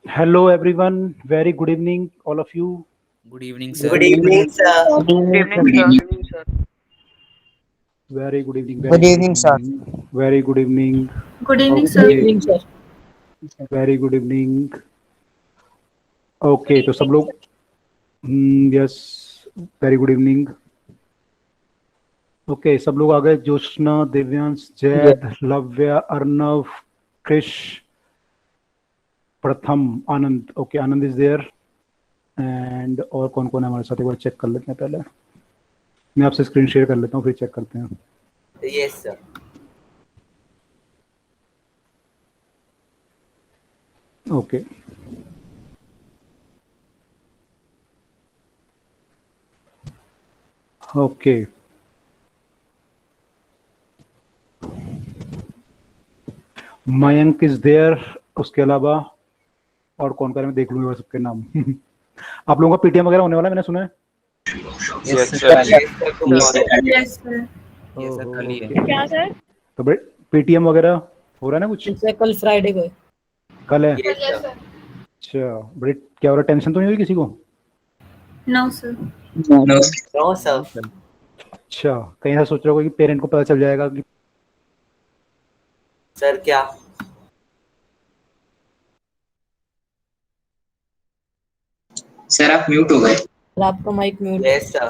Hello everyone, very good evening all of you. Good evening, Good sir. evening, sir. Good evening, Good sir. evening, sir. Very good evening, very Good good evening, sir. evening, very good evening. Good evening, Good sir. Okay, evening, sir. very good evening. Okay, तो सब लोग yes very good evening. Okay, सब लोग आ गए. Jyotsna, Divyansh, Zaid, लव्य, Arnav, Krish, Pratham, Anand. Okay, Anand is there. And और कौन कौन है हमारे साथ, एक बार चेक कर लेते हैं. पहले मैं आपसे स्क्रीन शेयर कर लेता हूँ, फिर चेक करते हैं. Yes, sir. Okay, okay. Mayank is there. उसके अलावा और कौन कर, मैं देख लूंगा सबके नाम. आप लोगों का पीटीएम वगैरह होने वाला है, मैंने सुना है. Yes, sir. sir. Yes, sir. Tomorrow. Yes, sir. Yes, sir. कल ही है. ओके. क्या सर? तो भाई पीटीएम वगैरह हो रहा है ना कुछ. सर कल फ्राइडे को है। कल है. Yes, sir. अच्छा, बड़ी क्या हो रहा है, टेंशन तो नहीं हुई किसी को. No, sir. No, sir. अच्छा, कहीं ऐसा सोच रहे हो कि पेरेंट को पता चल जाएगा कि. Sir, क्या? सर आप म्यूट हो गए. सर आपका mike mute. Yes, sir.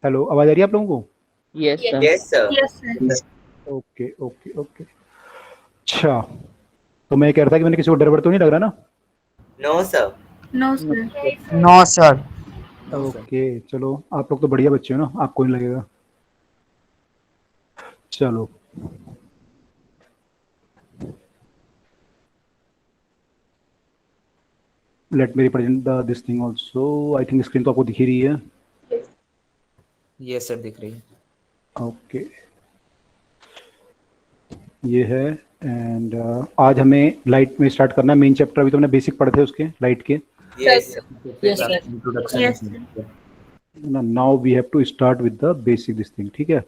Hello, आवाज आ रही है आप लोगों को. Yes, sir. Yes, sir. Yes, sir. Okay okay okay. अच्छा, तो मैं कह रहा था कि मैंने किसी को डर वर तो नहीं लग रहा ना. No, sir. No, sir. No sir. Okay, चलो आप लोग तो बढ़िया बच्चे हो ना, आपको नहीं लगेगा. चलो, let me represent this thing also. I think screen तो आपको दिख ही रही है. Yes, sir. दिख रही है. ओके, ये है. एंड आज हमें लाइट में स्टार्ट करना है. मेन चैप्टर अभी तो हमने बेसिक पढ़े थे उसके, लाइट के. Yes, sir. Yes sir. Introduction. Yes, sir. Now we have to start with the basic this thing. ठीक है,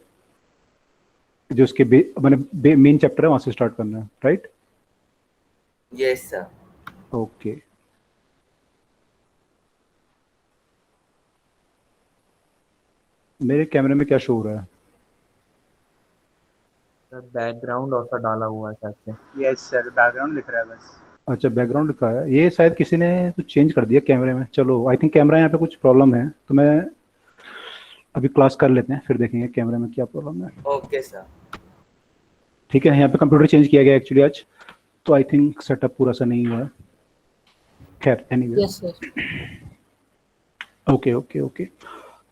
जो उसके मैंने मेन चैप्टर है वहां से स्टार्ट करना है. राइट. Yes, sir. ओके, मेरे कैमरे में क्या शो हो रहा है. सर बैकग्राउंड और सा डाला हुआ है शायद से. यस सर, बैकग्राउंड लिख रहा है बस. अच्छा, बैकग्राउंड लिखा है. ये शायद किसी ने कुछ चेंज कर दिया कैमरे में. चलो, आई थिंक कैमरा यहाँ पे कुछ प्रॉब्लम है, तो मैं अभी क्लास कर लेते हैं, फिर देखेंगे कैमरे में क्या प्रॉब्लम है. Okay, sir. ठीक है, यहाँ पे कंप्यूटर चेंज किया गया एक्चुअली आज, तो आई थिंक सेटअप पूरा सा नहीं हुआ है. खैर, anyway. Yes sir. Okay okay okay.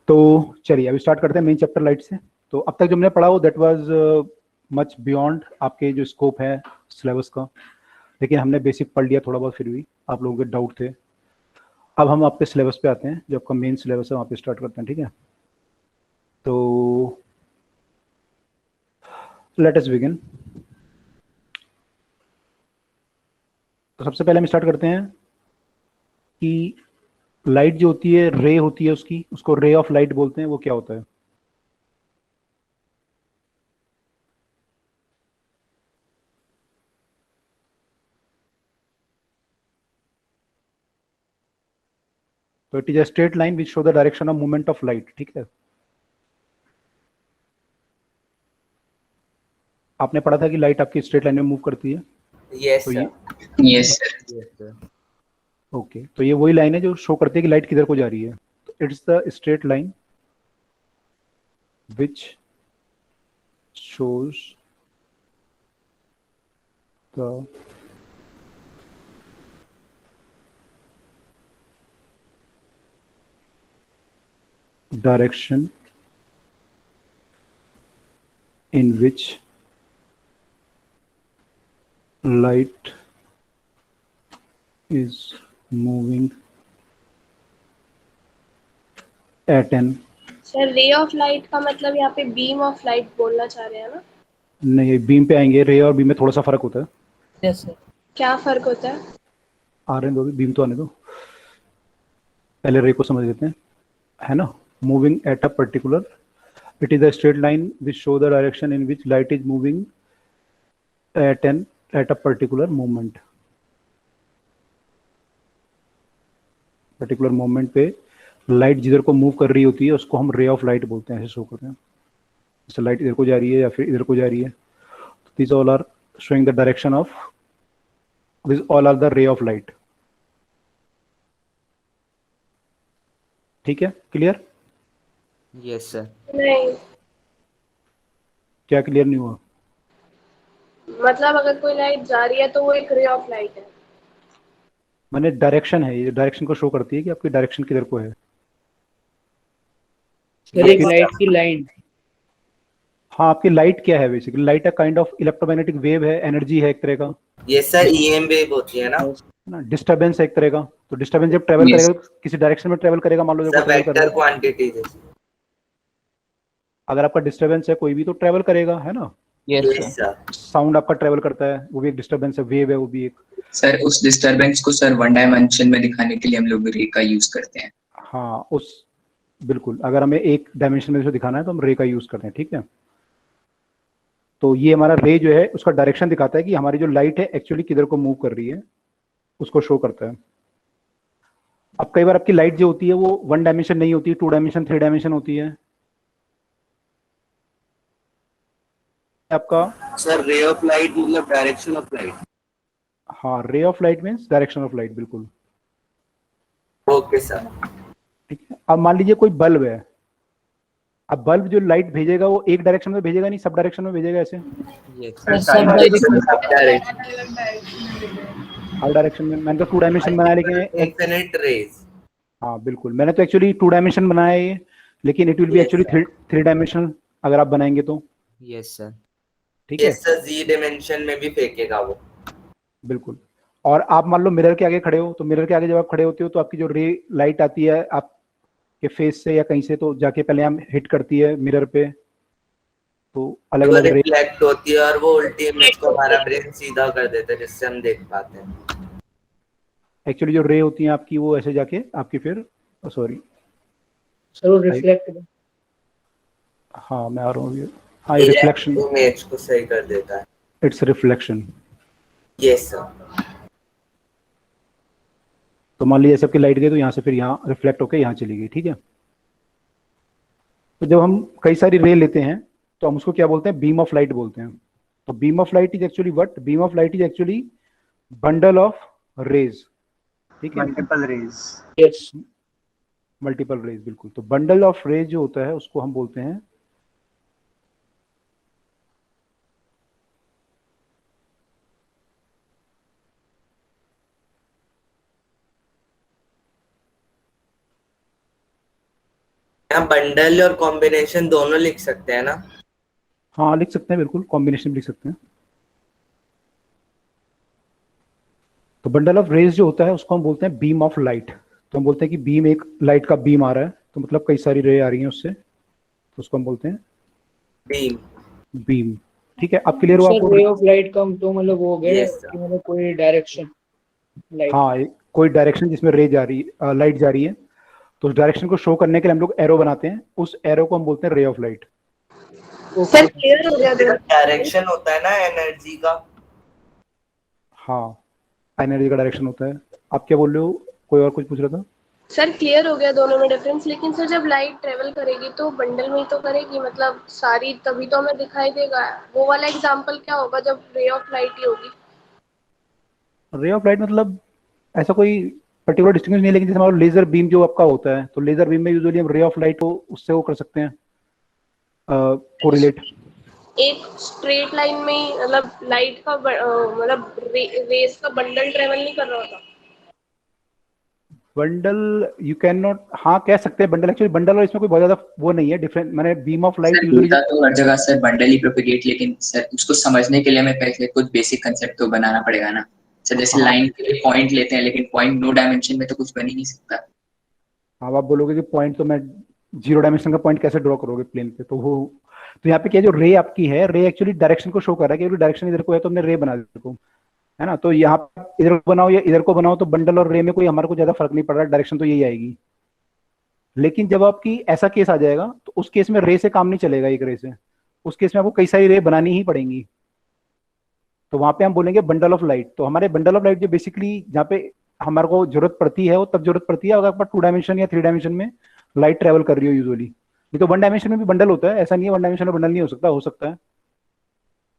तो चलिए अभी स्टार्ट करते हैं मेन चैप्टर लाइट से. तो अब तक जो हमने पढ़ा वो दैट वाज मच बियॉन्ड आपके जो स्कोप है सिलेबस का, लेकिन हमने बेसिक पढ़ लिया थोड़ा बहुत, फिर भी आप लोगों के डाउट थे. अब हम आपके सिलेबस पे आते हैं, जो आपका मेन सिलेबस है वहाँ पे स्टार्ट करते हैं. ठीक है, तो लेट अस बिगिन. तो सबसे पहले हम स्टार्ट करते हैं कि लाइट जो होती है, रे होती है उसकी, उसको रे ऑफ लाइट बोलते हैं. वो क्या होता है. तो it is a straight line which show the direction of movement of light. ठीक है, आपने पढ़ा था कि लाइट आपकी स्ट्रेट लाइन में मूव करती है. Yes, तो sir. Yes sir. Yes, sir. Okay, तो ये वही लाइन है जो शो करती है कि लाइट किधर को जा रही है. It's the straight line which shows the direction in which light is moving at an. Sir ray of light का मतलब यहाँ पे बीम ऑफ लाइट बोलना चाह रहे हैं ना? नहीं, बीम पे आएंगे. रे और बीम में थोड़ा सा फर्क होता है. Yes sir. क्या फर्क होता है? आ रहे दो, बीम तो आने दो, पहले रे को समझ लेते हैं, है ना. Moving at a particular It is a straight line which show the direction in which light is moving at a particular moment. Particular moment पे लाइट जिधर को मूव कर रही होती है उसको हम रे ऑफ लाइट बोलते हैं, ऐसे शो करते हैं। जैसे लाइट इधर को जा रही है या फिर इधर को जा रही है, तो these all are showing the direction of, these all are the ray of light। ठीक है, क्लियर? Yes sir. नहीं, क्या क्लियर नहीं हुआ? मतलब अगर कोई लाइट जा रही है तो वो एक रे ऑफ लाइट है। मैंने डायरेक्शन है, ये डायरेक्शन को शो करती है कि आपकी डायरेक्शन किधर को है। सर एक लाइट की लाइन। हाँ, आपकी लाइट क्या है? Basically light a kind of electromagnetic wave है, एनर्जी है एक तरह का यस सर, ईएम वेव होती है ना। डिस्टर्बेंस है एक तरह का। तो डिस्टर्बेंस जब ट्रेवल Yes. करेगा, किसी डायरेक्शन में ट्रेवल करेगा, मान लो जब सर ट्रेवल कर रहा वेक्टर है, क्वांटिटी जैसे। अगर आपका डिस्टर्बेंस है कोई भी तो ट्रेवल करेगा, है ना। Yes yes sir. Sir. Sound आपका ट्रेवल करता है, वो भी एक डिस्टर्बेंस है, वेव है वो भी एक। सर उस डिस्टरबेंस को सर वन डायमेंशन में दिखाने के लिए हम लोग रे का यूज करते हैं। हाँ, उस बिल्कुल, अगर हमें एक डायमेंशन में उसे दिखाना है तो हम रे का यूज करते हैं। ठीक है, तो ये हमारा रे जो है उसका डायरेक्शन दिखाता है कि हमारी जो लाइट है एक्चुअली किधर को मूव कर रही है, उसको शो करता है। अब कई बार आपकी लाइट जो होती है वो वन डायमेंशन नहीं होती, 2 डायमेंशन 3 डायमेंशन होती है आपका। सर रे ऑफ लाइट मतलब डायरेक्शन ऑफ लाइट। हाँ, ray of light means direction of light, बिल्कुल। Okay sir. ठीक है, अब मान लीजिए कोई बल्ब है, अब बल्ब जो लाइट भेजेगा वो एक डायरेक्शन में भेजेगा नहीं, सब डायरेक्शन में भेजेगा ऐसे। यस सर सब डायरेक्शन। हर डायरेक्शन में। मैंने तो 2 डायमेंशन बनाया, लेकिन इनफिनिट रेज। हाँ बिल्कुल, मैंने तो एक्चुअली 2 डायमेंशन बनाया है ये, लेकिन it will be Yes, actually 3 dimensional अगर आप बनाएंगे तो। Yes sir. ठीक है, यस सर, जी डायमेंशन में भी फेंकेगा वो। बिल्कुल। और आप मान लो मिरर के आगे खड़े हो, तो मिरर के आगे जब आप खड़े होते हो तो आपकी जो रे लाइट आती है आपके फेस से या कहीं से, तो जाके पहले हम हिट करती है मिरर पे, तो अलग वो अलग रे। रिफ्लेक्ट होती है और वो उल्टी इमेज को हमारा ब्रेन सीधा कर देता है, जिससे हम देख पाते हैं। एक्चुअली जो रे होती हैं आपकी वो ऐसे जाके आपकी फिर, सॉरी सर वो रिफ्लेक्ट। हाँ मैं आ रहा हूँ, हाँ ये रिफ्लेक्शन, इमेज को सही कर देता है। It's reflection. Yes sir. तो मान लीजिए सबकी लाइट गई तो यहाँ से फिर यहाँ रिफ्लेक्ट होकर यहाँ चली गई। ठीक है, तो जब हम कई सारी रे लेते हैं तो हम उसको क्या बोलते हैं? बीम ऑफ लाइट बोलते हैं। तो beam of light is actually what? Beam of light is actually bundle of rays. ठीक है, multiple rays. Yes. Multiple rays, बिल्कुल। तो बंडल ऑफ रेज जो होता है उसको हम बोलते हैं यहाँ बंडल और कॉम्बिनेशन दोनों लिख सकते हैं ना? हाँ लिख सकते हैं, बिल्कुल कॉम्बिनेशन भी लिख सकते हैं। तो बंडल ऑफ रेज जो होता है उसको हम बोलते हैं बीम ऑफ लाइट। तो हम बोलते हैं कि बीम, एक लाइट का बीम आ रहा है, तो मतलब कई सारी रे आ रही हैं उससे, तो उसको हम बोलते हैं बीम। बीम। ठीक है, अब क्लियर हुआ सर आपको? रे ऑफ लाइट का तो मतलब वो हो गया Yes, sir. कि मतलब कोई डायरेक्शन लाइट। हाँ, कोई डायरेक्शन जिसमें रे जा रही है, लाइट जा रही है, तो उस डायरेक्शन को शो करने के लिए हम लोग एरो बनाते हैं, उस एरो को हम बोलते हैं रे ऑफ लाइट। सर क्लियर हो गया दोनों? डायरेक्शन होता है ना एनर्जी का। हाँ, एनर्जी का डायरेक्शन होता है। आप क्या बोल रहे हो? कोई और कुछ पूछ रहा था? सर क्लियर हो गया दोनों में डिफरेंस, लेकिन सर जब लाइट ट्रेवल करेगी तो बंडल में ही तो करेगी, मतलब सारी, तभी तो हमें दिखाई देगा। वो वाला एग्जांपल क्या होगा जब रे ऑफ लाइट ही होगी? रे ऑफ लाइट मतलब ऐसा कोई पर्टिकुलर डिस्टिंक्शन नहीं है, लेकिन जैसे हमारा लेजर बीम जो आपका होता है, तो लेजर बीम में यूजुअली हम रे ऑफ लाइट को उससे वो कर सकते हैं कोरिलेट। एक स्ट्रेट लाइन में ही मतलब लाइट का मतलब रेस का बंडल ट्रेवल नहीं कर रहा होता? बंडल यू कैन नॉट, हाँ कह सकते हैं बंडल। एक्चुअली बंडल और इसमें कोई बहुत ज्यादा वो नहीं है डिफरेंट। मैंने बीम ऑफ लाइट सर होता तो हर जगह सर बंडल ही प्रोपेगेट, लेकिन सर उसको समझने के लिए हमें पहले कुछ बेसिक कंसेप्ट तो बनाना पड़ेगा ना सर। जैसे हाँ। लाइन के लिए पॉइंट लेते हैं, लेकिन पॉइंट नो डायमेंशन में तो कुछ बन ही नहीं सकता। हाँ, आप बोलोगे कि पॉइंट तो मैं 0 डायमेंशन का पॉइंट कैसे ड्रॉ करोगे प्लेन पे, तो वो, तो यहाँ पे क्या जो रे आपकी है, रे एक्चुअली डायरेक्शन को शो कर रहा है कि डायरेक्शन इधर को है तो हमने रे बना दिया को, है ना। तो यहाँ इधर को बनाओ या इधर को बनाओ, तो बंडल और रे में कोई हमारे को ज्यादा फर्क नहीं पड़ रहा, डायरेक्शन तो यही आएगी। लेकिन जब आपकी ऐसा केस आ जाएगा तो उस केस में रे से काम नहीं चलेगा, एक रे से, उस केस में आपको कई सारी रे बनानी ही पड़ेंगी। तो वहां पे हम बोलेंगे बंडल ऑफ लाइट। तो हमारे बंडल ऑफ लाइट जो बेसिकली जहाँ पे हमारे को जरूरत पड़ती है वो तब जरूरत पड़ती है अगर आपका 2 डायमेंशन या 3 डायमेंशन में लाइट ट्रेवल कर रही हो यूजुअली। ये तो 1 डायमेंशन में भी बंडल होता है, ऐसा नहीं है 1 डायमेंशन में बंडल नहीं हो सकता है।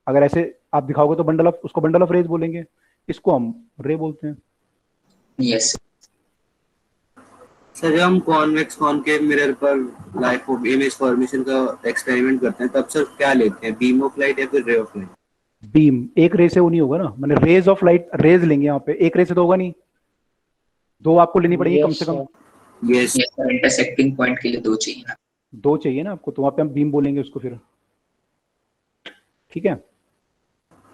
अगर ऐसे आप दिखाओगे तो बंडल ऑफ, उसको बंडल ऑफ रेज बोलेंगे, इसको हम रे बोलते हैं। यस सर, जब हम कॉन्वेक्स कॉनकेव मिरर पर लाइट इमेज फॉर्मेशन का एक्सपेरिमेंट करते हैं तब सर क्या लेते हैं, बीम ऑफ लाइट या फिर रे ऑफ लाइट? बीम, एक रे से वो नहीं होगा ना, मैंने रेज ऑफ लाइट, रेज लेंगे यहाँ पे, एक रे से तो होगा नहीं, 2 आपको लेनी पड़ेगी कम से कम। यस सर, इंटरसेक्टिंग पॉइंट के लिए 2 चाहिए ना। 2 चाहिए ना आपको, तो वहां पे हम बीम बोलेंगे उसको फिर, ठीक है।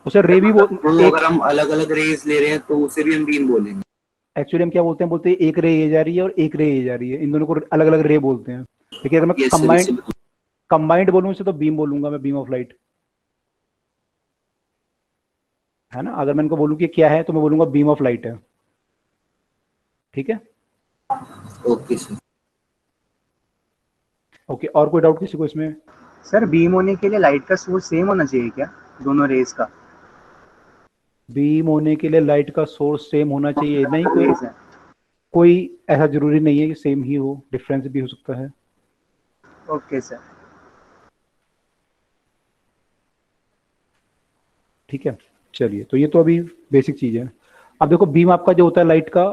उसे रे भी अगर हम अलग अलग रेज ले रहे हैं तो उसे भी हम बीम बोलेंगे। एक्चुअली हम क्या बोलते हैं एक रे ये जा रही है और एक रे ये जा रही है, इन दोनों को अलग अलग रे बोलते हैं। लेकिन अगर मैं कंबाइंड बोलूँ इसे तो बीम बोलूंगा मैं, बीम ऑफ लाइट, है ना। अगर मैं इनको बोलूँ कि क्या है तो मैं बोलूंगा बीम ऑफ लाइट है, ठीक है। Okay sir. ओके, और कोई डाउट किसी को इसमें? सर, बीम होने के लिए लाइट का सोर्स सेम होना चाहिए क्या, दोनों रेज का? बीम होने के लिए लाइट का सोर्स सेम होना चाहिए? नहीं, रेज है। कोई ऐसा जरूरी नहीं है कि सेम ही हो, डिफरेंस भी हो सकता है। Okay sir. ठीक है, चलिए, तो ये तो अभी बेसिक चीज है। अब देखो बीम आपका जो होता है लाइट का,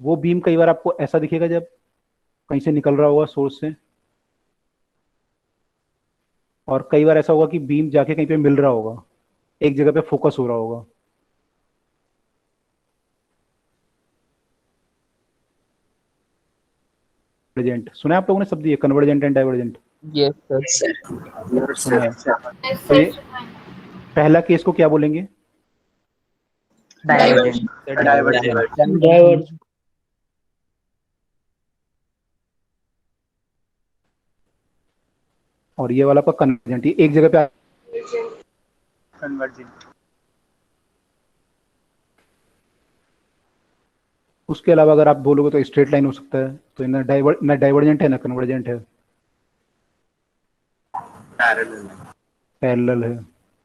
वो बीम कई बार आपको ऐसा दिखेगा जब कहीं से निकल रहा होगा सोर्स से, और कई बार ऐसा होगा कि बीम जाके कहीं पे मिल रहा होगा, एक जगह पे फोकस हो रहा होगा। डाइवर्जेंट सुना है आप लोगों ने शब्द, ये convergent and divergent? Yes sir. सुना है। तो ये पहला केस को क्या बोलेंगे? डाइवर्जेंट। डाइवर्जेंट। और ये वाला आपका कन्वर्जेंट, ये एक जगह पे कन्वर्जेंट। उसके अलावा अगर आप बोलोगे तो स्ट्रेट लाइन हो सकता है, तो ना डाइवर्जेंट है ना कन्वर्जेंट है, पैरेलल है,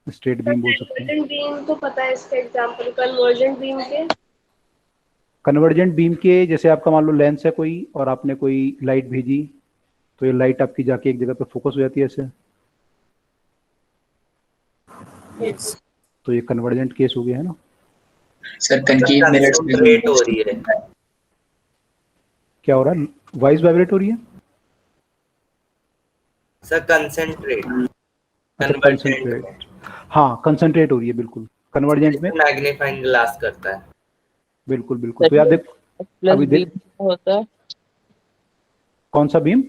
स्ट्रेट बीम बोल सकते हैं। डाइवर्जेंट बीम तो पता है इसका एग्जांपल, कन्वर्जेंट बीम के? कन्वर्जेंट बीम के जैसे आपका मान लो लेंस है कोई और आपने कोई लाइट भेजी, तो ये लाइट आपकी जाके एक जगह पे फोकस हो जाती है ऐसे, तो ये कन्वर्जेंट केस हो गया, है ना। सर, कनकेव मिरर्स कंसंट्रेट हो रही है। क्या हो रहा है? वॉइस वाइब्रेट हो रही है सर, कंसंट्रेट, कंसंट्रेट, हाँ कंसंट्रेट हो रही है बिल्कुल कन्वर्जेंट में, मैग्नीफाइंग ग्लास करता है। बिल्कुल बिल्कुल। तो यार देख, प्लस अभी देख, बीम होता है कौन सा बीम?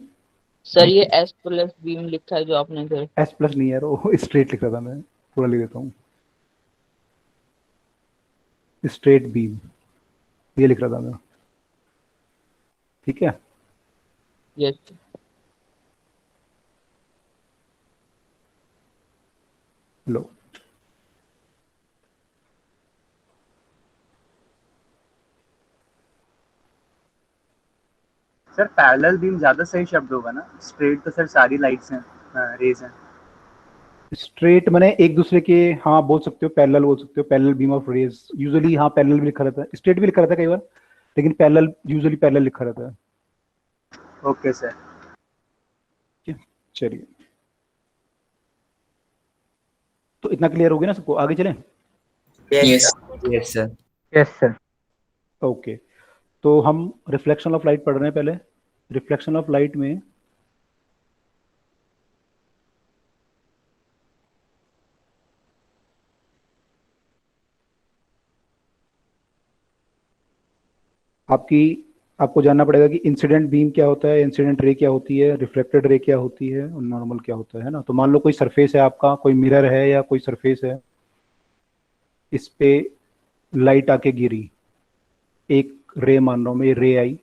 सर, ये S प्लस बीम लिखा है जो आपने इधर। एस प्लस नहीं यार, वो स्ट्रेट लिख रहा था मैं, पूरा लिख देता हूँ, स्ट्रेट बीम ये लिख रहा था मैं, ठीक है। यस लो, सर, पैरेलल बीम ज्यादा सही शब्द होगा ना, स्ट्रेट तो सर सारी लाइट्स हैं, रेज हैं। स्ट्रेट माने एक दूसरे के, हाँ बोल सकते हो, पैरेलल बोल सकते हो, parallel beam of rays usually, हाँ पैरेलल भी लिखा रहता है, स्ट्रेट भी लिखा रहता है कई बार, लेकिन पैरेलल यूजुअली पैरेलल लिखा रहता है। Okay sir. चलिए, तो इतना क्लियर हो गया ना सबको, आगे चलें? Yes yes sir. Yes sir. Okay, तो हम रिफ्लेक्शन ऑफ लाइट पढ़ रहे हैं। पहले रिफ्लेक्शन ऑफ लाइट में आपको जानना पड़ेगा कि इंसिडेंट बीम क्या होता है, इंसिडेंट रे क्या होती है, रिफ्लेक्टेड रे क्या होती है और नॉर्मल क्या होता है ना। तो मान लो कोई सरफेस है आपका, कोई मिरर है या कोई सरफेस है, इस पे लाइट आके गिरी, एक रे मान रहा हूँ मैं, ये रे आई,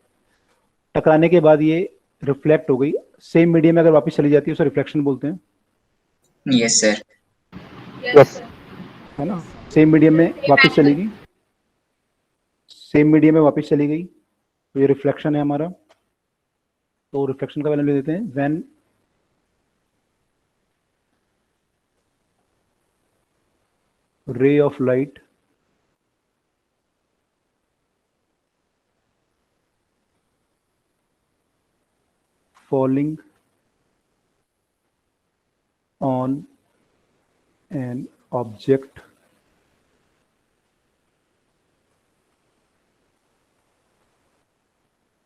टकराने के बाद ये रिफ्लेक्ट हो गई, सेम मीडियम में अगर वापस चली जाती है उसे रिफ्लेक्शन बोलते हैं। Yes sir. यस है ना, सेम मीडियम में वापस चलेगी, सेम मीडियम में वापस चली गई, तो ये रिफ्लेक्शन है हमारा। तो रिफ्लेक्शन का वैल्यू ले देते हैं when ray of light falling on an object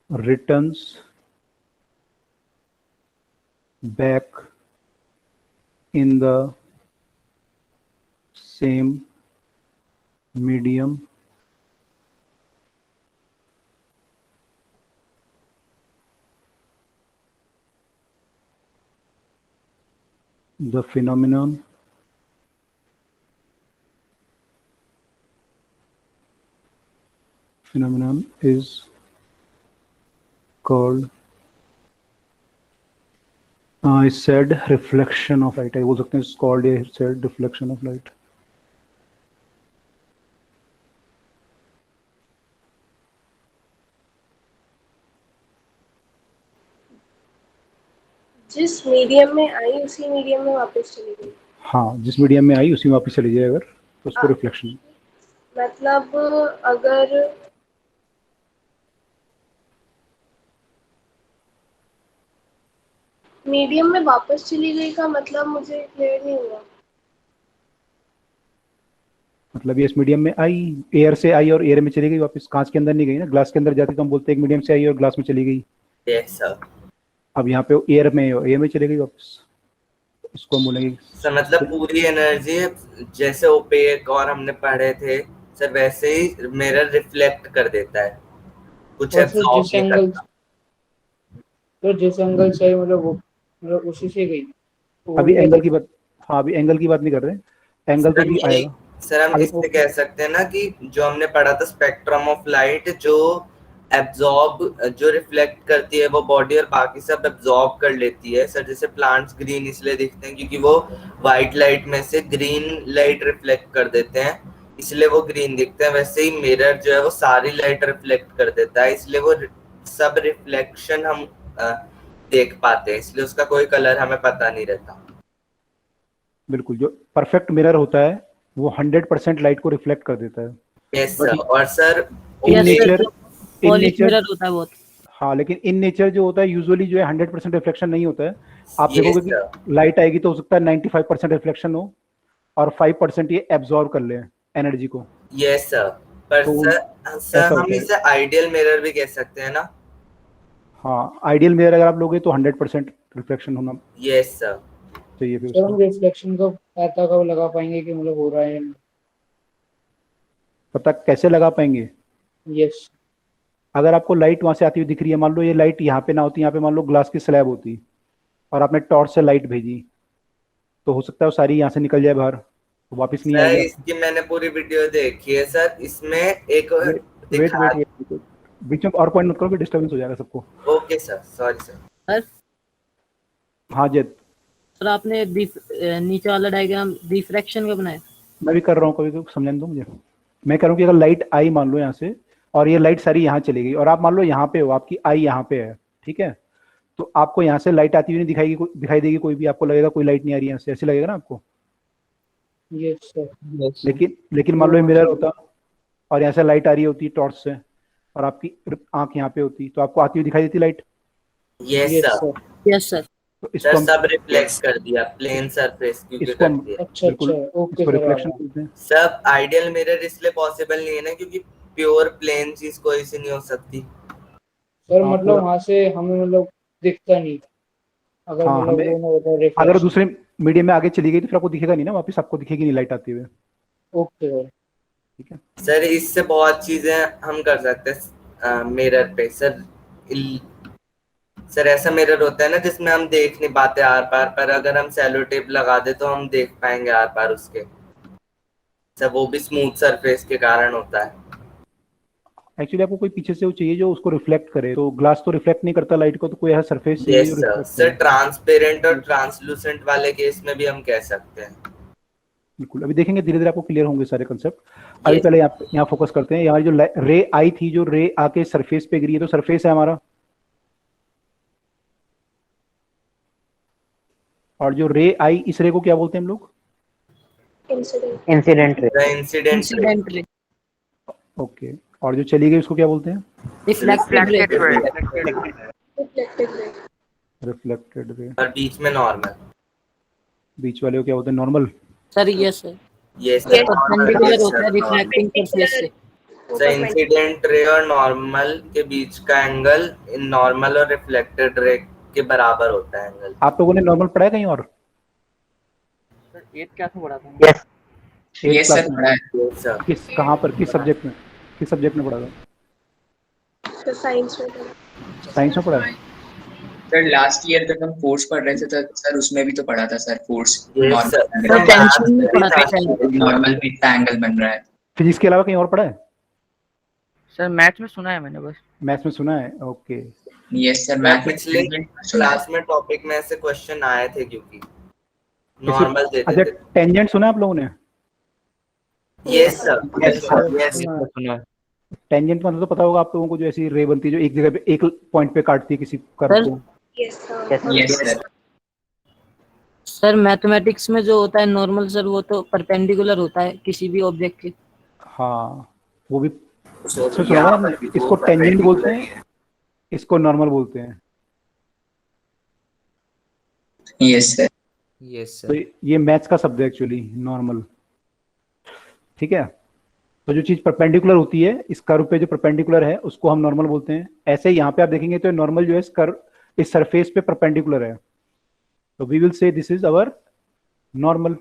returns back in the same medium the phenomenon is called I said reflection of light. I बोल सकते हैं it's called a said reflection of light. जिस medium में आई उसी medium में वापस चली गई। हाँ, जिस मीडियम में आई उसी में वापस चली जाए अगर तो उसको रिफ्लेक्शन। मतलब अगर मीडियम में वापस चली गई का मतलब मुझे क्लियर नहीं हुआ। मतलब ये इस मीडियम में आई, एयर से आई और एयर में चली गई वापस, कांच के अंदर नहीं गई ना। ग्लास के अंदर जाती तो हम बोलते हैं एक मीडियम से आई और ग्लास में चली गई। Yes sir. अब यहाँ पे एयर में चली गई वापस, इसको हम बोलेंगे सर मतलब पूरी एनर्जी जैसे ओपेक और हमने पढ़े थे सर वैसे ही मिरर रिफ्लेक्ट कर देता है, कुछ एब्जॉर्ब नहीं करता। तो जिस एंगल से मतलब उसी से गई। अभी एंगल की बात, हाँ अभी एंगल की बात नहीं कर रहे, एंगल तो भी आएगा। सर हम इससे कह सकते हैं ना कि जो हमने पढ़ा था स्पेक्ट्रम ऑफ लाइट, जो एब्जॉर्ब जो रिफ्लेक्ट करती है वो बॉडी और बाकी सब एब्जॉर्ब कर लेती है। सर जैसे प्लांट्स ग्रीन इसलिए दिखते हैं क्योंकि वो वाइट लाइट में से ग्रीन लाइट रिफ्लेक्ट कर देते हैं, इसलिए वो ग्रीन दिखते हैं। वैसे ही मिरर जो है वो सारी लाइट रिफ्लेक्ट कर देता है, इसलिए वो सब रिफ्लेक्शन हम देख पाते हैं, इसलिए उसका कोई कलर हमें पता नहीं रहता। बिल्कुल, जो परफेक्ट मिरर होता है वो 100% लाइट को रिफ्लेक्ट कर देता है। Yes sir. और सर इन नेचर मिरर होता है बहुत। हाँ, लेकिन इन नेचर जो होता है यूजुअली जो है 100% रिफ्लेक्शन नहीं होता है। आप देखोगे कि लाइट आएगी तो हो सकता है 95% रिफ्लेक्शन हो और 5% ये एब्जॉर्ब कर ले एनर्जी को। Yes sir. पर तो सर हम इसे आइडियल मिरर भी कह सकते हैं ना। हाँ, आइडियल मिरर अगर आप लोगे तो 100% रिफ्लेक्शन होना यस सर चाहिए। फिर सर हम रिफ्लेक्शन का पता कब लगा पाएंगे कि मतलब हो रहा है? पता कैसे लगा पाएंगे? यस, अगर आपको लाइट वहां से आती हुई दिख रही है, मान लो ये लाइट यहाँ पे ना होती, यहाँ पे मान लो ग्लास की स्लैब होती और आपने टॉर्च से लाइट भेजी तो हो सकता है वो सारी यहाँ से निकल जाए बाहर, तो वापस नहीं आएगी। इसकी मैंने पूरी वीडियो देखी है सर, इसमें एक वेट बीच में और पॉइंट मत करो, डिस्टर्बेंस हो जाएगा सबको। Okay sir, sorry sir. हाँ जेद सर आपने नीचे वाला डायग्राम डिफ्रैक्शन का बनाया? मैं भी कर रहा हूँ, कभी समझने दो मुझे। मैं कह रहा हूँ कि अगर लाइट आई मान लो यहाँ से और ये लाइट सारी यहाँ चली गई और आप मान लो यहाँ पे हो, आपकी आई यहाँ पे है, ठीक है, तो आपको यहाँ से लाइट आती हुई नहीं दिखाई देगी कोई भी, आपको लगेगा कोई लाइट नहीं आ रही है यहाँ से, ऐसे लगेगा ना आपको। Yes sir. लेकिन मान लो ये मिरर होता और यहाँ से लाइट आ रही होती टॉर्च से और आपकी आंख यहाँ पे होती तो आपको आती हुई दिखाई देती light. Yes sir. Yes sir. तो इसको हम सब रिफ्लेक्ट कर दिया प्लेन सरफेस क्योंकि कर दिया। अच्छा ओके इसको रिफ्लेक्शन बोलते हैं। सब आइडियल मिरर इसलिए पॉसिबल नहीं है ना क्योंकि प्योर प्लेन चीज कोई सी नहीं हो सकती सर। मतलब वहां से हमें मतलब दिखता नहीं अगर हाँ, मतलब अगर दूसरे मीडियम में आगे चली गई तो फिर आपको दिखेगा नहीं ना, वापस आपको दिखेगी नहीं लाइट आती हुई। ओके ठीक है सर। इससे बहुत चीजें हम कर सकते हैं मिरर पे सर ऐसा मिरर होता है ना जिसमें हम देख नहीं पाते आर पार, पर अगर हम सेलो टेप लगा दे तो हम देख पाएंगे आर पार उसके। सर वो भी स्मूथ सरफेस के कारण होता है। एक्चुअली आपको कोई पीछे से वो चाहिए जो उसको रिफ्लेक्ट करे, तो ग्लास तो रिफ्लेक्ट नहीं करता लाइट को, तो कोई ऐसा सरफेस चाहिए जो रिफ्लेक्ट करे। सर ट्रांसपेरेंट और ट्रांसलूसेंट वाले केस में भी हम कह सकते हैं। बिल्कुल, अभी देखेंगे धीरे धीरे आपको क्लियर होंगे सारे कंसेप्ट। अभी पहले यहाँ फोकस करते हैं। यहाँ जो रे आई थी, जो रे आके सरफेस पे गिरी है, तो सरफेस है हमारा, और जो रे आई, इस रे को क्या बोलते हैं हम लोग? Incident incident ray, the incident incident ray, okay, और जो चली गई उसको क्या बोलते हैं? Reflected ray, reflected ray, reflected ray. और बीच में नॉर्मल। बीच वाले को क्या बोलते हैं? नॉर्मल। सर यस सर, ये Yes. परपेंडिकुलर होता है रिफ्लेक्टिंग सरफेस से। सर इंसिडेंट रे और नॉर्मल के बीच का एंगल इन नॉर्मल और रिफ्लेक्टेड रे के बराबर होता है एंगल। आप लोगों ने नॉर्मल पढ़ा है कहीं और? सर 8 क्लास में पढ़ा था। Yes Eighth yes class sir में? पढ़ा है। सर किस, कहाँ पर, किस सब्जेक्ट में, किस सब्जेक्ट में पढ़ा था? तो साइंस में साइंस में पढ़ा है? सर लास्ट ईयर जब हम फोर्स पढ़ रहे थे तो सर उसमें भी तो पढ़ा था sir, force Yes, sir. Sir tension में पड़ा था टेंशन। नॉर्मल में इतना एंगल बन रहा है। फिजिक्स के अलावा कहीं और पढ़ा है? सर मैथ्स में सुना है मैंने बस। मैथ्स में सुना है, ओके। यस सर, पिछले क्लास में टॉपिक में ऐसे क्वेश्चन आए थे क्योंकि नॉर्मल देते अच्छा, थे। टेंजेंट सुना है आप लोगों ने? Yes sir, yes sir, yes सुना है। टेंजेंट मतलब तो पता होगा आप लोगों को, जो ऐसी रे बनती है जो एक जगह पे एक पॉइंट पे काटती है किसी कर्व को। Yes sir. Yes sir. Sir mathematics में जो होता है नॉर्मल सर, वो तो परपेंडिकुलर होता है किसी भी ऑब्जेक्ट के। हाँ, वो भी सर सुना होगा आपने। इसको टेंजेंट बोलते हैं, इसको नॉर्मल बोलते हैं। Yes sir. यस तो सर, ये मैथ्स का शब्द है एक्चुअली, नॉर्मल। ठीक है, तो जो चीज परपेंडिकुलर होती है, इस कर्व पे जो परपेंडिकुलर है उसको हम नॉर्मल बोलते हैं। ऐसे ही यहाँ पे आप देखेंगे तो नॉर्मल जो है इस कर्व, इस सरफेस पे परपेंडिकुलर है, तो we will say this is our normal.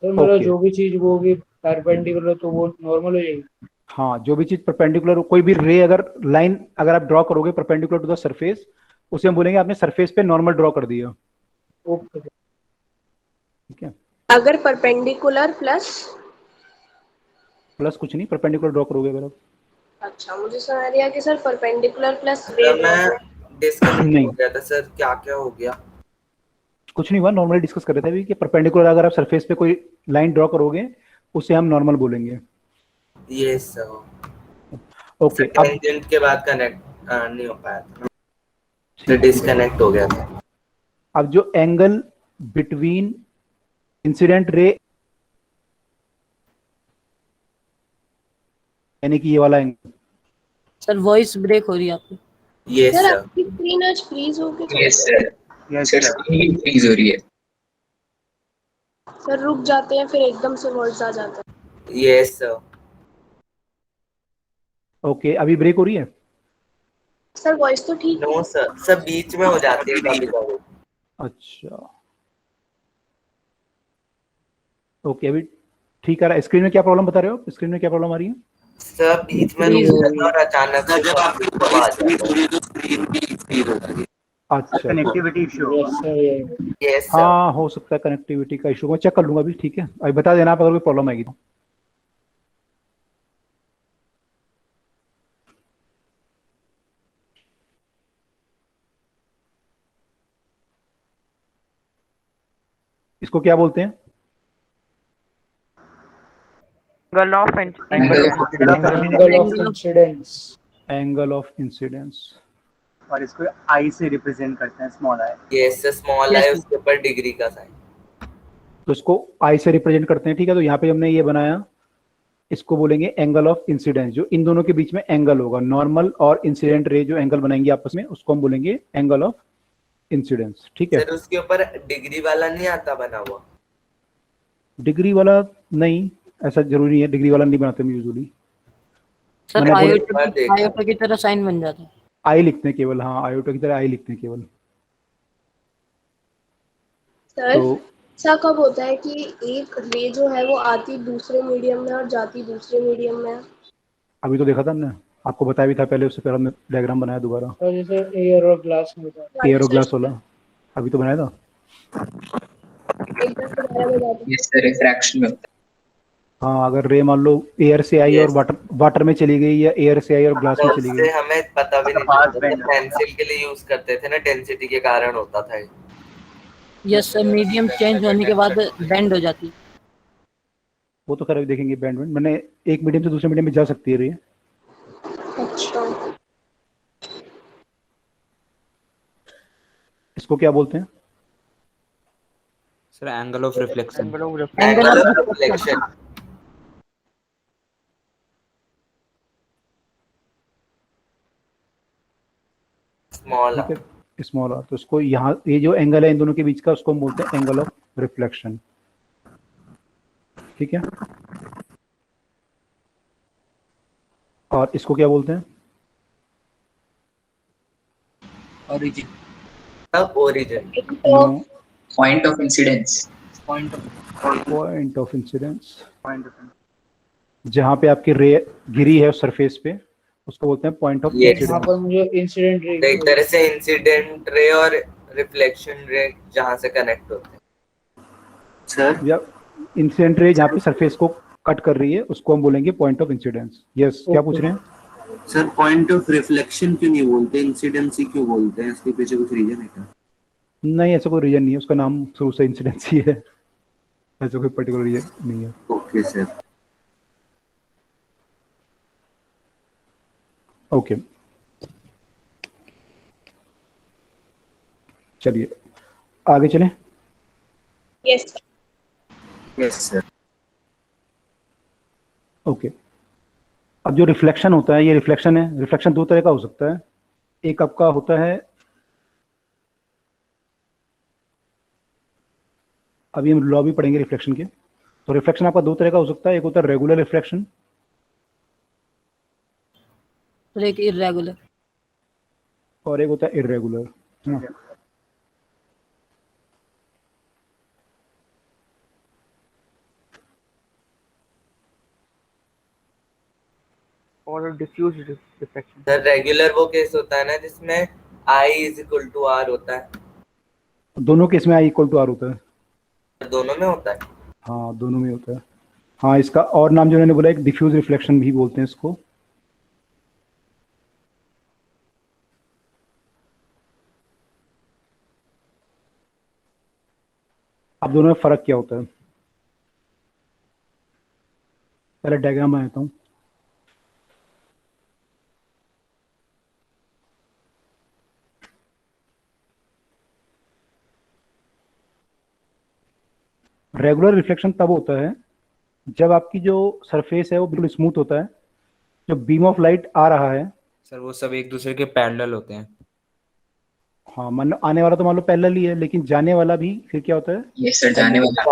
तो मतलब Okay. जो भी चीज वो होगी परपेंडिकुलर तो वो नॉर्मल हो जाएगी। हाँ, जो भी चीज परपेंडिकुलर, कोई भी रे अगर लाइन अगर आप ड्रॉ करोगे परपेंडिकुलर टू द सरफेस, उसे हम बोलेंगे आपने सरफेस पे नॉर्मल ड्रॉ कर दिया। ओके। ठीक है, अगर परपेंडिकुलर प्लस, प्लस कुछ नहीं, परपेंडिकुलर ड्रॉ करोगे अगर आप। अच्छा मुझे समझ आया कि सर परपेंडिकुलर प्लस सर मैं डिस्कनेक्ट नहीं। हो गया था सर, क्या क्या हो गया? कुछ नहीं हुआ, नॉर्मली डिस्कस कर रहे थे अभी कि परपेंडिकुलर अगर आप सरफेस पे कोई लाइन ड्रॉ करोगे उसे हम नॉर्मल बोलेंगे। Yes sir. ओके, अब टेंजेंट के बाद कनेक्ट नहीं हो पाया था, तो डिस्कनेक्ट हो गया था। अब जो एंगल बिटवीन इंसिडेंट रे, यानी कि ये वाला एंगल, सर वॉइस ब्रेक हो रही है आपकी। यस सर सर, आपकी स्क्रीन आज फ्रीज हो गई। Yes sir. Yes sir sir, screen freeze हो रही है। सर रुक जाते हैं फिर एकदम से वर्ड्स आ जाते हैं। Yes sir. ओके, अभी ब्रेक हो रही है? सर वॉइस तो ठीक है। नो सर, सब बीच में हो जाती है कभी कभी। अच्छा, ओके, अभी ठीक आ रहा है। स्क्रीन में क्या प्रॉब्लम बता रहे हो? स्क्रीन में क्या प्रॉब्लम आ रही है? सब बीच में Freeze रुक हो जाता रही है और अचानक से जब आपकी सब आ जाता है। पूरी तो स्क्रीन भी फ्रीज हो जाती है। अच्छा, connectivity issue. Yes sir. Yes sir. हाँ, हो सकता है कनेक्टिविटी का इशू। मैं चेक कर लूंगा अभी। ठीक है, अभी बता देना आप अगर कोई प्रॉब्लम आएगी तो। इसको क्या बोलते हैं? Angle of angle of incidence. Angle of incidence. और इसको आई से रिप्रेजेंट करते हैं, small I. Yes sir, small है उसके ऊपर डिग्री का साइन। तो इसको आई से रिप्रेजेंट करते हैं। ठीक है, तो यहाँ पे हमने ये बनाया, इसको बोलेंगे एंगल ऑफ इंसिडेंस। जो इन दोनों के बीच में एंगल होगा, नॉर्मल और इंसिडेंट रे जो एंगल बनाएंगे आपस में, उसको हम बोलेंगे एंगल ऑफ इंसिडेंस। ठीक है, सर उसके ऊपर डिग्री वाला नहीं आता बना हुआ? डिग्री वाला नहीं, ऐसा जरूरी है, डिग्री वाला नहीं बनाते हम यूजुअली। सर मैंने आयोटा की तरह साइन बन जाता है। आई लिखते हैं केवल, हाँ, आयोटा की तरह आई लिखते हैं केवल। सर तो ऐसा कब होता है कि एक रे जो है वो आती दूसरे मीडियम में और जाती दूसरे मीडियम में? अभी तो देखा था हमने, आपको बताया भी था पहले, उससे पहले हमने डायग्राम बनाया दोबारा, और जैसे एयर और ग्लास में होता है। एयर और ग्लास वाला अभी तो बनाया था। एकदम से बारह में जाती यस सर, रिफ्रैक्शन में होता हाँ, अगर रे मान लो एयर से आई और वाटर में चली गई, या एयर से आई और ग्लास में चली उससे गई। हमें पता भी नहीं पास चलता। बैंड। पेंसिल के लिए यूज करते थे ना, डेंसिटी के कारण होता था ये। यस सर, मीडियम चेंज होने के बाद बेंड हो जाती है। वो तो खैर अभी देखेंगे बैंड। मैंने एक मीडियम से दूसरे मीडियम में जा सकती है रे। अच्छा इसको क्या बोलते हैं? Sir angle of reflection. Angle of reflection. Small ठीक है, स्मॉल आर। तो इसको यहाँ ये जो एंगल है इन दोनों के बीच का, उसको हम बोलते हैं एंगल ऑफ रिफ्लेक्शन। ठीक है, और इसको क्या बोलते हैं? Origin, origin. Point of incidence, point of incidence. जहाँ पे आपकी रे गिरी है सरफेस पे, उसको बोलते हैं पॉइंट ऑफ Yes. यहाँ इंसिडेंस। पर मुझे इंसिडेंट रे तो एक तरह से इंसिडेंट रे और रिफ्लेक्शन रे जहाँ से कनेक्ट होते हैं। सर या इंसिडेंट रे जहाँ पे सरफेस को कट कर रही है, उसको हम बोलेंगे पॉइंट ऑफ इंसिडेंस। यस, क्या पूछ रहे हैं? सर पॉइंट ऑफ रिफ्लेक्शन क्यों नहीं बोलते, इंसिडेंसी क्यों बोलते हैं? इसके पीछे कुछ रीजन है क्या? नहीं, ऐसा कोई रीजन नहीं है, उसका नाम शुरू से इंसिडेंस ही है, ऐसा कोई पर्टिकुलर रीजन नहीं है। Okay sir. ओके, चलिए आगे चलें। Yes yes sir. ओके, अब जो रिफ्लेक्शन होता है, ये रिफ्लेक्शन है। रिफ्लेक्शन दो तरह का हो सकता है। एक आपका होता है, अभी हम लॉ भी पढ़ेंगे रिफ्लेक्शन के। तो रिफ्लेक्शन आपका दो तरह का हो सकता है। एक होता है रेगुलर रिफ्लेक्शन, और एक इरेगुलर। और एक होता है इरेगुलर। और डिफ्यूज रिफ्लेक्शन। सर रेगुलर वो केस होता है ना जिसमें I is equal to R होता है। दोनों केस में आई इक्वल टू आर होता है। दोनों में होता है। हाँ, दोनों में होता है। हाँ, इसका और नाम जो उन्होंने बोला, एक डिफ्यूज रिफ्लेक्शन भी बोलते हैं इसको। अब दोनों में फर्क क्या होता है? पहले डायग्राम बनाता हूँ। रेगुलर रिफ्लेक्शन तब होता है जब आपकी जो सरफेस है वो बिल्कुल स्मूथ होता है। जो बीम ऑफ लाइट आ रहा है, सर वो सब एक दूसरे के पैरेलल होते हैं। हाँ, मान लो आने वाला तो मान लो पैरेलल ही है, लेकिन जाने वाला भी फिर क्या होता है? ये सर जाने वाला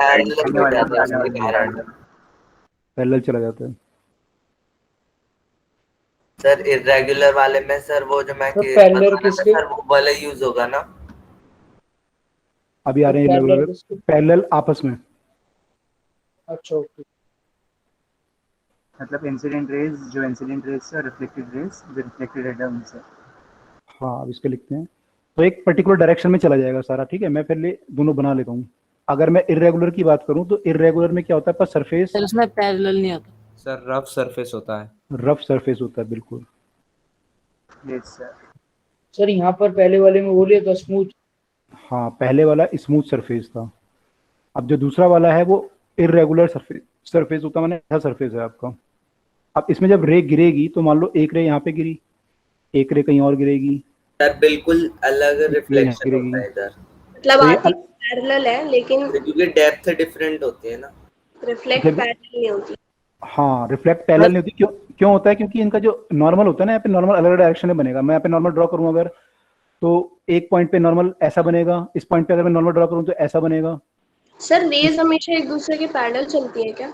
पैरेलल चला जाता है। सर इरेगुलर वाले में सर वो जो मैं तो केस parallel बता रहा था किसके? सर वो वाला यूज होगा ना। अभी आ रहे हैं parallel इरेगुलर, किसके? पैरेलल आपस में। अच्छा ओके। मतलब इंसिडेंट रेज, जो इंसिडेंट रेज से रिफ्लेक्टेड रेज जो रिफ्लेक्टेड है उनसे। हाँ, अब इसके लिखते हैं। तो एक पर्टिकुलर डायरेक्शन में चला जाएगा सारा। ठीक है, मैं पहले दोनों बना लेता हूँ। अगर मैं इरेगुलर की बात करूँ तो इरेगुलर में क्या होता है? पर सरफेस सर उसमें पैरेलल नहीं होता। सर रफ सरफेस होता है। रफ सरफेस होता है, बिल्कुल। Yes sir. सर यहाँ पर पहले वाले में बोलिए तो स्मूथ। हाँ, पहले वाला स्मूथ सरफेस था। अब जो दूसरा वाला है वो इरेगुलर सरफेस होता है, माने ऐसा सरफेस है आपका। अब इसमें जब रे गिरेगी तो मान लो एक रे यहाँ पे गिरी, एक रे कहीं और गिरेगी, सर बिल्कुल अलग रिफ्लेक्शन गिरेगी। होता है इधर। मतलब तो ये आती पैरेलल है लेकिन क्योंकि डेप्थ डिफरेंट होती है ना। रिफ्लेक्ट जब- पैरेलल नहीं होती। हाँ, रिफ्लेक्ट पैरेलल नहीं होती। क्यों क्यों होता है? क्योंकि इनका जो नॉर्मल होता है ना, यहाँ पे नॉर्मल अलग अलग डायरेक्शन में बनेगा। मैं यहाँ पे नॉर्मल ड्रॉ करूँ अगर, तो एक पॉइंट पे नॉर्मल ऐसा बनेगा, इस पॉइंट पे अगर मैं नॉर्मल ड्रॉ करूँ तो ऐसा बनेगा। सर रेज हमेशा एक दूसरे के पैरेलल चलती है क्या?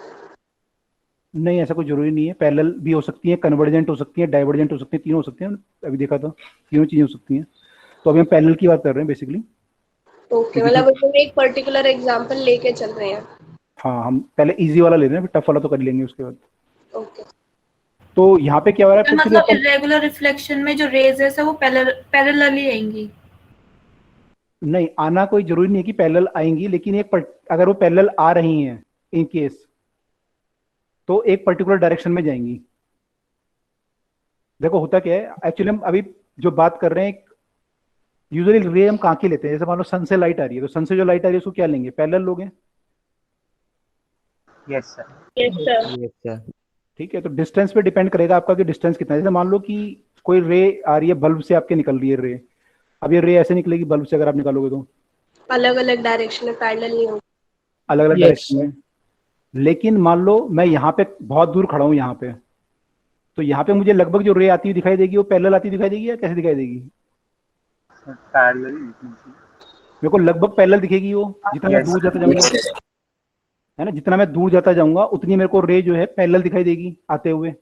नहीं, ऐसा कोई जरूरी नहीं है। पैरेलल भी हो सकती है, कन्वर्जेंट हो सकती है, डाइवर्जेंट हो सकती है, तीनों हो सकती हैं। अभी देखा था, तीनों चीजें हो सकती हैं। तो अभी हम पैरेलल की बात कर रहे हैं बेसिकली। ओके, मतलब उसमें एक पर्टिकुलर एग्जांपल लेके चल रहे हैं। हाँ, हम पहले इजी वाला ले रहे हैं, फिर टफ वाला तो कर लेंगे उसके बाद। ओके। तो यहाँ पे क्या हो रहा है? मतलब इरेगुलर रिफ्लेक्शन में जो रेज है सर वो पैरेलल ही आएंगी। नहीं, आना कोई जरूरी नहीं है कि पैरेलल आएंगी, लेकिन अगर वो पैरेलल आ रही हैं इन केस, तो एक पर्टिकुलर डायरेक्शन में जाएंगी। देखो होता क्या है, एक्चुअली हम अभी जो बात कर रहे हैं, यूजुअली रे हम कहाँ की लेते हैं? जैसे मान लो सन से लाइट आ रही है, तो सन से जो लाइट आ रही है उसको क्या लेंगे? पैरेलल लोगे। Yes sir. Yes sir. Yes sir. ठीक है, तो डिस्टेंस पे डिपेंड करेगा आपका कि डिस्टेंस कितना है। जैसे मान लो कि कोई रे आ रही है, बल्ब से आपके निकल रही है रे, अब ये रे ऐसे निकलेगी बल्ब से अगर आप निकालोगे तो अलग अलग डायरेक्शन में पैरेलल नहीं होगी। अलग अलग Yes. डायरेक्शन में। लेकिन मान लो मैं यहाँ पे बहुत दूर खड़ा हूँ यहाँ पे, तो यहाँ पे मुझे लगभग जो रे आती हुई दिखाई देगी वो पैरेलल आती दिखाई देगी या कैसे दिखाई देगी? पैरेलल मेरे को लगभग पैरेलल दिखेगी वो, जितना मैं Yes. दूर जाता जाऊंगा, है ना, जितना मैं दूर जाता जाऊंगा उतनी मेरे को रे जो है पैरेलल दिखाई देगी आते हुए।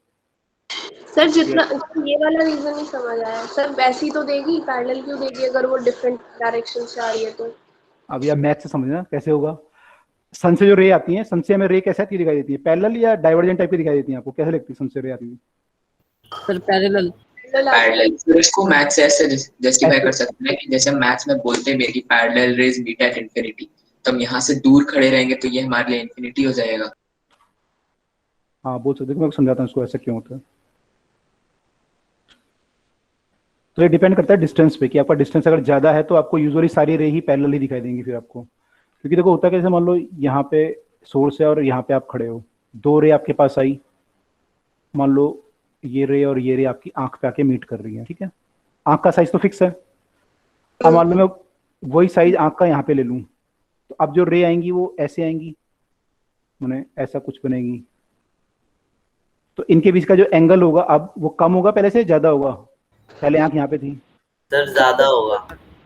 सर जितना ये वाला रीजन नहीं समझ आया सर, वैसी तो देगी, पैरेलल क्यों देगी अगर वो डिफरेंट डायरेक्शन से आ रही है तो? अब यार मैथ से समझना कैसे होगा। सन से जो रे आती है, सन से हमें रे कैसे आती दिखाई देती है, पैरेलल या डाइवर्जेंट टाइप की दिखाई देती है आपको? कैसे लगती है सन से रे आती है? Sir parallel. पैरेलल। फिर इसको मैथ से ऐसे जस्टिफाई कर सकते हैं कि जैसे मैथ्स में बोलते हैं कि parallel rays meet at infinity, तो हम यहाँ से दूर खड़े रहेंगे तो ये हमारे लिए इंफिनिटी हो जाएगा। हाँ बोल सकते, मैं समझाता हूँ इसको ऐसा क्यों होता है। तो ये डिपेंड करता है डिस्टेंस पे कि आपका डिस्टेंस अगर ज्यादा है तो आपको यूजुअली सारी रे ही पैरेलल ही दिखाई देंगी फिर आपको, क्योंकि देखो होता कैसे, मान लो यहाँ पे सोर्स है और यहाँ पे आप खड़े हो, दो रे आपके पास आई, मान लो ये रे और ये रे आपकी आंख पे आके मीट कर रही है, ठीक है, आंख का साइज तो फिक्स है। अब मान लो मैं वही साइज आंख का यहाँ पे ले लूँ, तो अब जो रे आएंगी वो ऐसे आएंगी, मैंने ऐसा कुछ बनेगी, तो इनके बीच का जो एंगल होगा अब वो कम होगा पहले से, ज्यादा होगा? पहले आंख यहाँ पे थी, सर ज्यादा होगा।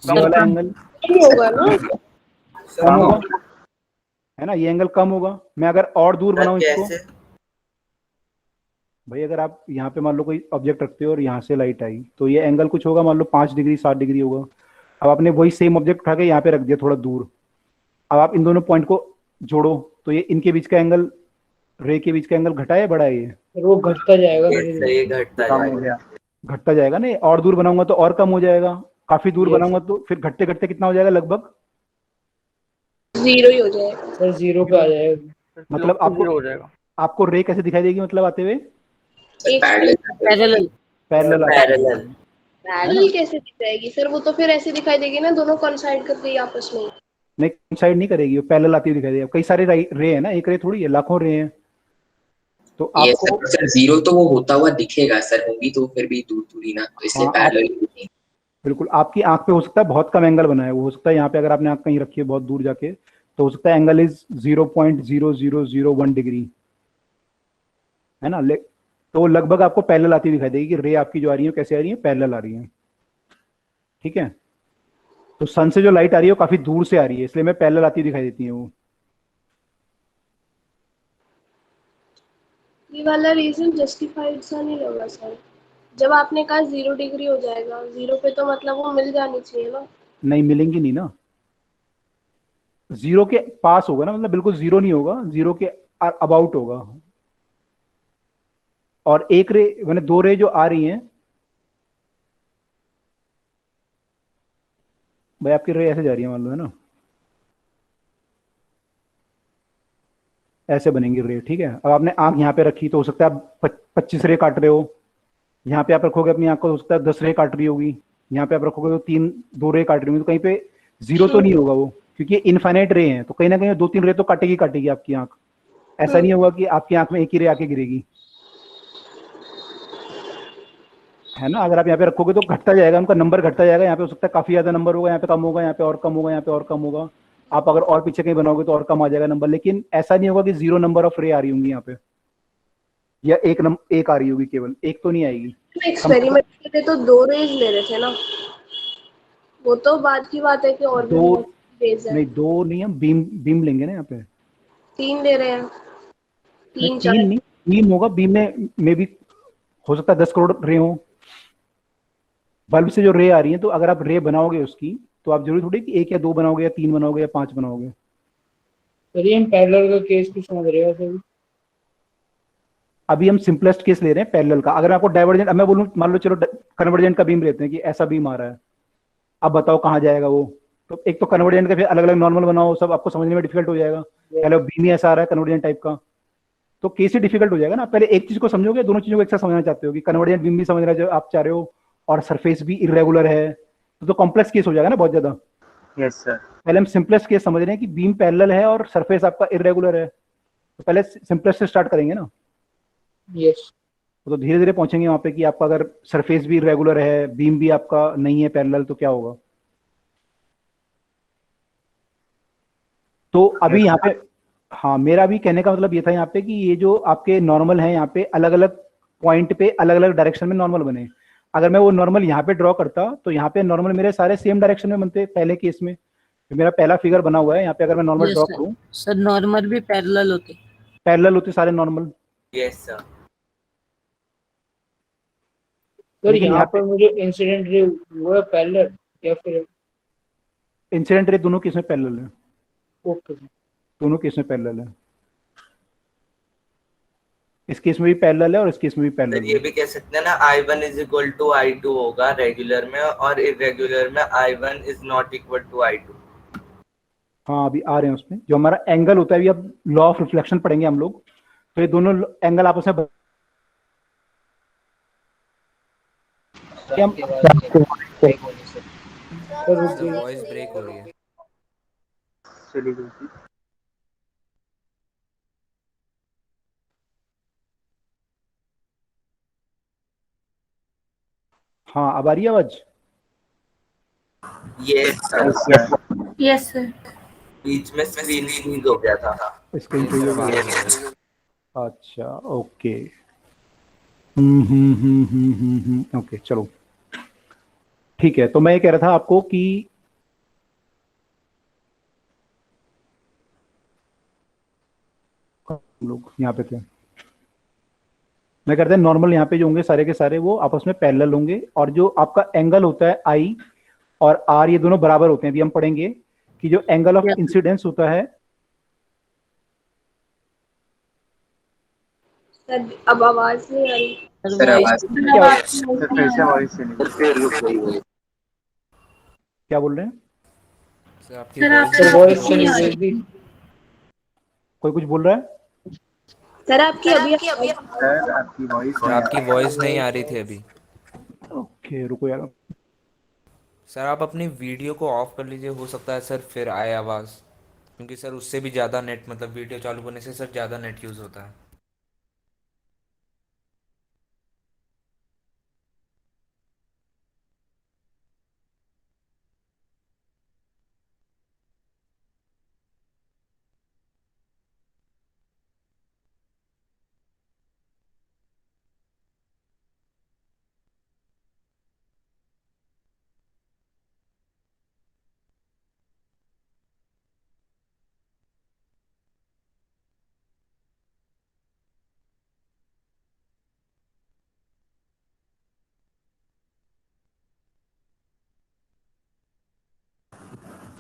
ये वाला एंगल होगा ना? कम होगा, है ना, ये एंगल कम होगा। मैं अगर और दूर बनाऊं इसको, कैसे? भाई अगर आप यहाँ पे मान लो कोई ऑब्जेक्ट रखते हो और यहाँ से लाइट आई तो ये एंगल कुछ होगा, मान लो 5 डिग्री 7 डिग्री होगा। अब आपने वही सेम ऑब्जेक्ट उठा के यहाँ पे रख दिया थोड़ा दूर, अब आप इन दोनों पॉइंट को जोड़ो तो ये इनके बीच का एंगल, रे के बीच का एंगल घटा है बढ़ा है? ये वो घटता जाएगा ये घटता जाएगा। घटता जाएगा। नहीं, और दूर बनाऊंगा तो और कम हो जाएगा, काफी दूर बनाऊंगा तो फिर घटते घटते कितना हो जाएगा? लगभग 0 ही हो जाएगा सर, 0 पे आ जाएगा। मतलब हो जाएगा। आपको रे कैसे दिखाई देगी मतलब आते हुए? पैरेलल। पैरेलल। पैरेलल कैसे दिख जाएगी सर? वो तो फिर ऐसे दिखाई देगी ना, दोनों कोइंसाइड कर गई आपस में। नहीं कोइंसाइड नहीं करेगी, वो पैरेलल आती हुई दिखाई देगी। कई सारे रे है ना, एक रे थोड़ी है, लाखों रे हैं। तो आपको सर 0 तो वो होता हुआ दिखेगा सर, होगी तो फिर भी दूर दूर ही ना, तो इसलिए पैरेलल होगी। बिल्कुल, आपकी आंख पे हो सकता है बहुत कम एंगल बना है, वो हो सकता है यहाँ पे अगर आपने आंख कहीं रखी है बहुत दूर जाके तो हो सकता है एंगल इज 0.0001 डिग्री, है ना, तो लगभग आपको पैरेलल आती दिखाई देगी कि रे आपकी जो आ रही है कैसे आ रही है, पैरेलल आ रही है, ठीक है। तो सन से जो लाइट आ रही है वो काफी दूर से आ रही है, इसलिए मैं पैरेलल आती दिखाई देती है वो। ये वाला रीजन जस्टिफाइड सा नहीं लगा सर। जब आपने कहा 0 डिग्री हो जाएगा, 0 पे तो मतलब वो मिल जानी चाहिए ना? नहीं मिलेंगी नहीं ना, 0 के पास होगा ना, मतलब बिल्कुल 0 नहीं होगा, 0 के अबाउट होगा। और एक रे मैंने 2 रे जो आ रही हैं, भाई आपकी रे ऐसे जा रही है मान लो, है ना, ऐसे बनेंगी रे, ठीक है। अब आपने आंख यहाँ पे रखी तो हो सकता है आप 25 रे काट रहे हो, यहाँ पे आप रखोगे अपनी आंख को, हो सकता है 10 रे काट रही होगी, यहाँ पे आप रखोगे तो 2 रे काट रही होगी, तो कहीं पे 0 तो नहीं होगा वो, क्योंकि इनफाइनाइट रे हैं, तो कहीं ना कहीं 2-3 रे तो काटेगी आपकी आंख। ऐसा नहीं होगा कि आपकी आंख में एक ही रे आके गिरेगी, है ना। अगर आप यहाँ पे रखोगे तो घटता जाएगा, उनका नंबर घटता जाएगा, यहाँ पे हो सकता है काफी ज्यादा नंबर होगा, यहाँ पे कम होगा, यहाँ पे और कम होगा, यहाँ पे और कम होगा। आप अगर और पीछे कहीं बनाओगे तो और कम आ जाएगा नंबर, लेकिन ऐसा नहीं होगा कि 0 नंबर ऑफ रे आ रही होंगी यहाँ पे, या एक आ रही होगी, केवल एक तो नहीं आएगी। एक्सपेरिमेंट के लिए तो 2 रेज ले रहे थे ना, वो तो बाद की बात है कि और भी रेज है। नहीं 2 नहीं, हम बीम लेंगे ना यहाँ पे, 3 ले रहे हैं, 3 नहीं बीम होगा, बीम में भी हो सकता है 10 करोड़ रे हो। बल्ब से जो रे आ रही है, तो अगर आप रे बनाओगे उसकी तो आप जरूरी थोड़ी कि 1 या 2 बनाओगे या 3 बनाओगे या 5 बनाओगे। सर हम पैरेलल का केस भी समझ रहे हो सर? अभी हम सिंपलेस्ट केस ले रहे हैं पैरेलल का। अगर आपको डाइवर्जेंट, अब मैं बोलूं मान लो चलो कन्वर्जेंट का बीम लेते हैं कि ऐसा बीम आ रहा है, अब बताओ कहाँ जाएगा वो। तो एक तो कन्वर्जेंट का फिर अलग अलग नॉर्मल बनाओ, सब आपको समझने में डिफिकल्ट हो जाएगा। पहले बीम ही ऐसा आ रहा है कन्वर्जेंट टाइप का, तो केस ही डिफिकल्ट हो जाएगा ना। पहले एक चीज को समझोगे, दोनों चीजों को एक साथ समझना चाहते हो कि कन्वर्जेंट बीम भी समझ रहे हो आप चाह रहे हो और सरफेस भी इरेगुलर है, तो कॉम्प्लेक्स केस हो जाएगा ना बहुत ज्यादा। Yes sir. पहले हम सिंपलेस्ट केस समझ रहे हैं कि बीम पैरेलल है और सरफेस आपका इरेगुलर है, तो पहले सिंपलेस्ट से स्टार्ट करेंगे ना। यस। तो धीरे धीरे पहुंचेंगे वहां पे कि आपका अगर सरफेस भी रेगुलर है, बीम भी आपका नहीं है पैरेलल, तो क्या होगा। तो अभी यहाँ पे हाँ, मेरा भी कहने का मतलब ये था यहाँ पे कि ये जो आपके नॉर्मल है यहाँ पे अलग अलग पॉइंट पे अलग अलग डायरेक्शन में नॉर्मल बने। अगर मैं वो नॉर्मल यहाँ पे ड्रॉ करता तो यहाँ पे नॉर्मल मेरे सारे सेम डायरेक्शन में बनते पहले केस में। तो मेरा पहला फिगर बना हुआ है यहाँ पे, अगर मैं नॉर्मल Yes, ड्रॉ sir. करूँ, सर नॉर्मल भी पैरेलल होते। पैरेलल होते सारे नॉर्मल। Yes sir. सर लेकिन यहाँ यहाँ पर मुझे इंसिडेंट रे वो है पैरेलल या फिर इंसिडेंट रे दोनों केस में पैरेलल है, ओके दोनों केस में पैरेलल है। इस केस में भी पैरेलल है और इस केस में भी सर पैरेलल ये है। भी कह सकते हैं ना I1 is equal to I2 होगा रेगुलर में, और इरेगुलर में I1 is not equal to I2। हाँ अभी आ रहे हैं उसमें, जो हमारा एंगल होता है, अभी अब लॉ ऑफ रिफ्लेक्शन पढ़ेंगे हम लोग, तो ये दोनों एंगल आपस में वॉइस ब्रेक हो रही है। चली गई थी। हाँ अब आ रही है आवाज। Yes sir. Yes sir. बीच में स्क्रीन फ्रीज हो गया था। स्क्रीन फ्रीज हो गया। अच्छा ओके। ओके चलो ठीक है। तो मैं ये कह रहा था आपको कि लोग यहाँ पे थे, मैं कहता है नॉर्मल यहाँ पे जो होंगे सारे के सारे वो आपस में पैरेलल होंगे, और जो आपका एंगल होता है आई और आर ये दोनों बराबर होते हैं। अभी हम पढ़ेंगे कि जो एंगल ऑफ इंसिडेंस होता है। सर अब आवाज नहीं आ रही। सर आवाज फिर से वॉइस चली गई। क्या बोल रहे हैं? सर आपकी सर वॉइस चली गई। कोई कुछ बोल रहा है? सर आपकी अभी सर आपकी वॉइस नहीं आ रही थी अभी। ओके रुको यार। सर आप अपनी वीडियो को ऑफ कर लीजिए, हो सकता है सर फिर आए आवाज़, क्योंकि सर उससे भी ज़्यादा नेट, मतलब वीडियो चालू करने से सर ज़्यादा नेट यूज़ होता है।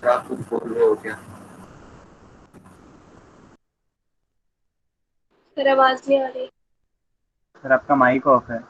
आप कुछ बोल रहे हो क्या? सर आवाज नहीं आ रही। सर आपका माइक ऑफ है।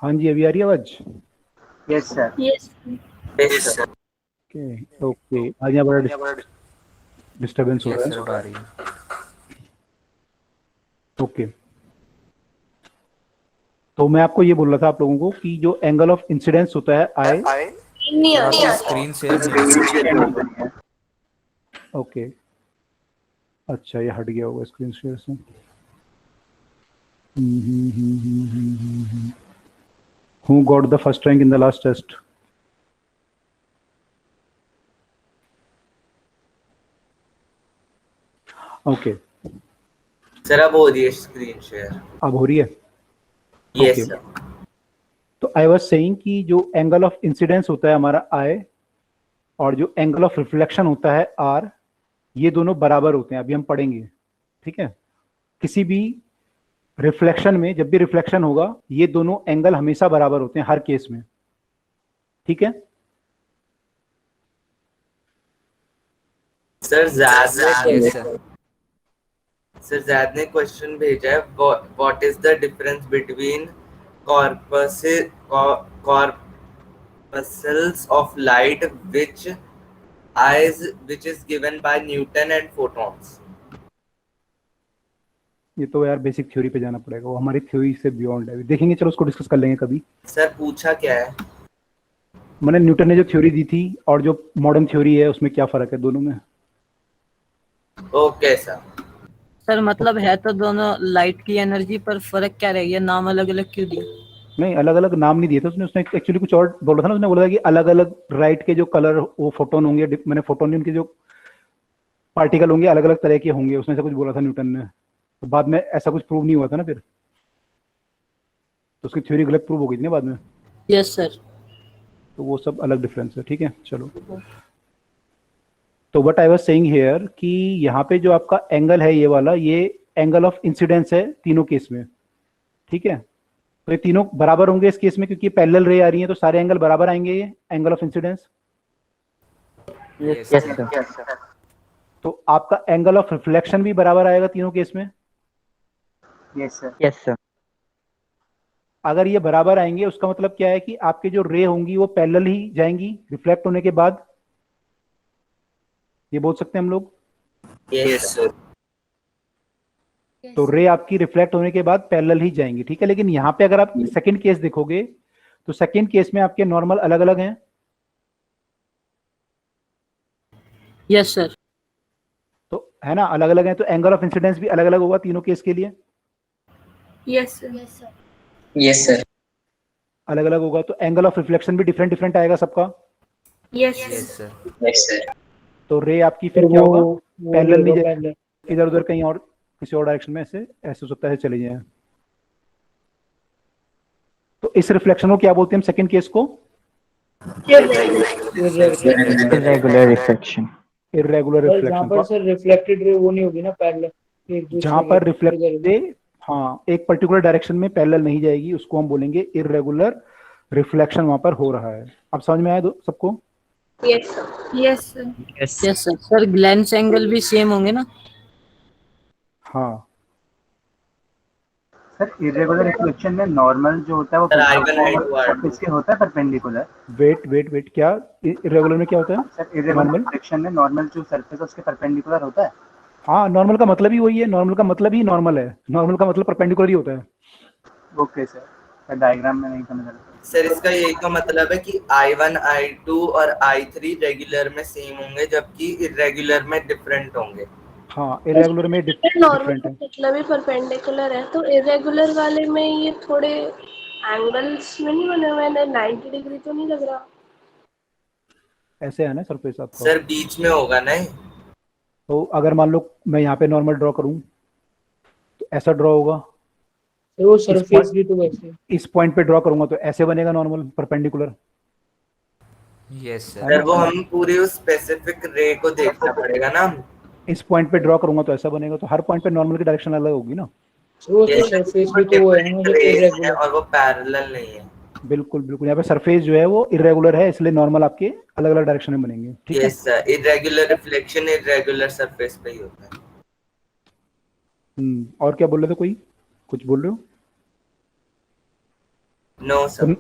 हाँ जी अभी आ रही है आवाज। Yes sir. Yes okay okay. आज यहाँ बड़ा डिस्टर्बेंस हो रहा है। सर आ रही है। ओके तो मैं आपको ये बोल रहा था आप लोगों को कि जो एंगल ऑफ इंसिडेंस होता है आई। नहीं आ रही। स्क्रीन शेयर ओके अच्छा ये हट गया होगा स्क्रीन शेयर से। Who got the first rank in the last test? Okay. Sir अब हो रही है स्क्रीन शेयर। अब हो रही है? Yes Okay. सर। तो आई वाज सेइंग कि जो एंगल ऑफ इंसिडेंस होता है हमारा I और जो एंगल ऑफ रिफ्लेक्शन होता है R, ये दोनों बराबर होते हैं, अभी हम पढ़ेंगे, ठीक है। किसी भी रिफ्लेक्शन में जब भी रिफ्लेक्शन होगा ये दोनों एंगल हमेशा बराबर होते हैं हर केस में, ठीक है। Sir Yes, sir. जैद ने क्वेश्चन भेजा है, what is the difference between corpuscles of light which is given by Newton and photons? ये तो यार बेसिक थ्योरी पे जाना पड़ेगा, वो हमारी थ्योरी से बियॉन्ड है, देखेंगे, चलो उसको डिस्कस कर लेंगे कभी। सर पूछा क्या है? मैंने न्यूटन ने जो थ्योरी दी थी और जो मॉडर्न थ्योरी है उसमें क्या फर्क है दोनों में। Okay sir. सर मतलब है तो दोनों लाइट की एनर्जी, पर फर्क क्या रह गया, नाम अलग अलग क्यों दिया? नहीं, अलग अलग नाम नहीं दिए थे उसने एक्चुअली कुछ और बोला था ना, उसने बोला था कि अलग अलग लाइट के जो कलर वो फोटोन होंगे, मैंने फोटोन उनके जो पार्टिकल होंगे अलग अलग तरह के होंगे, उसने ऐसा कुछ बोला था न्यूटन ने। तो बाद में ऐसा कुछ प्रूव नहीं हुआ था ना, फिर तो उसकी थ्योरी गलत प्रूव हो गई थी ना बाद में। Yes sir. तो वो सब अलग डिफरेंस है, ठीक है। चलो, तो what I was saying here कि यहाँ पे जो आपका एंगल है ये वाला, ये एंगल ऑफ इंसिडेंस है तीनों केस में, ठीक है। तो ये तीनों बराबर होंगे इस केस में, क्योंकि पैरेलल रे आ रही है तो सारे एंगल बराबर आएंगे, ये angle of incidence. Yes, sir. तो आपका एंगल ऑफ रिफ्लेक्शन भी बराबर आएगा तीनों केस में। Yes sir. Yes, sir. अगर ये बराबर आएंगे उसका मतलब क्या है कि आपके जो रे होंगी वो पैरेलल ही जाएंगी रिफ्लेक्ट होने के बाद, ये बोल सकते हैं हम लोग। Yes sir. तो रे आपकी रिफ्लेक्ट होने के बाद पैरेलल ही जाएंगी, ठीक है। लेकिन यहाँ पे अगर आप सेकंड केस देखोगे तो सेकंड केस में आपके नॉर्मल अलग अलग हैं। Yes sir. तो है ना, अलग अलग हैं, तो एंगल ऑफ इंसिडेंस भी अलग अलग होगा तीनों केस के लिए। Yes yes sir. अलग अलग होगा तो एंगल ऑफ रिफ्लेक्शन भी डिफरेंट डिफरेंट आएगा सबका। Yes sir. Yes sir. तो रे आपकी फिर क्या होगा, पैरेलल नहीं जाएगी, इधर उधर कहीं और किसी और डायरेक्शन में ऐसे हो सकता है चले जाए। तो इस रिफ्लेक्शन को क्या बोलते हैं हम, सेकंड केस को? Irregular reflection. इर्रेगुलर जहाँ रिफ्लेक्शन। पर सर रिफ्लेक्टेड रे वो नहीं होगी ना पैरेलल, जहां पर रिफ्लेक्ट, हाँ, एक पर्टिकुलर डायरेक्शन में पैरेलल नहीं जाएगी, उसको हम बोलेंगे इर्रेगुलर रिफ्लेक्शन, वहां पर हो रहा है। अब समझ में आया सबको? Yes sir. Yes sir. Sir glance angle भी सेम होंगे ना? हाँ सर इरेगुलर रिफ्लेक्शन में नॉर्मल जो होता है वो सरफेस के होता है परपेंडिकुलर। वेट क्या इरेगुलर में क्या होता है? सर इरेगुलर रिफ्लेक्शन में नॉर्मल जो सरफेस है उसके परपेंडिकुलर होता है। हाँ, नॉर्मल का मतलब ही वही है, नॉर्मल का मतलब ही नॉर्मल है, नॉर्मल का मतलब परपेंडिकुलर ही होता है। ओके सर, डायग्राम में नहीं समझ रहा सर इसका यही तो मतलब है कि I1 I2 और I3 रेगुलर में सेम होंगे जबकि इरेगुलर में डिफरेंट होंगे। हाँ, इरेगुलर में नॉर्मल डिफरेंट है। मतलब ही परपेंडिकुलर है, तो इरेगुलर वाले में ये थोड़े एंगल्स में नहीं बने हुए हैं, 90 डिग्री तो नहीं लग रहा। ऐसे है ना सरफेस आपका? सर बीच में होगा नहीं? तो अगर मान लो मैं यहाँ पे नॉर्मल ड्रॉ करूँ तो ऐसा ड्रॉ होगा, वो सरफेस भी तो वैसे इस पॉइंट पे ड्रॉ करूंगा तो ऐसे बनेगा नॉर्मल परपेंडिकुलर। यस सर वो हम पूरे उस स्पेसिफिक रे को देखना पड़ेगा ना। इस पॉइंट पे ड्रॉ करूंगा तो ऐसा बनेगा, तो हर पॉइंट पे नॉर्मल की डायरेक्शन अलग होगी ना। वो तो सरफेस भी तो वो है ना, जो इरेगुलर और वो पैरेलल नहीं है। बिल्कुल बिल्कुल, यहाँ पे सरफेस जो है वो इरेगुलर है, इसलिए नॉर्मल आपके अलग अलग डायरेक्शन में बनेंगे, ठीक है। Yes sir, irregular reflection irregular surface पे ही होता है। और क्या बोल रहे थे, कोई कुछ बोल रहे हो? No sir.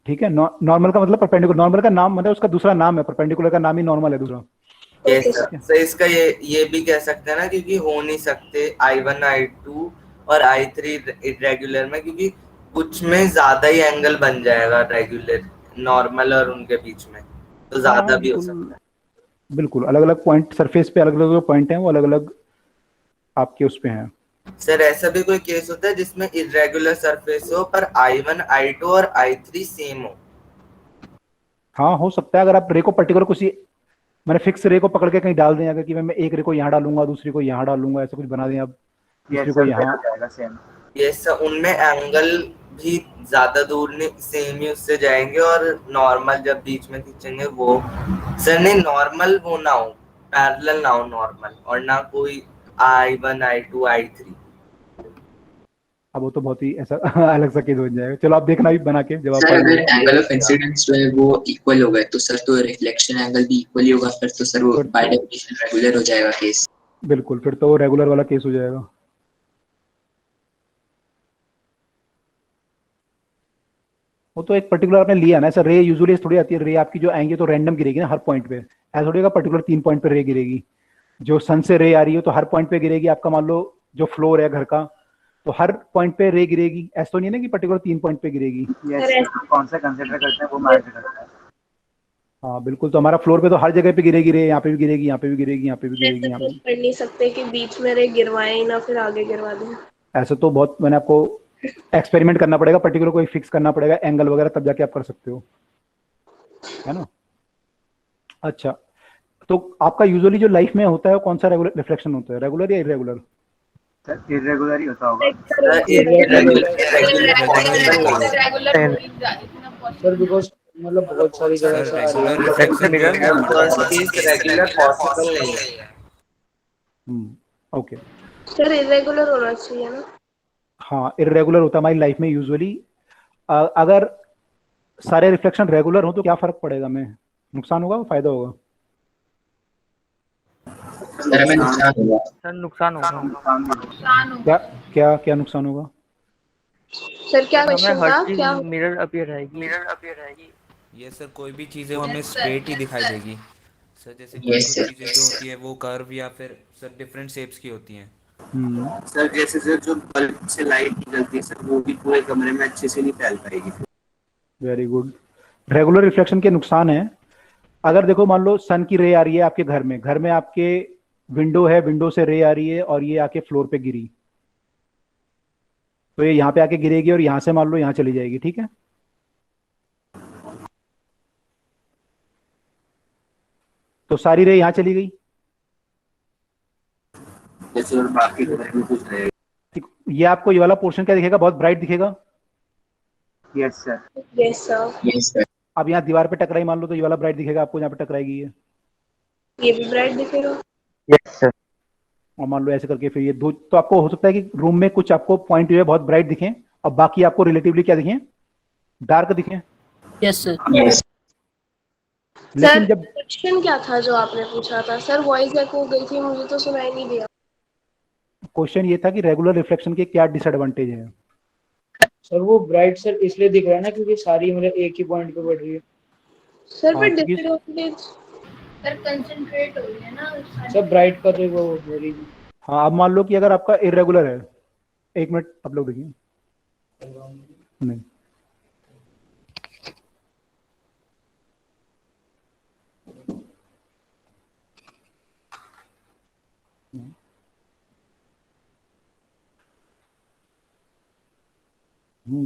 ठीक है, नॉर्मल का मतलब परपेंडिकुलर, नॉर्मल का नाम मतलब उसका दूसरा नाम है, परपेंडिकुलर का नाम ही नॉर्मल है दूसरा। Yes sir. सर इसका ये भी कह सकते हैं ना, क्योंकि हो नहीं सकते I1 I2 और I3 इरेगुलर में, क्योंकि कुछ में ज्यादा ही एंगल बन जाएगा रेगुलर नॉर्मल और उनके बीच में, तो ज्यादा भी हो सकता है। बिल्कुल, अलग अलग पॉइंट सरफेस पे अलग अलग पॉइंट हैं, वो अलग अलग आपके उस पे हैं, सर ऐसा भी कोई केस होता है जिसमें इरेगुलर सरफेस हो पर I1 I2 और I3 सेम हो? हाँ हो सकता है, अगर आप रे को पर्टिकुलर कुछ मैंने फिक्स रे को पकड़ के कहीं डाल दें, अगर कि मैं एक रे को यहाँ डालूंगा दूसरी को यहाँ डालूंगा, ऐसा कुछ बना दें आप, दूसरी को यहाँ। यस सर, उनमें एंगल भी ज्यादा दूर नहीं, सेम ही उससे जाएंगे, और नॉर्मल जब बीच में खींचेंगे वो सर नहीं, नॉर्मल वो ना हो, पैरेलल ना हो नॉर्मल, और ना कोई I1 I2 I3। अब वो तो बहुत ही ऐसा अलग सा केस हो जाएगा। चलो आप देखना भी बना के जब सर आप अगर एंगल ऑफ इंसिडेंस जो है वो इक्वल हो गए तो सर तो रिफ्लेक्शन एंगल भी इक्वल ही होगा, फिर तो सर वो बाय डेफिनेशन रेगुलर हो जाएगा केस। बिल्कुल, फिर तो वो रेगुलर वाला केस हो जाएगा। वो तो एक पर्टिकुलर आपने लिया ना सर, रे यूजुअली थोड़ी आती है, रे आपकी जो आएंगे तो रैंडम गिरेगी ना हर पॉइंट पे, ऐसा थोड़ी पर्टिकुलर 3 पॉइंट पे रे गिरेगी। जो सन से रे आ रही हो तो हर पॉइंट पे गिरेगी आपका, मान लो जो फ्लोर है घर का तो हर पॉइंट पे रे गिरेगी, ऐसा तो नहीं है ना कि पर्टिकुलर 3 पॉइंट पे गिरेगी। कौन सा कंसीडर करते हैं वो मैटर करता है। हाँ बिल्कुल, तो हमारा फ्लोर पे तो हर जगह पे गिरेगी रे, यहाँ पे भी गिरेगी, यहाँ पे भी गिरेगी, यहाँ पे भी गिरेगी, यहाँ पे। कर नहीं सकते कि बीच में रे गिरवाएं ना फिर आगे गिरवा दें। ऐसा तो बहुत, मैंने आपको एक्सपेरिमेंट करना पड़ेगा, पर्टिकुलर कोई फिक्स करना पड़ेगा एंगल वगैरह, तब जाके आप कर सकते हो, है ना। अच्छा, तो आपका यूजुअली जो लाइफ में होता है वो कौन सा रेगुलर रिफ्लेक्शन होता है, रेगुलर या इरेगुलर? सर इरेगुलर ही होता होगा सर, बिकॉज मतलब बहुत सारी जगह से आ रही है। ओके सर इरेगुलर होना चाहिए ना? हाँ इरेगुलर होता है हमारी लाइफ में यूजुअली। अगर सारे रिफ्लेक्शन रेगुलर हो तो क्या फर्क पड़ेगा, हमें नुकसान होगा फायदा होगा? सर नुकसान होगा। क्या क्या क्या नुकसान होगा? सर क्या क्वेश्चन था? क्या मिरर अपीयर आएगी। ये सर कोई भी चीजें हमें स्ट्रेट ही दिखाई देगी सर, जैसे कुछ चीजें जो होती है वो कर्व या फिर सर डिफरेंट शेप्स की होती हैं। सर जैसे सर जो बल्ब से लाइट निकलती है सर वो भी पूरे कमरे में अच्छे से नहीं फैल पाएगी। Very good. रेगुलर रिफ्लेक्शन के नुकसान है, अगर देखो मान लो सन की रे आ रही है आपके घर में आपके विंडो है, विंडो से रे आ रही है और ये आके फ्लोर पे गिरी, तो ये यहाँ पे आके गिरेगी और यहाँ से मान लो यहाँ चली जाएगी, ठीक है। तो सारी रे यहाँ चली गई, जैसे और बाकी घर में कुछ रहेगा। ये आपको ये वाला पोर्शन क्या दिखेगा, बहुत ब्राइट दिखेगा। Yes sir. Yes sir. अब यहाँ दीवार पे टकराई मान लो तो ये वाला ब्राइट दिखेगा आपको, यहाँ पे टकराएगी ये भी ब्राइट दिखेगा। Yes sir. और मान लो ऐसे करके फिर ये दो, तो आपको हो सकता है कि रूम में कुछ आपको पॉइंट जो है बहुत ब्राइट दिखें और बाकी आपको रिलेटिवली क्या दिखें, डार्क दिखें। Yes sir. लेकिन जब क्वेश्चन क्या था जो आपने पूछा था सर? वॉइस एको हो गई थी, मुझे तो सुनाई नहीं दिया। क्वेश्चन ये था कि रेगुलर रिफ्लेक्शन के क्या डिसएडवांटेज है। सर वो ब्राइट सर इसलिए दिख रहा है ना क्योंकि सारी मतलब एक ही पॉइंट पे पड़ रही है। सर पर डिसएडवांटेज सर कंसंट्रेट हो रही है ना सब ब्राइट कर रहे वो हो रही है। हाँ अब मान लो कि अगर आपका इरेगुलर है, एक मिनट आप लोग देखिए, नहीं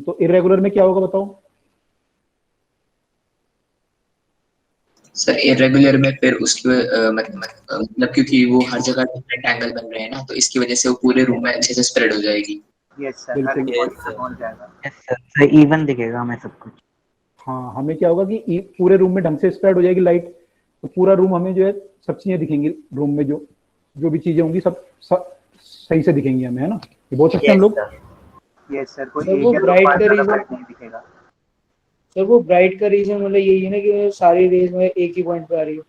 तो इरेगुलर में क्या होगा बताओ? सर इरेगुलर में फिर उसकी मतलब क्योंकि वो हर जगह डिफरेंट एंगल बन रहे हैं ना, तो इसकी वजह से वो पूरे रूम में अच्छे से स्प्रेड हो जाएगी। यस सर, हर एक पॉइंट पे पहुंच जाएगा। यस सर, इवन दिखेगा हमें सब कुछ। हाँ हमें क्या होगा कि पूरे रूम में ढंग से स्प्रेड हो जाएगी लाइट, तो पूरा रूम हमें जो है सब चीजें दिखेंगी, रूम में जो भी चीजें होंगी सब सही से दिखेंगी हमें, है ना। ये बोल सकते हैं हम लोग। यस सर, कोई वो ब्राइट का रीजन नहीं दिखेगा। सर वो ब्राइट का रीजन मतलब यही है ना कि सारी रेज में एक ही पॉइंट पे आ रही है।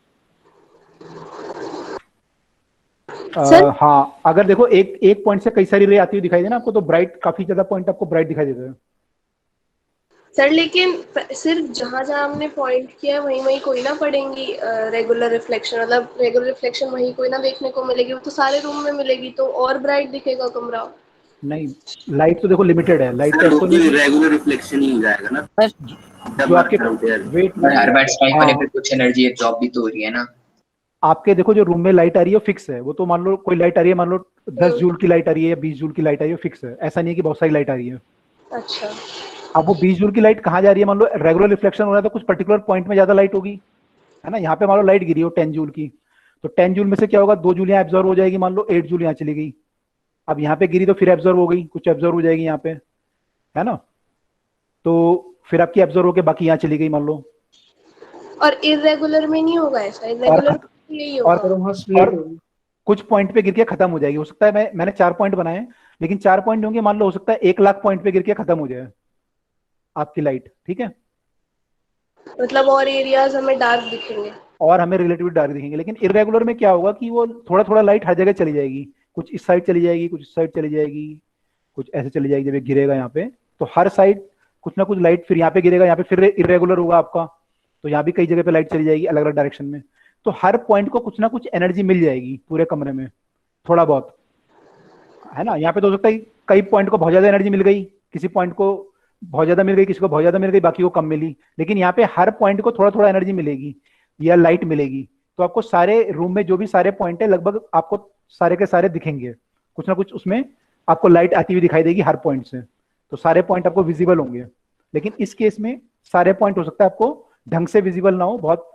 हाँ अगर देखो एक पॉइंट से कई सारी रे आती हुई दिखाई दे ना आपको, तो ब्राइट काफी ज्यादा पॉइंट आपको ब्राइट दिखाई देता है सर। लेकिन सिर्फ जहाँ जहाँ हमने पॉइंट किया है वहीं कोई ना पड़ेंगी रेगुलर रिफ्लेक्शन, मतलब रेगुलर रिफ्लेक्शन वहीं कोई ना देखने को मिलेगी, वो तो सारे रूम में मिलेगी, तो और ब्राइट दिखेगा कमरा। नहीं, लाइट तो देखो लिमिटेड है, लाइट तो रेगुलर रिफ्लेक्शन ही हो जाएगा ना। जो आपके वेट हर बार स्ट्राइक करने पे कुछ एनर्जी एब्जॉर्ब भी तो हो रही है ना। आपके देखो जो रूम में लाइट आ रही है वो फिक्स है, वो तो मान लो कोई लाइट आ रही है, मान लो 10 जूल की लाइट आ रही है या 20 जूल की लाइट आ रही है, फिक्स है, ऐसा नहीं है कि बहुत सारी लाइट आ रही है। अच्छा। अब वो 20 जूल की लाइट कहाँ जा रही है, मान लो रेगुलर रिफ्लेक्शन हो रहा है तो कुछ पर्टिकुलर पॉइंट में ज्यादा लाइट होगी, है ना। यहाँ पे मान लो लाइट गिरी हो 10 जूल की, तो 10 जूल में से क्या होगा, 2 जूल यहाँ एब्जॉर्व हो जाएगी, मान लो 8 जूल यहाँ चली गई। अब यहाँ पे गिरी तो फिर एब्जॉर्व हो गई, कुछ एब्जॉर्व हो जाएगी यहाँ पे, है ना। तो फिर आपकी एब्जॉर्व होके बाकी यहाँ चली गई मान लो। और इरेगुलर में नहीं होगा ऐसा, इरेगुलर यही होगा। और कुछ पॉइंट पे गिर के खत्म हो जाएगी, हो सकता है मैंने 4 पॉइंट बनाए हैं, लेकिन 4 पॉइंट होंगे, मान लो हो सकता है 1 लाख पॉइंट पे गिर के खत्म हो जाए आपकी लाइट, ठीक है। मतलब और एरियाज हमें डार्क दिखेंगे, और हमें रिलेटिव डार्क दिखेंगे। लेकिन इरेगुलर में क्या होगा कि वो थोड़ा थोड़ा लाइट हर जगह चली जाएगी, कुछ इस साइड चली जाएगी, कुछ इस साइड चली जाएगी, कुछ ऐसे चली जाएगी। जब ये गिरेगा यहाँ पे तो हर साइड कुछ ना कुछ लाइट, फिर यहाँ पे गिरेगा, यहाँ पे फिर इरेगुलर होगा आपका, तो यहाँ भी कई जगह पे लाइट चली जाएगी अलग अलग डायरेक्शन में। तो हर पॉइंट को कुछ ना कुछ एनर्जी मिल जाएगी पूरे कमरे में, थोड़ा बहुत, है ना। यहाँ पे तो हो सकता है कई पॉइंट को बहुत ज्यादा एनर्जी मिल गई, किसी पॉइंट को बहुत ज्यादा मिल गई, किसी को बहुत ज्यादा मिल गई, बाकी को कम मिली। लेकिन यहाँ पे हर पॉइंट को थोड़ा थोड़ा एनर्जी मिलेगी या लाइट मिलेगी, तो आपको सारे रूम में जो भी सारे पॉइंट है लगभग आपको सारे के सारे दिखेंगे, कुछ ना कुछ उसमें आपको लाइट आती हुई दिखाई देगी हर पॉइंट से, तो सारे पॉइंट आपको विजिबल होंगे। लेकिन इस केस में सारे पॉइंट हो सकता है आपको ढंग से विजिबल ना हो, बहुत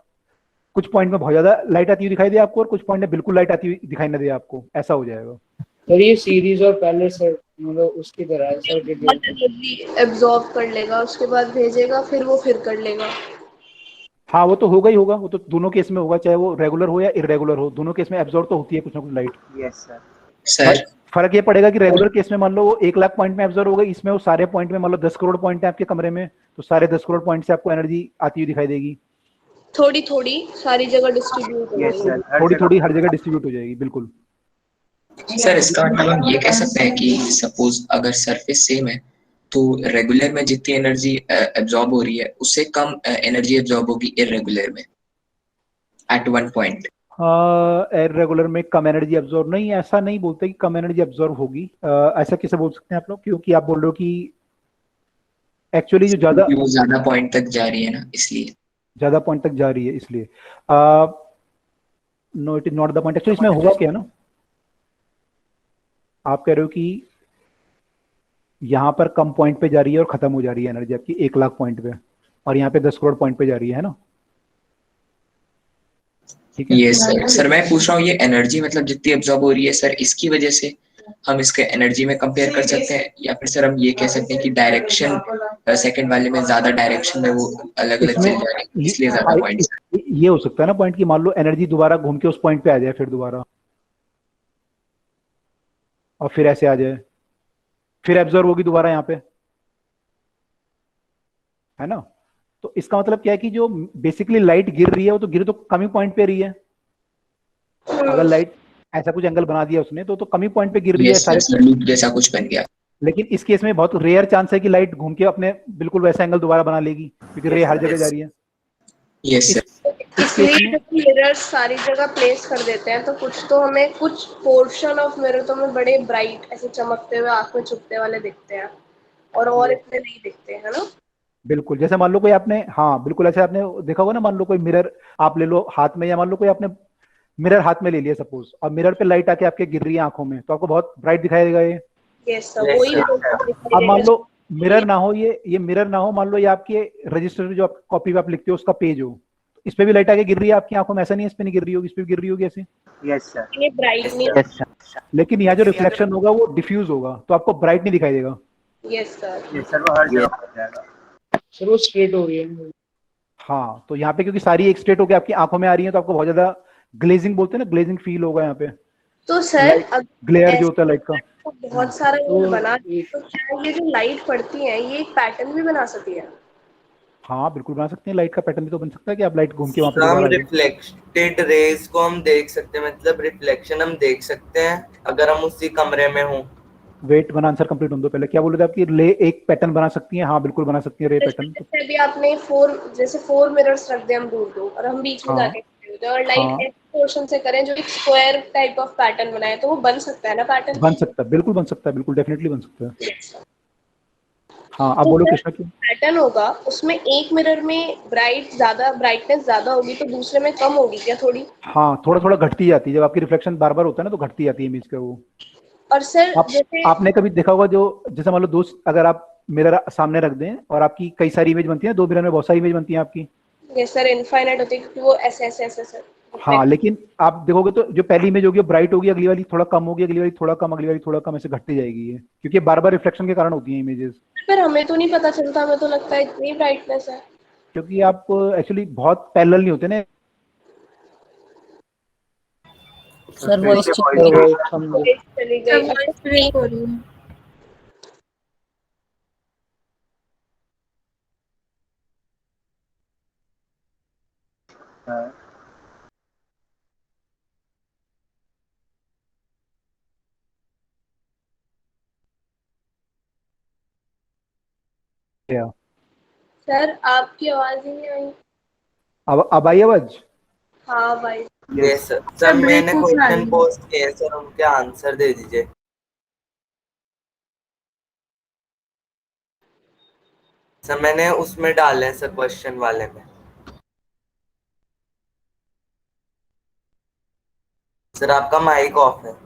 कुछ पॉइंट में बहुत ज्यादा लाइट आती हुई दिखाई दे आपको और कुछ पॉइंट में बिल्कुल लाइट आती हुई दिखाई ना दे आपको, ऐसा हो जाएगा। सर ये सीरीज और पहले सर मतलब उसकी तरह है सर, एब्जॉर्ब कर लेगा, उसके बाद भेजेगा, फिर वो फिर कर लेगा। हाँ वो तो होगा ही होगा, वो तो दोनों केस में होगा, चाहे वो रेगुलर हो या इरेगुलर हो, दोनों केस में एब्जॉर्ब तो होती है कुछ ना कुछ लाइट। Yes sir. फर्क ये पड़ेगा कि रेगुलर केस में मान लो वो 1 लाख पॉइंट में एब्जॉर्ब हो गई, इसमें वो सारे पॉइंट में मान लो 10 करोड़ पॉइंट है आपके कमरे में, तो सारे 10 करोड़ पॉइंट से आपको एनर्जी आती हुई दिखाई देगी, थोड़ी थोड़ी सारी जगह डिस्ट्रीब्यूट हो जाएगी, थोड़ी थोड़ी हर जगह डिस्ट्रीब्यूट हो जाएगी, बिल्कुल। सर इसका मतलब हम ये कह सकते हैं कि सपोज अगर सरफेस सेम है तो रेगुलर में जितनी एनर्जी एब्जॉर्ब हो रही है उससे कम एनर्जी एब्जॉर्ब होगी इरेगुलर में एट वन पॉइंट। इरेगुलर में कम एनर्जी एब्जॉर्ब नहीं, ऐसा नहीं बोलते कि कम एनर्जी एब्जॉर्ब होगी, ऐसा कैसे बोल सकते हैं आप लोग, क्योंकि आप बोल रहे हो कि एक्चुअली जो ज्यादा पॉइंट तक जा रही है ना, इसलिए ज्यादा पॉइंट तक जा रही है इसलिए। No it is not the point, actually इसमें होगा क्या ना, आप कह रहे हो कि यहाँ पर कम पॉइंट पे जा रही है और खत्म हो जा रही है एनर्जी आपकी 1 लाख पॉइंट पे, और यहाँ पे 10 करोड़ पॉइंट पे जा रही है ना, ठीक है। ये सर मैं पूछ रहा हूँ ये एनर्जी मतलब जितनी एब्जॉर्ब हो रही है सर, इसकी वजह से हम इसके एनर्जी में कंपेयर कर सकते हैं, या फिर सर हम ये कह सकते हैं कि डायरेक्शन सेकंड वाले में ज्यादा डायरेक्शन में वो अलग अलग चल जा रही है इसलिए ज्यादा पॉइंट्स। ये हो सकता है ना पॉइंट की मान लो एनर्जी दोबारा घूम के उस पॉइंट पे आ जाए, फिर दोबारा और फिर ऐसे आ जाए, फिर एब्जॉर्ब होगी दोबारा यहाँ पे, है ना। तो इसका मतलब क्या है कि जो बेसिकली लाइट गिर रही है वो तो गिर तो कम ही पॉइंट पे रही है, अगर लाइट ऐसा कुछ एंगल बना दिया उसने तो कम ही पॉइंट पे गिर रही है सारे लूप जैसा कुछ बन गया। लेकिन इस केस में बहुत रेयर चांस है कि लाइट घूम के अपने बिल्कुल वैसा एंगल दोबारा बना लेगी, क्योंकि रे हर जगह जा रही है। इसलिए मिरर सारी जगह प्लेस कर देते हैं, तो कुछ तो हमें कुछ पोर्शन ऑफ मिरर तो हमें बड़े ब्राइट ऐसे चमकते हुए आंख में चुभते वाले दिखते हैं, और इतने नहीं दिखते, है ना। बिल्कुल, जैसे मान लो कोई आपने, हाँ बिल्कुल ऐसे आपने देखा होगा ना, मान लो कोई मिरर आप ले लो हाथ में, या मान लो कोई आपने मिरर हाथ में ले लिया सपोज, और मिरर पे लाइट आके आपके गिर रही है आंखों में, तो आपको बहुत ब्राइट दिखाई देगा ये। यस सर, वही। अब मान लो मिरर ना हो, ये मिरर ना हो, मान लो ये आपके रजिस्टर जो आप कॉपी पे आप लिखते हो उसका पेज हो, इस पे भी लाइट आके गिर रही है आपकी आंखों में, ऐसा नहीं है इस पे नहीं गिर रही होगी, इस पे भी गिर रही होगी ऐसे। Yes sir. ये ब्राइट नहीं, लेकिन यहाँ जो रिफ्लेक्शन होगा वो डिफ्यूज होगा, तो आपको ब्राइट नहीं दिखाई देगा। Yes sir. यस सर, वो हर जगह हो जाएगा सर, वो स्ट्रेट हो रही है। हाँ, तो यहाँ पे क्योंकि सारी एक स्ट्रेट होकर आपकी आंखों में आ रही है, तो आपको बहुत ज्यादा ग्लेजिंग बोलते हैं ना, ग्लेजिंग फील होगा यहाँ पे। तो सर ग्लेयर जो होता है लाइट का, बहुत सारा बना, तो क्या ये जो लाइट पड़ती है ये एक पैटर्न भी बना सकती है? हाँ बिल्कुल बना सकते हैं, लाइट का पैटर्न भी तो बन सकता है कि आप लाइट घूम के वहाँ पे हम रिफ्लेक्टेड रेज को हम देख सकते हैं, मतलब रिफ्लेक्शन हम देख सकते हैं अगर हम उसी कमरे में हों। वेट वन आंसर कंप्लीट होने दो पहले, क्या बोल रहे थे आपकी ले एक पैटर्न बना सकती हैं? हाँ बिल्कुल बना सकती है रे पैटर्न। जैसे अभी आपने फोर मिरर्स रख दिए हम दूर दूर, और हम बीच में जाके खड़े होते हैं और लाइट एक पोर्शन से करें जो एक स्क्वायर टाइप ऑफ पैटर्न बनाए, तो वो बन सकता है ना पैटर्न? बन सकता है, बिल्कुल बन सकता है, बिल्कुल डेफिनेटली बन सकता है। हाँ अब तो बोलो सर कृष्णा की। पैटर्न होगा उसमें एक मिरर में ब्राइटनेस ज्यादा होगी तो दूसरे में कम होगी क्या थोड़ी? हाँ थोड़ा थोड़ा घटती जाती है, जब आपकी रिफ्लेक्शन बार बार होता है ना तो घटती जाती है इमेज का वो। और सर आप जैसे आपने कभी देखा होगा जो, जैसे मान लो दो, अगर आप मिरर सामने रख दें और आपकी कई सारी इमेज बनती है, दो मिरर में बहुत सारी इमेज बनती है आपकी। ये सर इनफाइनाइट होती है क्योंकि वो ऐसे ऐसे ऐसे सर हाँ लेकिन आप देखोगे तो जो पहली इमेज होगी वो ब्राइट होगी, अगली वाली थोड़ा कम होगी, अगली वाली थोड़ा कम, अगली वाली थोड़ा कम, ऐसे घटती जाएगी ये, क्योंकि बार बार रिफ्लेक्शन के कारण होती है इमेजेस। पर हमें तो नहीं पता चलता, हमें तो लगता है इतनी ब्राइटनेस है। क्योंकि आप एक्चुअली बहुत पैरेलल नहीं होते ना। सर फिर वॉइस से चेक voice करो। चली सर गई। वॉइस ब्रेक हो रही है। हाँ, क्या सर आपकी आवाज ही नहीं आई। अब आई आवाज? हाँ भाई। Yes sir. Sir sir break मैंने होकर आ क्वेश्चन रही है। पोस्ट किए हैं सर, उनके आंसर दे दीजिए। सर मैंने उसमें डाले हैं सर, क्वेश्चन वाले में। सर आपका माइक ऑफ है।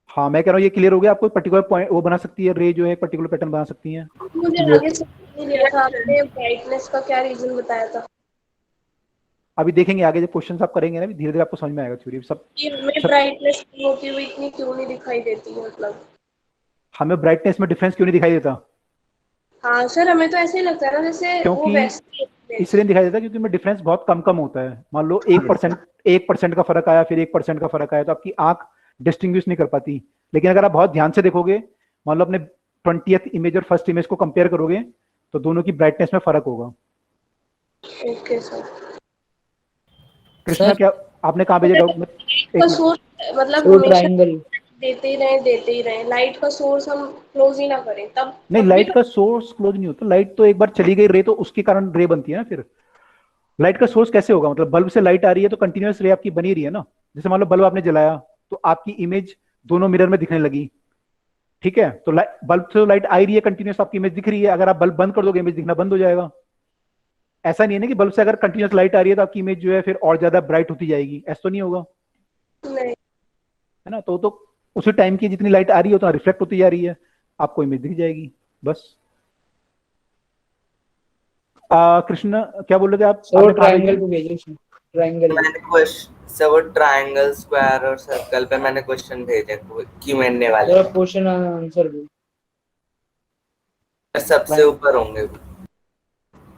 हाँ मैं कह रहा हूँ ये क्लियर हो गया आपको, पर्टिकुलर पॉइंट वो बना सकती है, रे जो है पर्टिकुलर पैटर्न बना सकती है। मुझे आगे से नहीं दिया था आपने, ब्राइटनेस का क्या रीजन बताया था? अभी देखेंगे आगे जब क्वेश्चन आप करेंगे ना, धीरे धीरे आपको समझ में आएगा थ्योरी सब। कि हमें सब ब्राइटनेस होती हुई इतनी क्यों नहीं दिखाई देती है मतलब? हमें ब्राइटनेस में डिफरेंस क्यों नहीं दिखाई देता? हाँ सर हमें तो ऐसे ही लगता है ना जैसे वो क्योंकि वैसे इसलिए नहीं दिखाई देता क्योंकि में डिफरेंस बहुत कम कम होता है। मान लो 1% का फर्क आया, फिर 1% का फर्क आया, तो आपकी आंख डिस्टिंग्विश नहीं कर पाती। लेकिन अगर आप बहुत ध्यान से देखोगे, मान लो अपने 20th इमेज और फर्स्ट इमेज को कंपेयर करोगे तो दोनों की ब्राइटनेस में फर्क होगा। Okay sir. कृष्णा क्या आपने कहाँ भेजा डाउट? एक का मिनट। सोर्स मतलब वो हमेशा ट्राइंगल। देते ही रहे, लाइट का सोर्स हम क्लोज ही ना करें तब नहीं, तब भी लाइट का सोर्स क्लोज नहीं होता। लाइट तो एक बार चली गई रे तो उसके कारण रे बनती है ना। फिर लाइट का सोर्स कैसे होगा? मतलब बल्ब से लाइट आ रही है तो कंटिन्यूअस रे आपकी बनी रही है ना। जैसे मान लो बल्ब आपने जलाया तो आपकी इमेज दोनों मिरर में दिखने लगी, ठीक है? तो बल्ब से लाइट आ रही है, कंटिन्यूअस आपकी इमेज दिख रही है। अगर आप बल्ब बंद कर दोगे इमेज दिखना बंद हो जाएगा। ऐसा नहीं है ना कि बल्ब से अगर कंटिन्यूअस लाइट आ रही है तो आपकी इमेज जो है फिर और ज्यादा ब्राइट होती जाएगी, ऐसा तो नहीं होगा, नहीं। है ना? तो उसी टाइम की जितनी लाइट आ रही है उतना रिफ्लेक्ट होती जा रही है, आपको इमेज दिख जाएगी बस। कृष्ण क्या बोल रहे थे आप? सर वो आपने कहा ट्राइंगल पे भेजो सर, ट्राइंगल। मैंने क्वेश्चन सर वो ट्रायंगल, स्क्वायर और सर्कल पे मैंने क्वेश्चन भेजे Q&A वाले सर में। क्वेश्चन आंसर दो। सबसे ऊपर होंगे वो।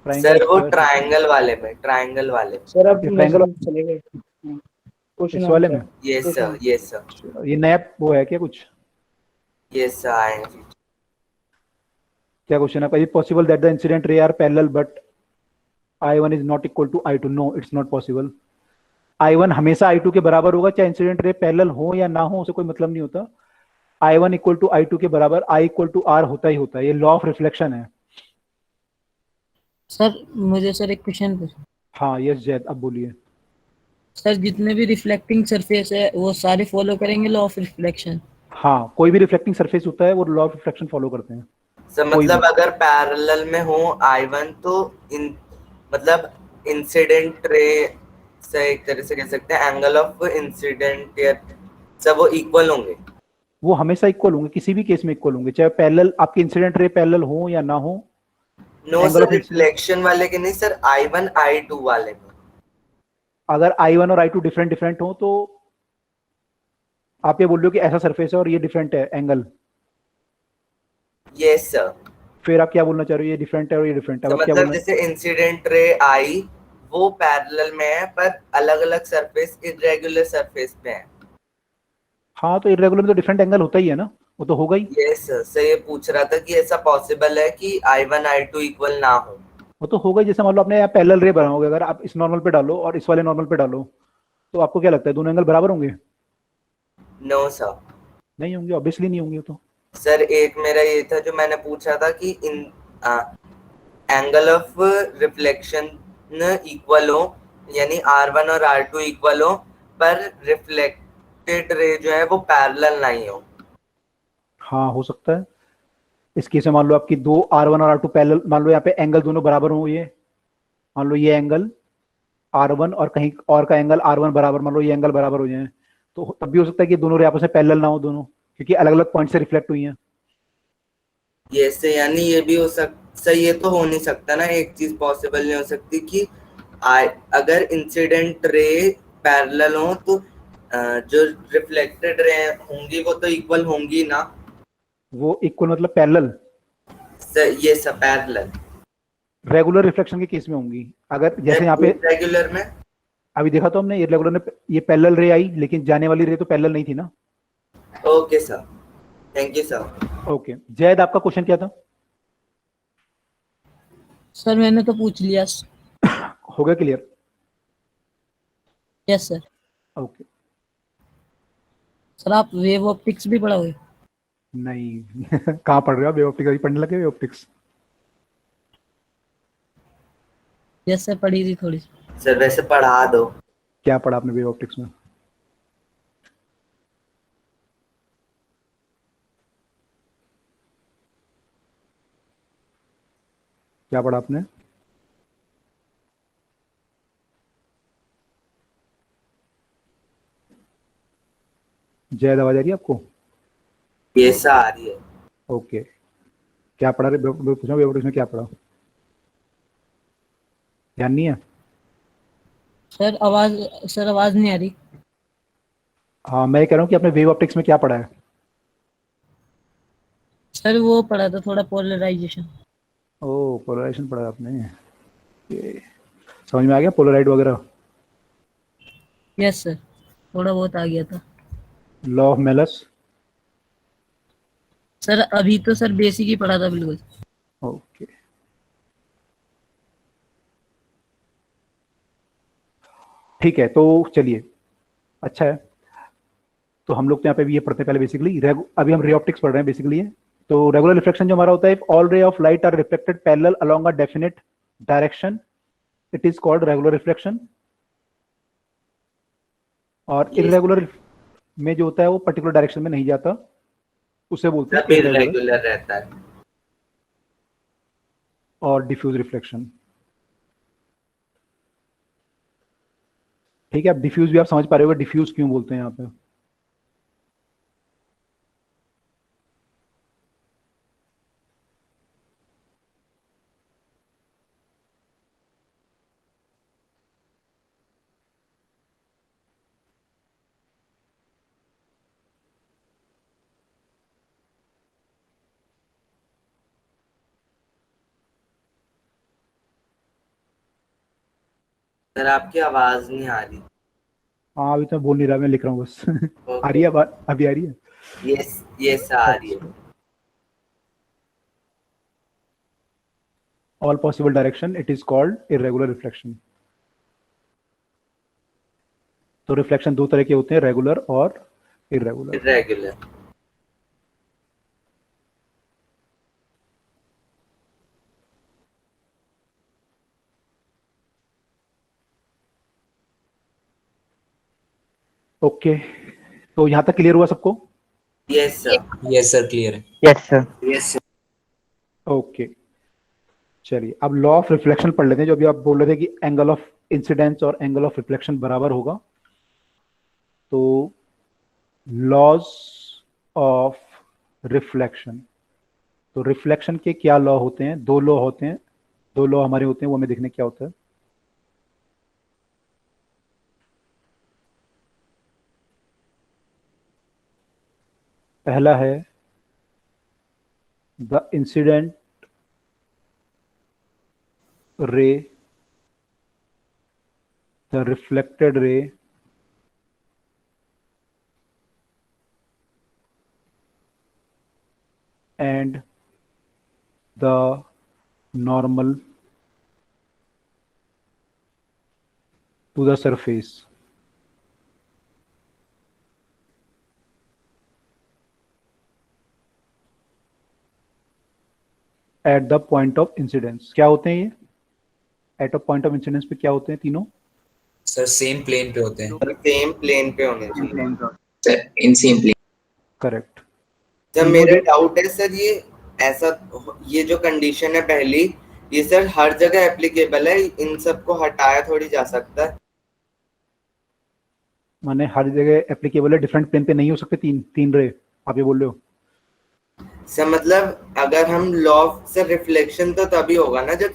ट्राइंगल सर वो स्क्वायर ट्रायंगल वाले में, ट्रायंगल वाले में। सर अब ट्राइंगल मैसेज चले गए। क्वेश्चन इस वाले में? Answer. Yes sir, yes sir, ये नया वो है क्या कुछ? यस सर आएंगे। क्या क्वेश्चन है? Is possible that the incident ray are parallel but I1 is not equal to I2? No, it's not possible. I1 हमेशा I2 के बराबर होगा, चाहे इंसिडेंट रे पैरेलल हो या ना हो, उसे कोई मतलब नहीं होता। I1 इक्वल टू I2 के बराबर I इक्वल टू R होता ही होता है, ये लॉ ऑफ रिफ्लेक्शन है। सर मुझे सर एक क्वेश्चन पूछना। हाँ यस जैद, अब बोलिए। सर जितने भी रिफ्लेक्टिंग सरफेस है वो सारे फॉलो करेंगे लॉ ऑफ रिफ्लेक्शन? हाँ, कोई भी रिफ्लेक्टिंग सरफेस होता है वो लॉ ऑफ रिफ्लेक्शन फॉलो करते हैं। सर कोई मतलब भी। अगर पैरेलल में हो I1 तो इन मतलब इंसिडेंट रे से एक तरह से कह सकते हैं एंगल ऑफ इंसिडेंट या सब वो इक्वल होंगे। वो हमेशा इक्वल होंगे, किसी भी केस में इक्वल होंगे, चाहे पैरेलल आपके इंसिडेंट रे पैरेलल हो या ना हो। No angle sir, of incident, reflection वाले के नहीं सर, I1 I2 वाले में। अगर I1 और I2 डिफरेंट डिफरेंट हो तो आप ये बोल रहे हो कि ऐसा सरफेस है और ये डिफरेंट है एंगल, यस सर। फिर आप क्या बोलना चाह रहे हो? ये डिफरेंट है और ये डिफरेंट है, तो अब आप क्या मतलब बोलना? जैसे इंसिडेंट रे आई वो पैरेलल में है पर अलग अलग सरफेस इरेगुलर सरफेस पे है। हाँ तो इरेगुलर में तो डिफरेंट एंगल होता ही है ना, वो तो होगा ही। यस सर, से ये पूछ रहा था कि ऐसा पॉसिबल है कि I1 I2 इक्वल ना हो। वो तो होगा ही। जैसे मान लो आपने यहाँ पैरेलल रे बनाओगे, अगर आप इस नॉर्मल पे डालो और इस वाले नॉर्मल पे डालो तो आपको क्या लगता है दोनों एंगल बराबर होंगे? No sir. नहीं होंगे, ऑब्वियसली नहीं होंगे वो तो। सर एक मेरा ये था जो मैंने पूछा था कि इन एंगल ऑफ रिफ्लेक्शन इक्वल हो, यानी R1 और R2 इक्वल हो पर रिफ्लेक्टेड रे जो है वो पैरेलल नहीं हो। हाँ हो सकता है। इस केस में मान लो आपकी दो R1 और R2 पैरेलल, मान लो यहाँ पे एंगल दोनों बराबर हो, ये मान लो ये एंगल R1 और कहीं और का एंगल R1 बराबर, मान लो ये एंगल बराबर हो जाए, तो तब भी हो सकता है कि दोनों रे आपस में पैरेलल ना हो दोनों, क्योंकि अलग अलग पॉइंट से रिफ्लेक्ट हुई हैं। ये से यानी ये भी हो सकता, ये तो हो नहीं सकता ना, एक चीज पॉसिबल नहीं हो सकती कि अगर इंसिडेंट रे पैरेलल हो तो जो रिफ्लेक्टेड रे होंगी वो तो इक्वल होंगी ना। वो इक्वल मतलब पैरेलल? ये सब पैरेलल रेगुलर रिफ्लेक्शन के केस में होंगी। अगर जैसे यहाँ पे रेगुलर में अभी देखा तो हमने, ये रेगुलर में ये पैरेलल रे आई, लेकिन जाने वाली रे तो पैरेलल नहीं थी ना। Okay sir, thank you sir. Okay, Zaid आपका क्वेश्चन क्या था? सर मैंने तो पूछ लिया। हो गया clear? Yes sir. Okay. Sir आप वेव ऑप्टिक्स भी पढ़ोगे? नहीं कहाँ पढ़ रहे हो? वेव ऑप्टिक्स अभी पढ़ने लगे? वेव ऑप्टिक्स यस सर, पढ़ी थी थोड़ी। सर वैसे पढ़ा दो। क्या पढ़ा आपने वेव ऑप्टिक्स में? क्या पढ़ा आपने? जैद आवाज आ रही है आपको? कैसा आ रही है? ओके, क्या पढ़ा रहे? पूछा वेव ऑप्टिक्स में क्या पढ़ा? ध्यान नहीं है? सर आवाज नहीं आ रही। हाँ, मैं कह रहा हूँ कि आपने वेव ऑप्टिक्स में क्या पढ़ा है? सर वो पढ़ा था थोड़ा पोलराइजेशन। ओ, पोलराइजेशन पढ़ा आपने? ये समझ में आ गया पोलराइड वगैरह? यस सर, थोड़ा बहुत आ गया था। Law of Malus? सर अभी तो सर बेसिक ही पढ़ा था बिल्कुल। ओके, ठीक है, तो चलिए, अच्छा है। तो हम लोग तो यहाँ पे भी ये पढ़ते हैं पहले बेसिकली, अभी हम रे ऑप्टिक्स पढ़ रहे हैं बेसिकली। तो रेगुलर रिफ्लेक्शन जो हमारा होता है, all ray of light are reflected parallel along a definite direction, it is called regular reflection. और इररेगुलर में जो होता है वो पर्टिकुलर डायरेक्शन में नहीं जाता, उसे बोलते हैं इररेगुलर रहता है। और डिफ्यूज रिफ्लेक्शन, ठीक है। अब डिफ्यूज भी आप समझ पा रहे हो, डिफ्यूज क्यों बोलते हैं यहाँ पे? सर आपकी आवाज नहीं आ रही। हाँ, अभी तो मैं बोल नहीं रहा, मैं लिख रहा हूँ बस। आ रही है अभी आ रही है? यस आ रही है। All possible direction, it is called irregular reflection. तो रिफ्लेक्शन दो तरह के होते हैं, रेगुलर और इररेगुलर। ओके, तो यहाँ तक क्लियर हुआ सबको? यस सर क्लियर है। Yes sir. ओके, चलिए अब लॉ ऑफ रिफ्लेक्शन पढ़ लेते हैं। जो अभी आप बोल रहे थे कि एंगल ऑफ इंसिडेंस और एंगल ऑफ रिफ्लेक्शन बराबर होगा, तो लॉज ऑफ रिफ्लेक्शन, तो रिफ्लेक्शन के क्या लॉ होते हैं? दो लॉ होते हैं, दो लॉ हमारे होते हैं, वो हमें देखने क्या होता है। पहला है द इंसिडेंट रे, the reflected ray and the normal to the surface at the point of incidence। क्या होते हैं ये? At a point of incidence पे क्या होते हैं तीनों? सर सेम प्लेन पे होते हैं। सेम प्लेन पे होने चाहिए। Sir in same plane. Correct. जब मेरा डाउट है सर, ये ऐसा ये जो कंडीशन है पहली, ये सर हर जगह एप्लीकेबल है, इन सबको हटाया थोड़ी जा सकता है। माने हर जगह एप्लीकेबल है, डिफरेंट प्लेन पे नहीं हो सकते तीन रे, आप ये बोल रहे हो? सर मतलब अगर हम लॉ ऑफ सर रिफ्लेक्शन तो तभी होगा ना जब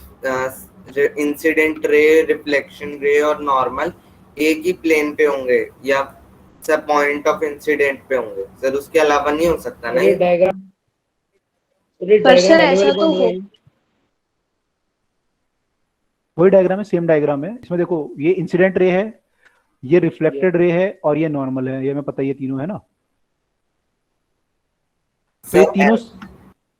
इंसिडेंट रे, रिफ्लेक्शन रे और नॉर्मल एक ही प्लेन पे होंगे या सब पॉइंट ऑफ इंसिडेंट पे होंगे सर, उसके अलावा नहीं हो सकता ना ये डायग्राम। पर सर ऐसा तो हो, वही डायग्राम है, सेम डायग्राम है। इसमें देखो ये इंसिडेंट रे है, ये रिफ्लेक्टेड रे है और ये नॉर्मल है, ये हमें पता है ये तीनों है ना। तो ये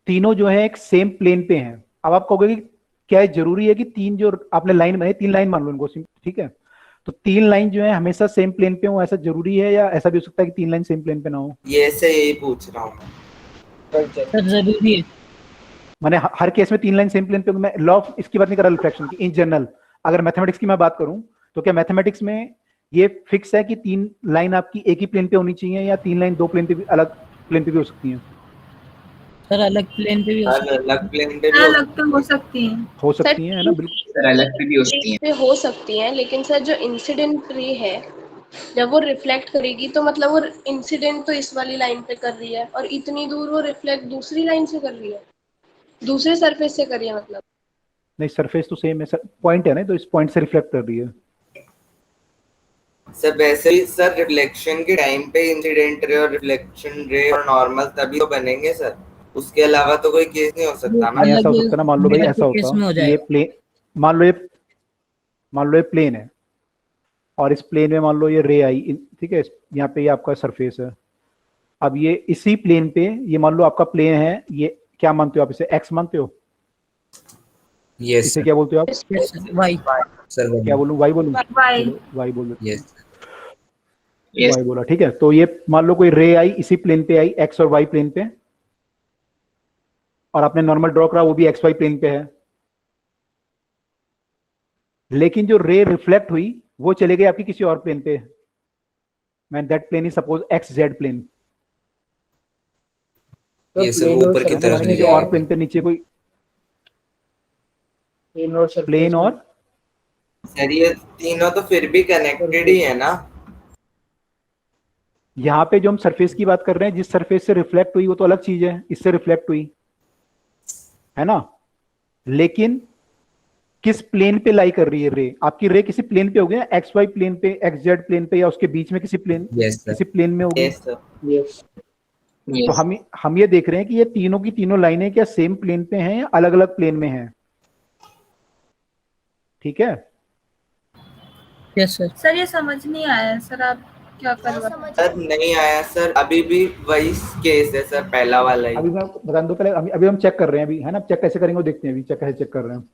तीनों जो है एक सेम प्लेन पे हैं। अब आप कहोगे कि क्या है जरूरी है कि तीन जो आपने लाइन बनाई, 3 लाइन मान लो इनको, ठीक है, तो 3 लाइन जो है हमेशा सेम प्लेन पे हो, ऐसा जरूरी है या ऐसा भी हो सकता है कि 3 लाइन सेम प्लेन पे ना हो? ये से यही पूछ रहा हूँ सर जरूरी है, माने हर केस में 3 लाइन सेम प्लेन पे। मैं लॉ ऑफ इसकी बात नहीं कर रहा रिफ्लेक्शन की, इन जनरल अगर मैथमेटिक्स की मैं बात करूं तो क्या मैथमेटिक्स में ये फिक्स है कि 3 लाइन आपकी एक ही प्लेन पे होनी चाहिए या 3 लाइन 2 प्लेन पे भी, अलग प्लेन पे भी हो सकती हैं? सर अलग प्लेन पे भी हो सकती है, अलग प्लेन पे भी अलग तो हो सकती हैं, हो सकती हैं, है ना, बिल्कुल सर अलग पे भी हो सकती है। पे हो सकती हैं, लेकिन सर जो इंसिडेंट रे है जब वो रिफ्लेक्ट करेगी तो मतलब वो इंसिडेंट तो इस वाली लाइन पे कर रही है और इतनी दूर वो रिफ्लेक्ट दूसरी लाइन से कर रही है, दूसरे सरफेस से कर रही है मतलब। नहीं, सरफेस तो सेम है, पॉइंट है ना, तो इस पॉइंट से रिफ्लेक्ट कर रही है। सर वैसे ही सर रिफ्लेक्शन के टाइम पे इंसिडेंट रे और रिफ्लेक्शन रे और नॉर्मल तभी तो बनेंगे सर, उसके अलावा तो कोई केस नहीं हो सकता ना। नहीं ऐसा हो सकता ना, मान लो भाई ऐसा होता ये प्लेन, मान लो ये प्लेन है और इस प्लेन में मान लो ये रे आई, ठीक है, यहाँ पे ये आपका सरफेस है। अब ये इसी प्लेन पे, ये मान लो आपका प्लेन है, ये क्या मानते हो आप, इसे एक्स मानते हो? यस इसे क्या बोलते हो आप? वाई सर, क्या बोलूं, वाई बोलूं? वाई वाई बोलो, यस वाई बोला, ठीक है। तो ये मान लो कोई रे आई इसी प्लेन पे आई, एक्स और वाई प्लेन पे, और आपने नॉर्मल ड्रॉ करा वो भी एक्स वाई प्लेन पे है, लेकिन जो रे रिफ्लेक्ट हुई वो चले गई आपकी किसी और प्लेन पे, man that plane is suppose X Z plane. ये सर वो ऊपर की तरफ ले और जाएगा। प्लेन पे नीचे कोई प्लेन और सर ये तीनों तो फिर भी कनेक्टेड ही है ना। यहाँ पे जो हम सरफेस की बात कर रहे हैं, जिस सरफेस से रिफ्लेक्ट हुई वो तो अलग चीज है, इससे रिफ्लेक्ट हुई है ना, लेकिन किस प्लेन पे लाई कर रही है रे? आपकी रे किसी प्लेन पे होगी ना, एक्स वाई प्लेन पे, एक्स जेड प्लेन पे, या उसके बीच में किसी प्लेन, किसी प्लेन में होगी। तो हम ये देख रहे हैं कि ये तीनों की तीनों लाइनें क्या सेम प्लेन पे हैं या अलग अलग प्लेन में हैं, ठीक है? Yes sir. सर ये समझ नहीं आया सर, आप क्या कर रहे हो? सर नहीं आया सर, अभी भी वही केस है सर, पहला वाला ही। अभी मैं बता दूं पहले, अभी हम चेक कर रहे हैं अभी, है ना, चेक कैसे करेंगे वो देखते हैं, अभी चेक कैसे चेक कर रहे हैं।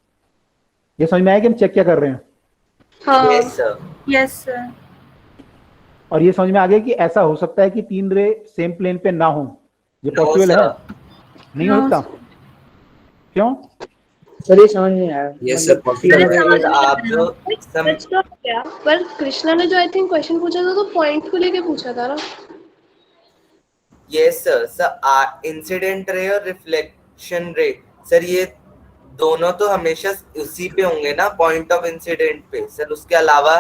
ये समझ में आया कि हम चेक क्या कर रहे हैं? हाँ यस सर, यस सर। और ये समझ में आ गया कि ऐसा हो सकता है कि 3 रे सेम प्लेन पे ना हो, ये पॉसिबल है? नहीं हो सकता, क्यों? सर ये समझ नहीं आया। यस सर, आप जो पर कृष्णा ने जो आई थिंक क्वेश्चन पूछा था तो पॉइंट को लेके पूछा था ना। Yes sir, sir incident ray और रिफ्लेक्शन रे सर, ये दोनों तो हमेशा उसी पे होंगे ना, पॉइंट ऑफ इंसिडेंट पे सर, उसके अलावा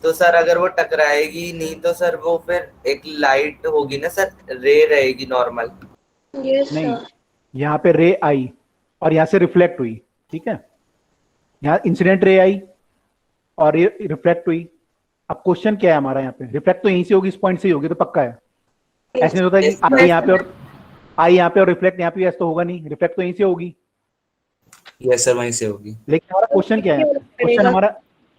तो सर अगर वो टकराएगी नहीं तो सर वो फिर एक लाइट होगी ना सर, रे रहेगी नॉर्मल। नहीं, यहाँ पे रे आई और यहाँ से रिफ्लेक्ट हुई, ठीक है, यहाँ इंसिडेंट रे आई और ये रिफ्लेक्ट हुई। अब क्वेश्चन क्या है हमारा, यहाँ पे रिफ्लेक्ट तो यहीं से होगी, इस पॉइंट से ही होगी, तो पक्का है। ऐसे नहीं होता है कि आई यहाँ पे और आई यहाँ पे और रिफ्लेक्ट यहाँ पे, ऐसा तो होगा नहीं, रिफ्लेक्ट तो यहीं से होगी। यस सर, वहीं से होगी। लेकिन हमारा क्वेश्चन क्या है, क्वेश्चन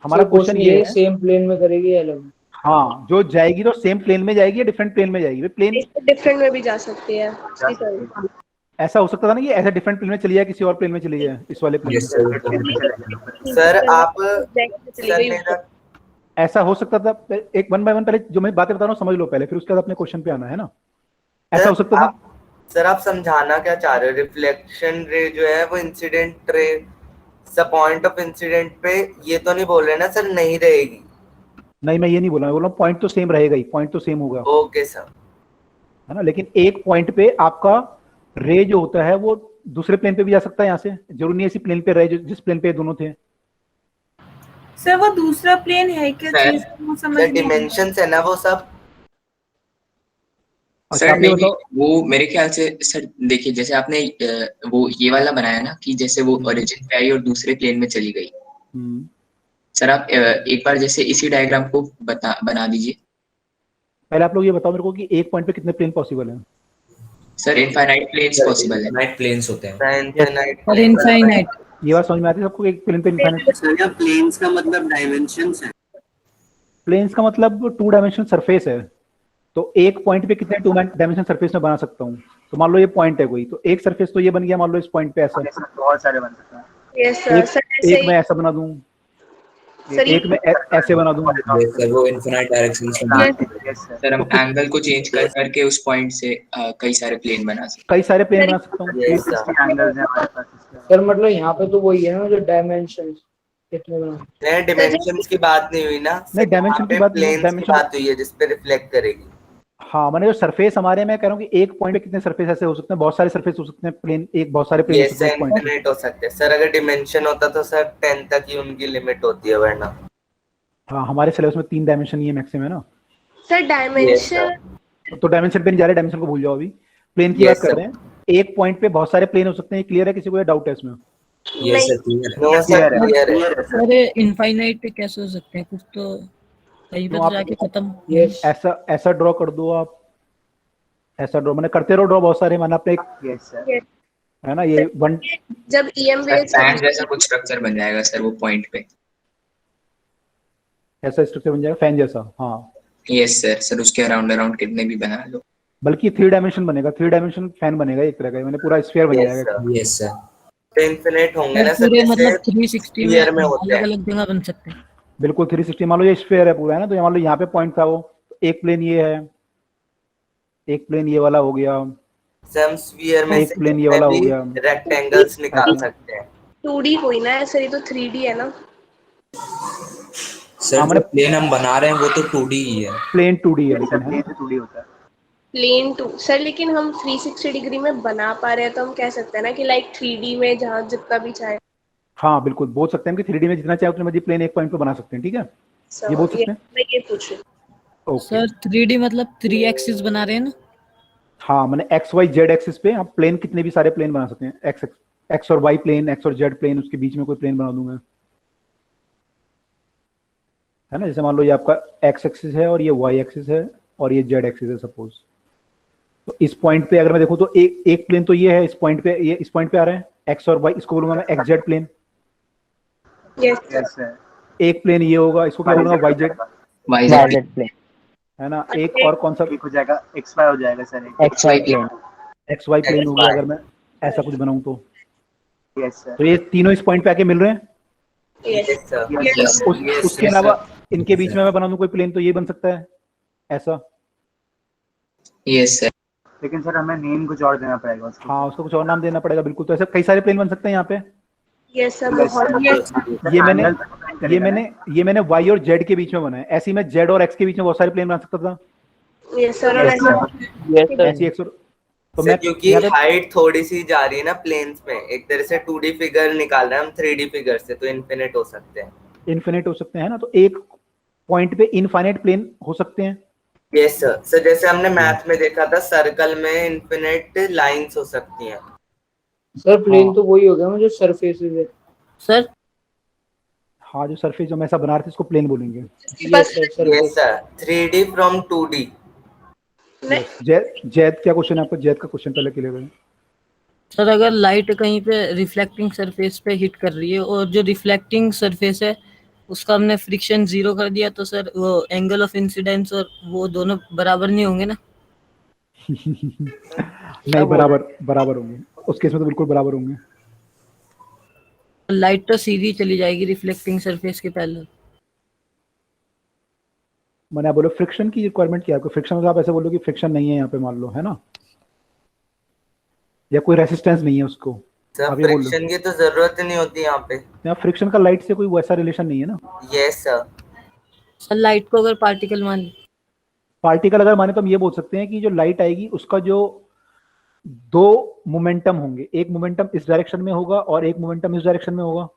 हमारा क्वेश्चन ये है सेम प्लेन में करेगी या अलग? हाँ, जो जाएगी तो सेम प्लेन में जाएगी या डिफरेंट प्लेन में जाएगी? प्लेन डिफरेंट में भी जा सकती है। ऐसा हो सकता था ना कि ऐसा डिफरेंट प्लेन में चली जाए, किसी और प्लेन में चली जाए, इस वाले प्लेन में। सर आप सर मेरा ऐसा हो सकता था, एक वन बाय वन पहले जो मैं बातें बता रहा हूँ समझ लो पहले, फिर उसके बाद अपने क्वेश्चन पे आना है ना। ऐसा हो सकता था सर, आप समझाना क्या चाह रहे हो? रिफ्लेक्शन रे जो है वो इंसिडेंट रे सब पॉइंट ऑफ इंसिडेंट पे, ये तो नहीं बोल रहे ना सर नहीं रहेगी? नहीं, मैं ये नहीं बोल रहा हूँ, पॉइंट तो सेम रहेगा ही, पॉइंट तो सेम होगा, ओके सर, है ना, लेकिन एक पॉइंट पे आपका रे जो होता है वो दूसरे प्लेन पे भी जा सकता है यहाँ से, जरूरी नहीं है इसी प्लेन पे रहे जिस प्लेन पे ये दोनों थे। सर वो दूसरा प्लेन है क्या सर, चीज, वो समझ सर नहीं आ रहा। डिमेंशंस है ना वो सब। अच्छा सर आप ये नहीं, बताओ। वो मेरे ख्याल से सर देखिए, जैसे आपने वो ये वाला बनाया ना कि जैसे वो ओरिजिन पे आई और दूसरे प्लेन में चली गई। सर आप एक बार जैसे इसी डायग्राम को बना दीजिए। पहले आप लोग ये बताओ मेरे को कि एक पॉइंट पे कितने प्लेन पॉसिबल हैं। सर इनफाइनाइट प्लेन्स पॉसिबल है। इनफाइनाइट प्लेन्स होते हैं। और इनफाइनाइट, ये बात समझ में आती है सबको, एक प्लेन पे इनफाइनाइट। सर यहाँ प्लेन्स का मतलब डायमेंशंस है। प्लेन्स का मतलब 2 डायमेंशनल सरफेस है, तो एक पॉइंट पे कितने 2 डायमेंशनल सरफेस में बना सकता हूँ। तो मान लो ये पॉइंट है कोई, तो एक सरफेस तो ये बन गया, मान लो इस पॉइंट पे ऐसा। बहुत सारे बन सकते हैं। यस सर, सर ऐसे एक ही मैं ऐसा बना दूं, सर एक में ऐसे बना दूं। सर वो इनफाइनाइट डायरेक्शंस में। सर हम एंगल को चेंज करके उस पॉइंट से कई सारे प्लेन बना सकते कई सारे प्लेन बना सकता हूँ। एंगल्स हैं हमारे पास। सर मतलब यहाँ पे तो वही है ना जो डायमेंशन कितने बना। नहीं, डिमेंशंस की बात नहीं हुई ना, नहीं, dimension की बात नहीं, प्लेन्स की dimension- बात हुई है जिस पे रिफ्लेक्ट करेगी। हाँ, मैंने जो सरफेस हमारे में कह रहा हूँ कि एक पॉइंट पे कितने सरफेस ऐसे हो सकते हैं, बहुत सारे सरफेस हो सकते हैं, प्लेन एक बहुत सारे प्लेन ये हो सकते हैं एक पॉइंट। इनफिनिट हो सकते हैं सर। अगर डिमेंशन होता तो सर 10 तक ही उनकी लिमिट होती है, वरना हाँ, हमारे सिलेबस में 3 डायमेंशन ये मैक्सिमम है ना। सर डायमेंशन तो डायमेंशन पे नहीं जा रहे, डायमेंशन को भूल जाओ, अभी प्लेन की Yes, बात कर रहे हैं। एक पॉइंट पे बहुत सारे प्लेन हो सकते हैं, क्लियर है? किसी को ये डाउट है इसमें? यस सर क्लियर है। नो सर क्लियर है। अरे इनफाइनाइट कैसे हो सकते हैं, कुछ तो कहीं पे तो तो आप- जाके खत्म। यस ऐसा ड्रॉ कर दो आप, ऐसा ड्रॉ मैंने करते रहो ड्रॉ, बहुत सारे मैंने अपने एक यस सर। है ना ये वन जब EM हैं। वेव्स फैन जैसा कुछ स्ट्रक्चर बन जाएगा सर वो पॉइंट पे। ऐसा स्ट्रक्चर बन जाएगा फैन जैसा। हाँ, यस सर। सर उसके अराउंड अराउंड कितने भी बना लो। बल्कि 3 डायमेंशन बनेगा, 3 डायमेंशन फैन बनेगा एक तरह का, मैंने पूरा स्फीयर बन Yes, जाएगा। sir. Yes sir. तो इनफिनिट होंगे ना सर, पूरे जैसे मतलब 360 में sphere में होते अलग हैं। अलग जगह बन सकते हैं। बिल्कुल 360, मान लो ये स्फीयर है पूरा, है ना, तो मान लो यहाँ पे पॉइंट था वो, एक प्लेन ये है, एक प्लेन ये वाला हो गया, सम स्फीयर में एक से प्लेन ये वाला हो भी गया। रेक्टेंगल्स निकाल सकते हैं। 2D कोई ना है सर, ये तो 3D है ना। सर जो प्लेन हम बना रहे हैं वो तो 2D ही है। प्लेन 2D है लेकिन, है प्लेन ना? से 2D होता है। प्लेन 2 सर, लेकिन हम 360 डिग्री में बना पा रहे हैं, तो हम कह सकते हैं ना कि लाइक 3D में जहाँ जितना भी चाहे। हाँ बिल्कुल बोल सकते हैं कि 3D में जितना चाहे उतना मर्जी प्लेन एक पॉइंट पे बना सकते हैं, ठीक है, ये बोल सकते हैं। मैं ये पूछ रही हूँ। ओके, सर 3D मतलब 3 एक्सिस बना रहे हैं ना। हाँ मैंने एक्स वाई जेड एक्सिस पे आप प्लेन कितने भी सारे प्लेन बना सकते हैं, एक्स और वाई प्लेन, एक्स और जेड प्लेन, उसके बीच में कोई प्लेन बना दूंगा, है ना। जैसे मान लो ये आपका एक्स एक्सिस है और ये वाई एक्सिस है और ये जेड एक्सिस है सपोज, तो इस पॉइंट पे अगर मैं देखूं तो एक प्लेन तो ये है, इस पॉइंट पे ये इस पॉइंट पे आ रहे हैं एक्स और वाई, इसको बोलूंगा मैं X Z plane. Yes yes sir. एक प्लेन ये होगा, इसको क्या बोलूंगा, वाई जेड, वाईजेड प्लेन, है ना। एक और कौन सा, एक हो जाएगा XY हो जाएगा sir. X Y plane, X Y plane हो गया अगर मैं ऐसा कुछ बनाऊं तो। Yes sir. तो ये तीनों इस पॉइंट पे आके मिल रहे हैं। Yes, sir. यस उसके अलावा इनके बीच में मैं बना दूं कोई प्लेन तो ये बन सकता है ऐसा। Yes sir. लेकिन सर हमें नेम कुछ और देना पड़ेगा उसको। हाँ, उसको कुछ और नाम देना पड़ेगा बिल्कुल। तो ऐसे कई सारे प्लेन बन सकते हैं यहाँ पे। यस सर, बहुत ये मैंने वाई और जेड के बीच में बनाया, ऐसे ही मैं जेड और एक्स के बीच में बहुत सारे प्लेन बना सकता था। Yes sir. और ऐसी एक्स और तो सर मैं क्योंकि हाइट थोड़ी सी जा रही है ना प्लेन्स में, एक तरह से 2D फिगर निकाल रहे हैं हम 3D फिगर से, तो इनफिनिट हो सकते हैं। इनफिनिट हो सकते हैं ना, तो एक पॉइंट पे इनफाइनाइट प्लेन हो सकते हैं। Yes sir. सर जैसे हमने मैथ में देखा था, सर्कल में इनफिनिट लाइंस हो सकती हैं। सर प्लेन तो वही हो गया जो सरफेसेस है। सर हाँ, जो सरफेस जो हम ऐसा बना रहे थे इसको प्लेन बोलेंगे। Yes sir. 3D from 2D। Zaid क्या क्वेश्चन है आपका? जैद का क्वेश्चन पहले क्लियर करें। सर अगर लाइट कहीं पे रिफ्लेक्टिंग सरफेस पे हिट कर रही है और जो रिफ्लेक्टिंग सरफेस है उसका हमने फ्रिक्शन 0 कर दिया, तो सर वो एंगल ऑफ इंसिडेंस और वो दोनों बराबर नहीं होंगे ना। नहीं, बराबर होंगे उस केस में, तो बिल्कुल बराबर होंगे। लाइट तो सीधी चली जाएगी रिफ्लेक्टिंग सरफेस के पहले। मैंने आप बोलो फ्रिक्शन की रिक्वायरमेंट क्या है? फ्रिक्शन मतलब आप ऐसे बोलो कि फ्रिक्शन नहीं है यहाँ पे, मान लो, है ना, या कोई रेसिस्टेंस नहीं है उसको, सर आप ये बोल लो। फ्रिक्शन की तो जरूरत ही नहीं होती यहाँ पे। यहाँ फ्रिक्शन का लाइट से कोई वैसा रिलेशन नहीं है ना। Yes sir. सर लाइट को अगर पार्टिकल मान, पार्टिकल अगर माने तो हम ये बोल सकते हैं कि जो लाइट आएगी उसका जो दो मोमेंटम होंगे, एक मोमेंटम इस डायरेक्शन में होगा और एक मोमेंटम इस डायरेक्शन में होगा।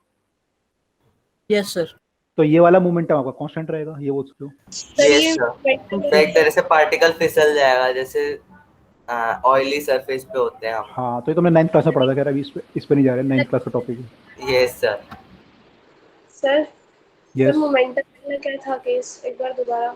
Yes sir. तो ये वाला मोमेंटम आपका कांस्टेंट रहेगा, ये बोल सकते हो। सर यस ये सर, तो एक तरह से पार्टिकल फिसल जाएगा जैसे ऑयली सरफेस पे होते हैं हम। हाँ, तो ये तो मैं 9th क्लास में पढ़ा था, कह रहा अभी इस पे नहीं जा रहे, 9th क्लास का टॉपिक है। Yes sir. Sir yes, momentum में क्या था केस, एक बार दोबारा।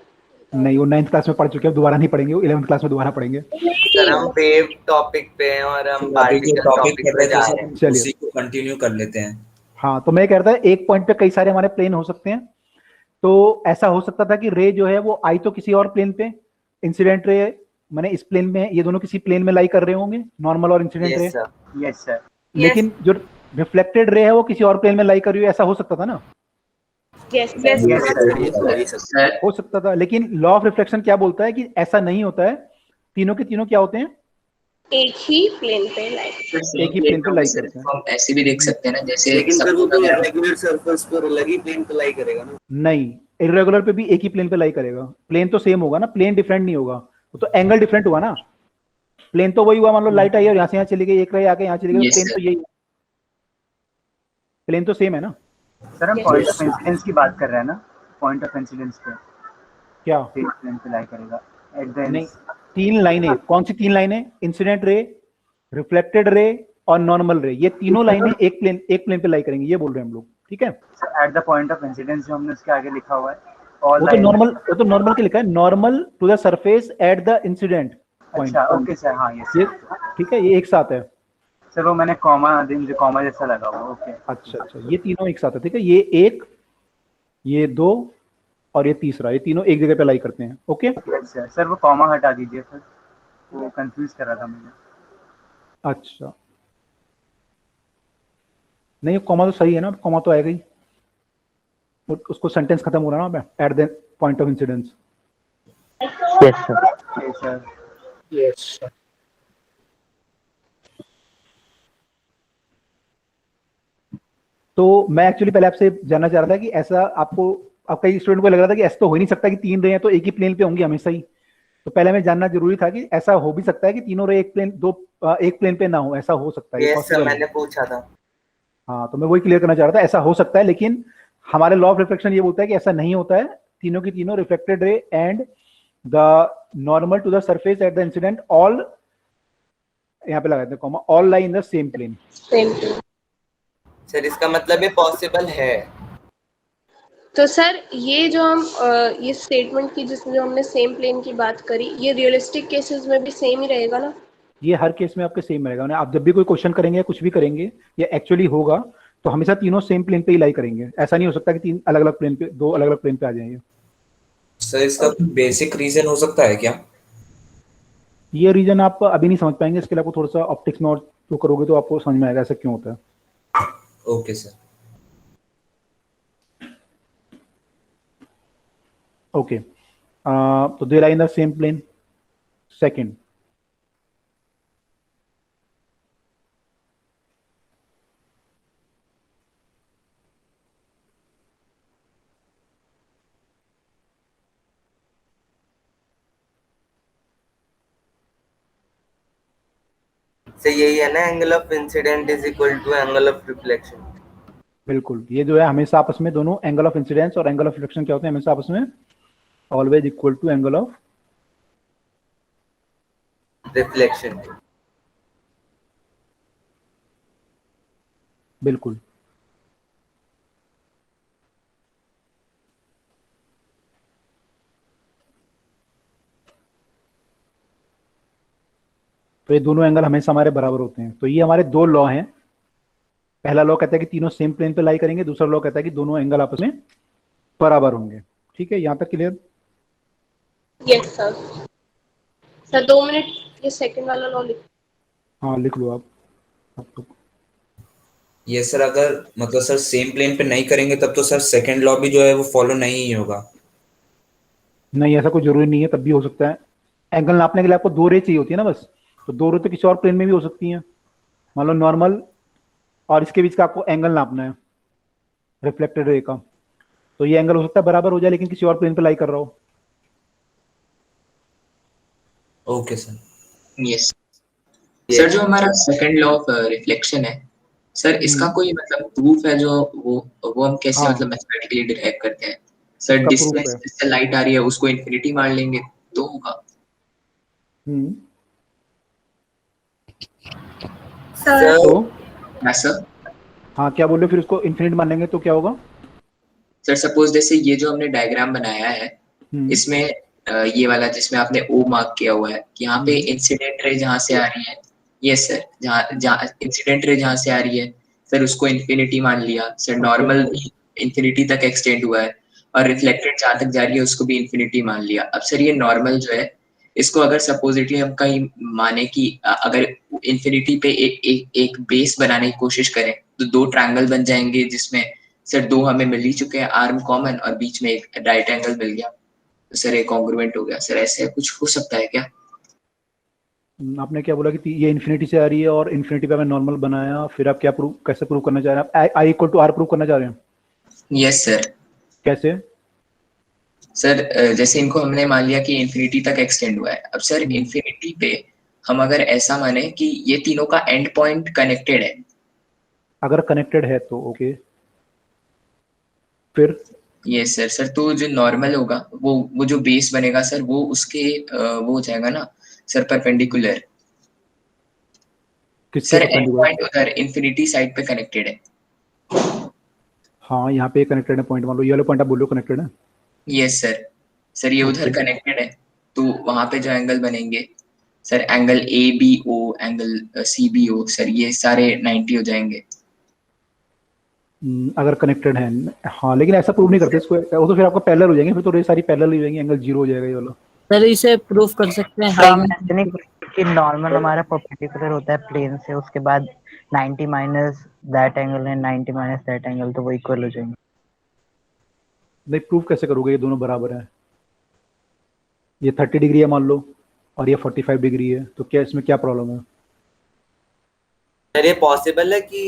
नहीं वो 9th क्लास में पढ़ चुके हैं, दोबारा नहीं पढ़ेंगे, वो 11th क्लास में दोबारा पढ़ेंगे। सर हम वेव टॉपिक पे हैं और हम तो अभी जो पार्टिकल टॉपिक टॉपिक कर पे रहे थे जा सर रहे हैं। चलिए। उसी को कंटिन्यू कर लेते हैं। हाँ, तो मैं कह रहा था एक पॉइंट पे कई सारे हमारे प्लेन हो सकते हैं। तो ऐसा हो सकता था कि रे जो है वो आई तो किसी और प्लेन पे, इंसिडेंट रे मैंने इस प्लेन में, ये दोनों किसी प्लेन में लाई कर रहे होंगे, नॉर्मल और incident ray. Yes sir. Yes sir. लेकिन जो रिफ्लेक्टेड रे है वो किसी और प्लेन में लाई कर रही है, ऐसा हो सकता था ना? Yes yes yes sir. हो सकता था, लेकिन लॉ ऑफ रिफ्लेक्शन क्या बोलता है कि ऐसा नहीं होता है। तीनों के तीनों क्या होते हैं? एक ही प्लेन पे लाइक, एक ही प्लेन पे लाई करते हैं। हम ऐसे भी देख सकते हैं ना, जैसे लेकिन सर वो suppose तो अगर रेगुलर सरफेस पर अलग ही प्लेन पे लाई करेगा ना। नहीं, इरेगुलर पे भी एक ही प्लेन पे लाई करेगा। प्लेन तो सेम होगा ना, प्लेन डिफरेंट नहीं होगा, वो तो एंगल डिफरेंट हुआ ना। प्लेन तो वही हुआ, मान लो लाइट आई और यहाँ से यहाँ चली गई, एक रही आके यहाँ चली गई, Yes, प्लेन sir. तो यही, प्लेन तो सेम है ना। सर हम Yes. पॉइंट ऑफ इंसिडेंस की बात कर रहे हैं ना, पॉइंट ऑफ इंसिडेंस पे क्या? प्लेन पे लाई करेगा एट द नहीं, तीन लाइनें, कौन सी तीन लाइनें? इंसिडेंट रे, रिफ्लेक्टेड रे और नॉर्मल रे, ये तीनों लाइनें एक प्लेन पे लाई करेंगे, ये बोल रहे हैं हम लोग, ठीक है। At the point of incidence जो हमने उसके आगे लिखा हुआ है, वो तो नॉर्मल के लिखा है, normal to the surface at the incident point. अच्छा ओके सर, हाँ यस ये ठीक है, ये एक साथ है। सर, वो मैंने कॉमा मुझे कॉमा जैसा लगा हुआ। ओके अच्छा अच्छा, ये तीनों एक साथ है, ठीक है। ये एक, ये दो और ये तीसरा, ये तीनों एक जगह पे लाई करते हैं। ओके सर वो कॉमा हटा दीजिए सर, वो कंफ्यूज कर रहा था मुझे। अच्छा, नहीं कॉमा तो सही है ना, कॉमा तो आएगा ही, उसको सेंटेंस खत्म हो रहा है ना at the point of incidence. Yes sir. Yes sir. Yes sir. तो मैं एक्चुअली पहले आपसे जानना चाह रहा था कि ऐसा आपको, आपका स्टूडेंट को लग रहा था कि ऐसा तो हो ही नहीं सकता कि तीन रे हैं तो एक ही प्लेन पे होंगी हमेशा ही। तो पहले मैं जानना जरूरी था कि ऐसा हो भी सकता है कि तीनों रे एक प्लेन पे ना हो, ऐसा हो सकता है, ये यस सर, possible है। मैंने पूछा था। हाँ, तो मैं वही क्लियर करना चाह रहा था, ऐसा हो सकता है, लेकिन हमारे लॉ ऑफ रिफ्लेक्शन ये बोलता है कि ऐसा नहीं होता है। तीनों की तीनों reflected ray and the normal to the surface at the incident all, यहाँ पे लगा देते हैं comma, all lie in the same plane. Same plane. Sir इसका मतलब ये पॉसिबल है। तो सर ये जो हम ये स्टेटमेंट की जिसमें जो हमने सेम प्लेन की बात करी, ये रियलिस्टिक केसेस में भी सेम ही रहेगा ना? ये हर केस में आपके सेम रहेगा ना। आप जब भी कोई क्वेश्चन करेंगे, कुछ भी करेंगे, ये एक्चुअली होगा तो हमेशा तीनों सेम प्लेन पे ही लाई करेंगे। ऐसा नहीं हो सकता कि तीन अलग अलग प्लेन पे, दो अलग अलग प्लेन पे आ जाएंगे। सर इसका बेसिक रीजन हो सकता है क्या? ये रीजन आप अभी नहीं समझ पाएंगे, इसके लिए आपको थोड़ा सा ऑप्टिक्स में और जो करोगे तो आपको समझ में आएगा ऐसा क्यों होता है। Okay sir. ओके, तो they lie in the same plane. Second, से यही है ना, angle of incident is equal to angle of reflection. बिल्कुल, ये जो है हमेशा आपस में दोनों एंगल ऑफ इंसिडेंस और एंगल ऑफ रिफ्लेक्शन क्या होते हैं, हमेशा आपस में always equal to angle of reflection. बिल्कुल। तो ये दोनों एंगल हमेशा हमारे बराबर होते हैं। तो ये हमारे दो लॉ हैं। पहला लॉ कहता है कि तीनों सेम प्लेन पे लाई करेंगे, दूसरा लॉ कहता है कि दोनों एंगल आपस में बराबर होंगे। ठीक है, यहां तक clear? Yes sir. Sir 2 minute, ये सेकंड वाला लॉ लिख। हाँ लिख लो आप। ये सर अगर मतलब सर सेम प्लेन पे नहीं करेंगे तब तो सर सेकंड लॉ भी जो है वो फॉलो नहीं ही होगा। नहीं, ऐसा कोई जरूरी नहीं है, तब भी हो सकता है। एंगल नापने के लिए आपको दो रे चाहिए होती है ना बस, तो दो रे तो किसी और प्लेन में भी हो सकती हैं। मान लो नॉर्मल और इसके बीच का आपको एंगल नापना है रिफ्लेक्टेड रे का, तो ये एंगल हो सकता है बराबर हो जाए लेकिन किसी और प्लेन पे लाई कर रहा हो। Okay sir. यस सर जो हमारा सेकंड लॉ ऑफ रिफ्लेक्शन है सर, इसका कोई मतलब प्रूफ है जो वो हम कैसे हाँ। मतलब मैथमेटिकली डिराइव करते हैं सर? इसका proof डिस्टेंस है। जिससे लाइट आ रही है उसको इन्फिनिटी मान लेंगे तो होगा। हम्म। सर तो हाँ सर। हाँ, क्या बोल रहे हो? फिर उसको इन्फिनिट मान लेंगे तो क्या होगा? सर सपोज जैसे ये जो हमने डायग्राम बनाया है इसमें ये वाला जिसमें आपने ओ मार्क किया हुआ है, यहाँ पे इंसिडेंट रे जहाँ से आ रही है, यस सर, जहाँ इंसिडेंट रे जहाँ से आ रही है सर उसको इन्फिनिटी मान लिया सर, नॉर्मल भी इन्फिनिटी तक एक्सटेंड हुआ है और रिफ्लेक्टेड जहाँ तक जा रही है उसको भी इन्फिनिटी मान लिया। अब सर ये नॉर्मल जो है इसको अगर सपोजिटली हम कहीं माने कि अगर इन्फिनिटी पे एक बेस बनाने की कोशिश करें तो दो ट्रायंगल बन जाएंगे जिसमें सर दो हमें मिल ही चुके हैं आर्म कॉमन और बीच में एक राइट एंगल मिल गया तो सर ये कॉन्ग्रुएंट हो गया। सर ऐसे कुछ हो सकता है क्या? आपने क्या बोला कि ये इन्फिनिटी से आ रही है और इन्फिनिटी पे हमें नॉर्मल बनाया, फिर आप क्या प्रूव कैसे प्रूव करना चाह रहे हैं? आप I equal to are prove करना चाह रहे हैं? Yes sir. कैसे? सर जैसे इनको हमने मान लिया कि इन्फिनिटी तक एक्सटेंड हुआ है, अब सर इन्फिनिटी पे हम अगर ऐसा माने कि ये तीनों का एंड पॉइंट कनेक्टेड है, अगर कनेक्टेड है तो ओके, फिर यस सर। सर तो जो नॉर्मल होगा वो जो बेस बनेगा सर वो उसके वो हो जाएगा ना सर परपेंडिकुलर। किसके सर एंड परपेंडिकुलर? पॉइंट उधर इन्फिनिटी साइड पे कनेक्टेड है। हाँ, यहाँ पे कनेक्टेड है पॉइंट, मान लो ये वाला पॉइंट आप बोल रहे हो कनेक्टेड है। Yes sir. सर ये उधर कनेक्टेड है तो वहां पे जो एंगल बनेंगे sir angle A B O, angle C B O, sir ये सारे 90 हो जाएंगे। अगर कनेक्टेड है, हाँ, लेकिन ऐसा प्रूव नहीं करते इसको, वो तो फिर आपका पैरेलल हो जाएंगे, फिर तो रे सारी पैरेलल हो जाएंगी, एंगल 0 हो जाएगा ये वाला। सर इसे प्रूफ कर सकते हैं हम ऐसे नहीं कि नॉर्मल हमारा परपेंडिकुलर होता है प्लेन से, उसके बाद 90 माइनस दैट एंगल है 90 माइनस दैट एंगल, तो वो इक्वल हो जाएंगे। नहीं, प्रूफ कैसे करोगे ये दोनों बराबर है? ये 30 डिग्री है मान लो और ये 45 डिग्री है, तो क्या इसमें क्या प्रॉब्लम है? सर ये पॉसिबल है कि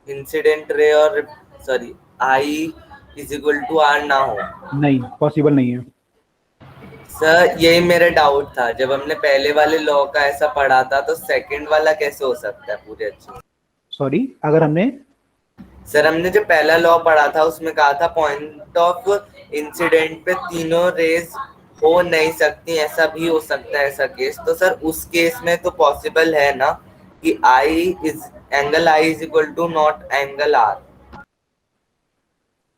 इंसिडेंट रे और sorry I is equal to R ना हो? नहीं, पॉसिबल नहीं है। सर यही मेरा डाउट था, जब हमने पहले वाले लॉ का ऐसा पढ़ा था तो सेकंड वाला कैसे हो सकता है पूरे अच्छे? सॉरी, अगर हमने सर हमने जो पहला लॉ पढ़ा था उसमें कहा था पॉइंट ऑफ इंसिडेंट पे तीनों रेज हो नहीं सकती, ऐसा भी हो सकता है ऐसा केस, तो सर उस केस में तो पॉसिबल है ना कि angle I is equal to not angle R?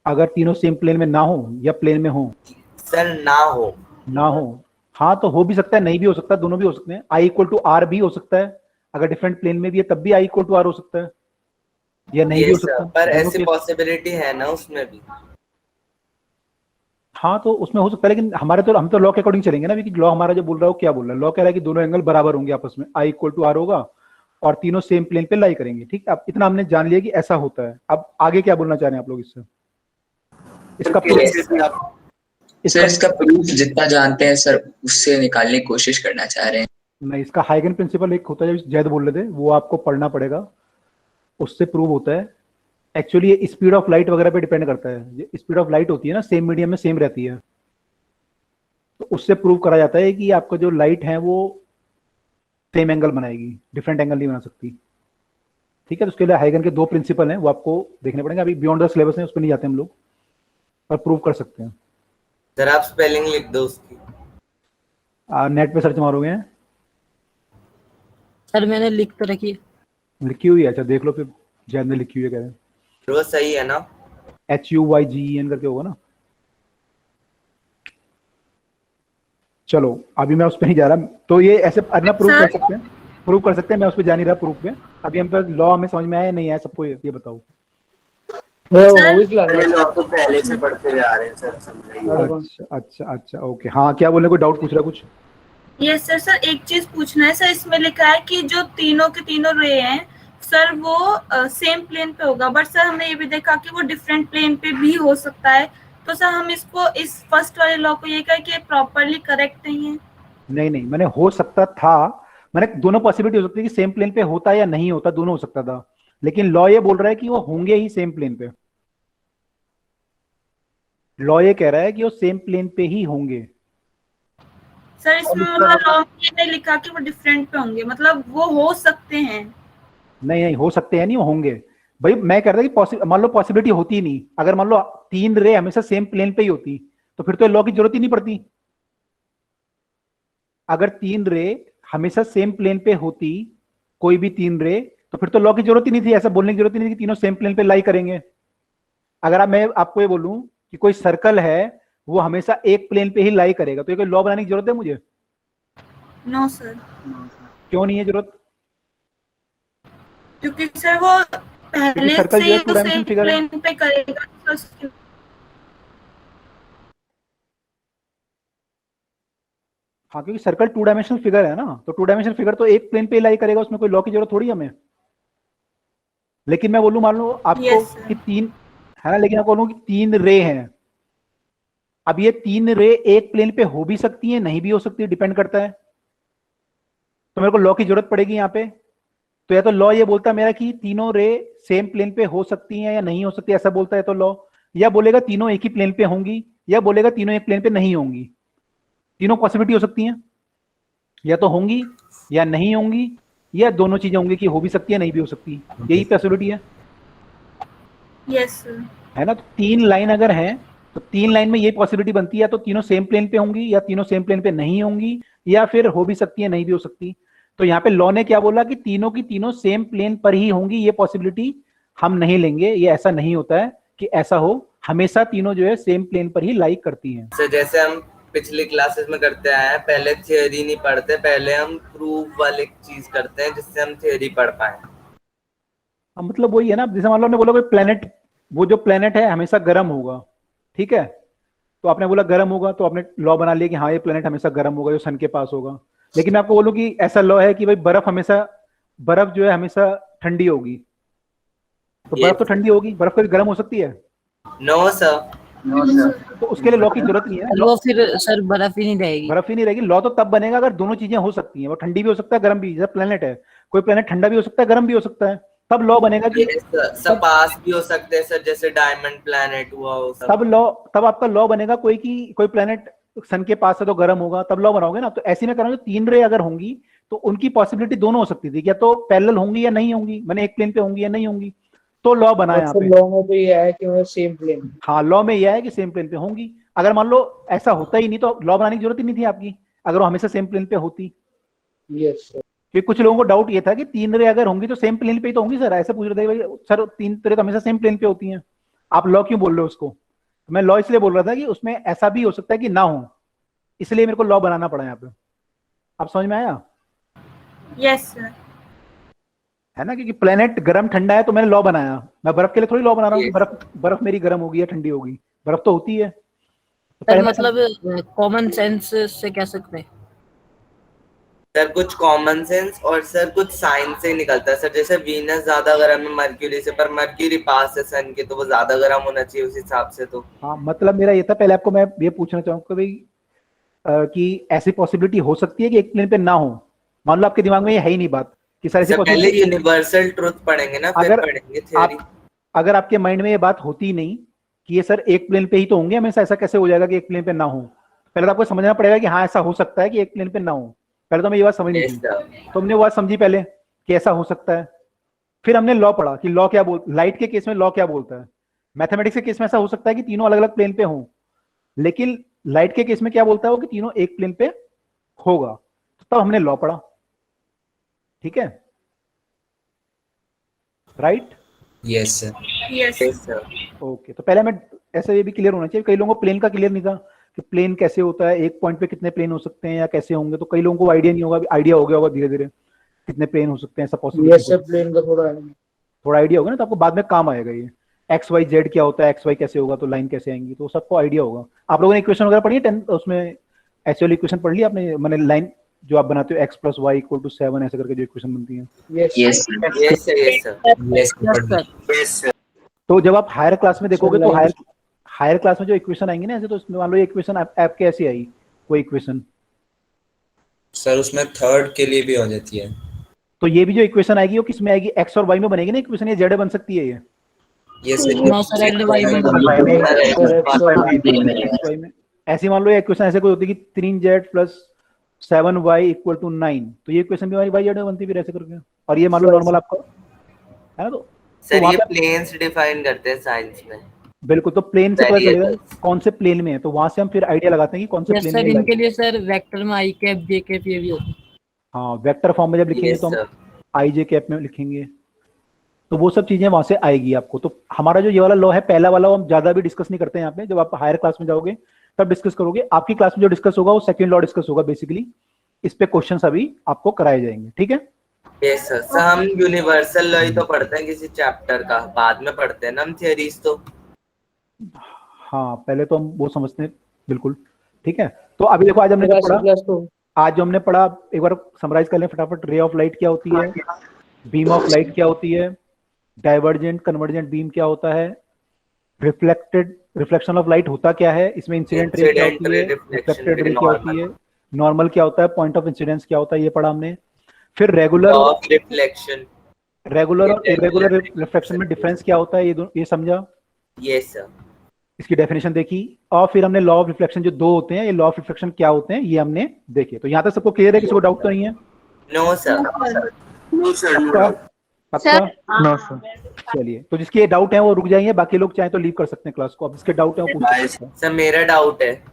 अगर तीनों सेम प्लेन में ना हो या प्लेन में हो? सर ना हो। हाँ, तो हो भी सकता है, नहीं भी हो सकता, दोनों भी हो सकते हैं। आई इक्वल टू आर भी हो सकता है, अगर डिफरेंट प्लेन में भी है तब भी आई इक्वल टू आर हो सकता है, या नहीं भी हो सकता। पर ऐसी पॉसिबिलिटी है ना उसमें भी? हाँ, तो उसमें हो सकता है, लेकिन हम तो लॉ के अकॉर्डिंग चलेंगे ना, क्योंकि लॉ हमारा जो बोल रहा है वो क्या बोल रहा है? लॉ कह रहा है कि दोनों एंगल बराबर होंगे आपस में, आई इक्वल टू आर होगा और तीनों सेम प्लेन पे लाई करेंगे। ठीक है, अब इतना हमने जान लिया कि ऐसा होता है। अब आगे क्या बोलना चाह रहे हैं आप लोग इससे? इसका प्रूफ जितना जानते हैं सर उससे निकालने की कोशिश करना चाह रहे हैं। नहीं, इसका हाइगन प्रिंसिपल एक होता है, जब जैद बोल रहे थे, वो आपको पढ़ना पड़ेगा, उससे प्रूव होता है। एक्चुअली ये स्पीड ऑफ लाइट वगैरह पे डिपेंड करता है। ये स्पीड ऑफ लाइट होती है ना, सेम मीडियम में सेम रहती है, तो उससे प्रूव करा जाता है कि आपका जो लाइट है वो सेम एंगल बनाएगी, डिफरेंट एंगल नहीं बना सकती। ठीक है, तो उसके लिए हाइगन के 2 प्रिंसिपल हैं, वो आपको देखने पड़ेंगे। अभी बियॉन्ड द सिलेबस है, उस पर नहीं जाते हम लोग, पर प्रूव कर सकते हैं। सर आप स्पेलिंग लिख दो उसकी। नेट पे सर्च मारोगे? सर मैंने लिख तो रखी है। लिखी हुई है? अच्छा, देख लो फिर, जैद ने लिखी हुई है कह रहे हैं। वो सही है ना? HUYGEN करके होगा ना? चलो, अभी मैं उस पर नहीं जा रहा, तो ये ऐसे अपना प्रूव कर सकते हैं, मैं उस पर जा नहीं रहा प्रूफ पे। अभी हम पर लॉ हमें समझ में आया नहीं आया सबको, ये बताओ। तो पहले से पढ़ते हुए आ रहे हैं सर, समझाइए। अच्छा, ओके। हाँ, क्या बोलने, कोई डाउट पूछ रहा कुछ? यस सर एक चीज पूछना है सर, इसमें लिखा है कि जो तीनों के तीनों रे हैं सर वो सेम प्लेन पे होगा, बट सर हमने ये भी देखा कि वो डिफरेंट प्लेन पे भी हो सकता है, तो सर हम इसको इस फर्स्ट वाले लॉ को ये कहा कि प्रॉपरली करेक्ट नहीं है। नहीं, मैंने हो सकता था, मैंने दोनों पॉसिबिलिटी हो सकती है कि सेम प्लेन पे होता या नहीं होता, दोनों हो सकता था, लेकिन लॉ ये बोल रहा है कि वो होंगे ही सेम प्लेन पे। लॉ ये कह रहा है कि वो सेम प्लेन पे ही होंगे। सर इसमें मतलब लॉ में ये नहीं लिखा कि वो डिफरेंट पे होंगे, मतलब वो हो सकते हैं। नहीं नहीं हो सकते हैं, नहीं होंगे भाई। मैं कह रहा था कि मान लो पॉसिबिलिटी होती ही नहीं, अगर मान लो 3 रे हमेशा सेम प्लेन पे ही होती तो फिर तो लॉ की जरूरत ही नहीं पड़ती। अगर 3 रे हमेशा सेम प्लेन पे होती, कोई भी 3 रे, तो फिर तो लॉ की जरूरत ही नहीं थी, ऐसा बोलने की जरूरत ही नहीं थी कि तीनों सेम प्लेन पे लाई करेंगे। अगर मैं आपको ये बोलूं कि कोई सर्कल है वो हमेशा एक प्लेन पे ही लाई करेगा, तो ये कोई लॉ बनाने की जरूरत है मुझे? No sir. क्यों नहीं है जरूरत? क्योंकि सर वो पहले सर्कल से जो है ही 2 डायमेंशनल सेम फिगर है। प्लेन पे करेगा तो उसकी हाँ, क्योंकि सर्कल 2 डायमेंशनल फिगर है ना, तो 2 डायमेंशनल फिगर तो एक प्लेन पे लाई करेगा, उसमें कोई लॉ की जरूरत थोड़ी है हमें। लेकिन मैं बोलूं, मान लो आपको Yes, sir. कि 3 है ना, लेकिन आपको बोलूं कि 3 रे हैं। अब ये 3 रे एक प्लेन पे हो भी सकती है, नहीं भी हो सकती, डिपेंड करता है। तो मेरे को लॉ की जरूरत पड़ेगी यहाँ पे। तो या तो लॉ ये बोलता है मेरा कि तीनों रे सेम प्लेन पे हो सकती हैं या नहीं हो सकती, ऐसा बोलता है तो लॉ, या बोलेगा तीनों एक ही प्लेन पे होंगी, या बोलेगा तीनों एक प्लेन पे नहीं होंगी। तीनों पॉसिबिलिटी हो सकती हैं, या तो होंगी या नहीं होंगी, या दोनों चीजें होंगी कि हो भी सकती है नहीं भी हो सकती, यही पॉसिबिलिटी है। Yes sir. है ना? तो 3 लाइन अगर है तो 3 लाइन में ये पॉसिबिलिटी बनती है, या तो तीनों सेम प्लेन पे होंगी, या तीनों सेम प्लेन पे नहीं होंगी, या फिर हो भी सकती है नहीं भी हो सकती। तो यहाँ पे लॉ ने क्या बोला कि तीनों की तीनों सेम प्लेन पर ही होंगी, ये पॉसिबिलिटी हम नहीं लेंगे, ये ऐसा नहीं होता है कि ऐसा हो, हमेशा तीनों जो है सेम प्लेन पर ही लाइक करती हैं। सर जैसे हम पिछली क्लासेस में करते आए हैं, पहले थ्योरी नहीं पढ़ते, पहले हम प्रूफ वाली चीज करते हैं जिससे हम थ्योरी पढ़ पाए। मतलब वही है ना, जैसे मान लो आपने बोला कोई प्लेनेट, वो जो प्लेनेट है हमेशा गर्म होगा, ठीक है, तो आपने बोला गर्म होगा, तो आपने लॉ बना लिया कि हाँ ये प्लेनेट हमेशा गर्म होगा जो सन के पास होगा। लेकिन मैं आपको बोलूं कि ऐसा लॉ है कि भाई बर्फ जो है हमेशा ठंडी होगी, तो बर्फ तो ठंडी होगी, बर्फ कभी गर्म हो सकती है? No sir. तो उसके लिए लॉ की जरूरत नहीं है। वो फिर सर बर्फ ही नहीं रहेगी। बर्फ ही नहीं रहेगी। लॉ तो तब बनेगा अगर दोनों चीजें हो सकती हैं, वो ठंडी भी हो सकता है गर्म भी, जैसे प्लेनेट है, कोई प्लेनेट ठंडा भी हो सकता है गर्म भी हो सकता है, तब लॉ बनेगा कि सब पास भी हो सकते हैं सर, जैसे डायमंड प्लेनेट हुआ हो सब। तब आपका लॉ बनेगा कोई कि कोई प्लेनेट सन के पास है तो गर्म होगा, तब लॉ बनाओगे ना। तो ऐसे में करोगे 3 रे अगर होंगी तो उनकी पॉसिबिलिटी दोनों हो सकती थी, या तो पैरेलल होंगी या नहीं होंगी, मैंने एक प्लेन पे होंगी या नहीं होंगी, तो लॉ बना यहाँ पे। लॉ में तो ये है कि वो सेम प्लेन। हाँ, लॉ में यह है कि सेम प्लेन पे होंगी। अगर मान लो ऐसा होता ही नहीं तो लॉ बनाने की जरूरत ही नहीं थी आपकी, अगर वो हमेशा सेम प्लेन पे होती। Yes sir. क्योंकि कुछ लोगों को डाउट ये था कि 3 रे अगर होंगी तो सेम प्लेन पे ही तो होंगी सर, ऐसे पूछ रहे थे भाई सर 3 रे तो हमेशा सेम प्लेन पे होती हैं, आप लॉ क्यों बोल रहे हो उसको? तो मैं लॉ इसलिए बोल रहा था कि उसमें ऐसा भी हो सकता है कि ना हो, इसलिए मेरे को लॉ बनाना पड़ा यहाँ पे। आप समझ में आया? Yes sir. है ना, क्योंकि प्लेनेट गर्म ठंडा है तो मैंने लॉ बनाया, मैं बर्फ के लिए थोड़ी लॉ बना रहा हूँ कि बर्फ मेरी गर्म होगी या ठंडी होगी, बर्फ तो होती है। तो सर मतलब कॉमन सेंस से कह सकते हैं सर, कुछ कॉमन सेंस और सर कुछ साइंस से निकलता है सर। जैसे वीनस ज्यादा गर्म है मर्क्यूरी से, पर मर्क्यूरी पास है सन के, तो वो ज्यादा गर्म होना चाहिए उस हिसाब से। तो हाँ, मतलब मेरा ये था, पहले आपको मैं ये पूछना चाहूंगा भाई कि ऐसी पॉसिबिलिटी हो सकती है कि एक प्लेन पे ना हो। मान लो आपके दिमाग में ये है ही नहीं बात कि सर ऐसी पहले यूनिवर्सल ट्रुथ पढ़ेंगे ना, फिर पढ़ेंगे थ्योरी। अगर आपके माइंड में ये बात होती ही नहीं कि ये सर एक प्लेन पे ही तो होंगे हमेशा, ऐसा कैसे हो जाएगा कि एक प्लेन पे ना हो? पहले तो आपको समझना पड़ेगा कि हाँ ऐसा हो सकता है कि एक प्लेन पे ना हो। पहले तो हमें ये बात समझनी थी, तो हमने वो बात समझी पहले कि ऐसा हो सकता है। फिर हमने लॉ पढ़ा कि लॉ क्या बोलता है, लाइट के केस में लॉ क्या बोलता है, मैथमेटिक्स के केस में ऐसा हो सकता है कि तीनों अलग अलग प्लेन पे हों, लेकिन लाइट के केस में क्या बोलता है वो कि तीनों एक प्लेन पे होगा। तो तब हमने लॉ पढ़ा, ठीक है, right? Yes sir. Yes sir. Okay, तो पहले मैं ऐसा ये भी क्लियर होना चाहिए, कई लोगों को प्लेन का क्लियर नहीं था कि प्लेन कैसे होता है, एक पॉइंट पे कितने प्लेन हो सकते हैं या कैसे होंगे, तो कई लोगों को आइडिया नहीं होगा, आइडिया हो गया होगा धीरे धीरे कितने प्लेन हो सकते हैं, ऐसा पॉसिबल प्लेन का थोड़ा आइडिया होगा ना, तो आपको बाद में काम आएगा ये एक्स वाई जेड क्या होता है, एक्स वाई कैसे होगा, तो लाइन कैसे आएंगी, तो सबको आइडिया होगा। आप लोगों ने इक्वेशन वगैरह पढ़ी है 10 उसमें, एक्चुअली इक्वेशन पढ़ ली आपने, मैंने लाइन जो आप बनाते हो x + y = 7 ऐसे करके जो इक्वेशन बनती है? यस। तो जब आप हायर क्लास में देखोगे तो हायर क्लास में जो इक्वेशन आएंगी ना ऐसे, तो इसमें मान लो ये इक्वेशन आपके ऐसे आई कोई इक्वेशन सर, उसमें थर्ड के लिए भी हो जाती है, तो ये भी जो इक्वेशन आएगी वो किस में आएगी, x और y में बनेगी ना इक्वेशन, ये z बन सकती है ये। ऐसे मान लो ये इक्वेशन ऐसे कोई होती है कि 3z + 7y इक्वल टू 9, तो ये इक्वेशन भी हमारी y जेड में बनती भी ऐसे करके, और ये मान लो नॉर्मल आपका है ना। तो सर वहाँ ये पे प्लेन्स डिफाइन करते हैं साइंस में। बिल्कुल, तो प्लेन से पता चलेगा Variables। कौन से प्लेन में है, तो वहां से हम फिर आइडिया लगाते हैं कि कौन से यस प्लेन सर, में इनके लाई। लिए सर वेक्टर में आई कैप जे कैप ये भी होता है। हाँ, वेक्टर फॉर्म में जब लिखेंगे Yes, तो हम sir। आई जे कैप में लिखेंगे, तो वो सब चीजें वहां से आएगी आपको। तो हमारा जो ये वाला लॉ है पहला वाला, वो हम ज्यादा भी डिस्कस नहीं करते हैं यहाँ पे, जब आप हायर क्लास में जाओगे तब डिस्कस करोगे। आपकी क्लास में जो डिस्कस होगा वो सेकंड लॉ डिस्कस होगा बेसिकली, इस पे क्वेश्चन अभी आपको कराए जाएंगे, ठीक है। Yes sir. सर हम यूनिवर्सल लॉ ही तो पढ़ते हैं किसी चैप्टर का, बाद में पढ़ते हैं ना हम थियरीज तो। हाँ, पहले तो हम वो समझते हैं, बिल्कुल ठीक है। तो अभी देखो आज हमने जो पढ़ा, आज जो हमने पढ़ा एक बार समराइज कर लें फटाफट। रे ऑफ लाइट क्या होती है, बीम ऑफ लाइट क्या होती है, डाइवर्जेंट कन्वर्जेंट बीम क्या होता है, रिफ्लेक्शन ऑफ लाइट होता क्या है, इसमें इंसिडेंट रे क्या होती है, रिफ्लेक्टेड रे क्या होती है, नॉर्मल क्या होता है, पॉइंट ऑफ इंसिडेंस क्या होता है, ये पढ़ा हमने। फिर रेगुलर ऑफ रिफ्लेक्शन, रेगुलर और इरेगुलर रिफ्लेक्शन में डिफरेंस क्या होता है, ये समझा। Yes sir. इसकी डेफिनेशन देखी, और फिर हमने लॉ ऑफ रिफ्लेक्शन जो दो होते हैं, ये लॉ ऑफ रिफ्लेक्शन क्या होते हैं ये हमने देखे। तो यहाँ तक सबको क्लियर है, किसी को डाउट तो नहीं है। No sir. No sir, no पक्का? डाउट। पक्का? No sir. चलिए, तो जिसके डाउट है वो रुक जाइए, बाकी लोग चाहे तो लीव कर सकते हैं क्लास को। अब जिसके डाउट है वो पूछ सकते हैं। सर मेरा डाउट है।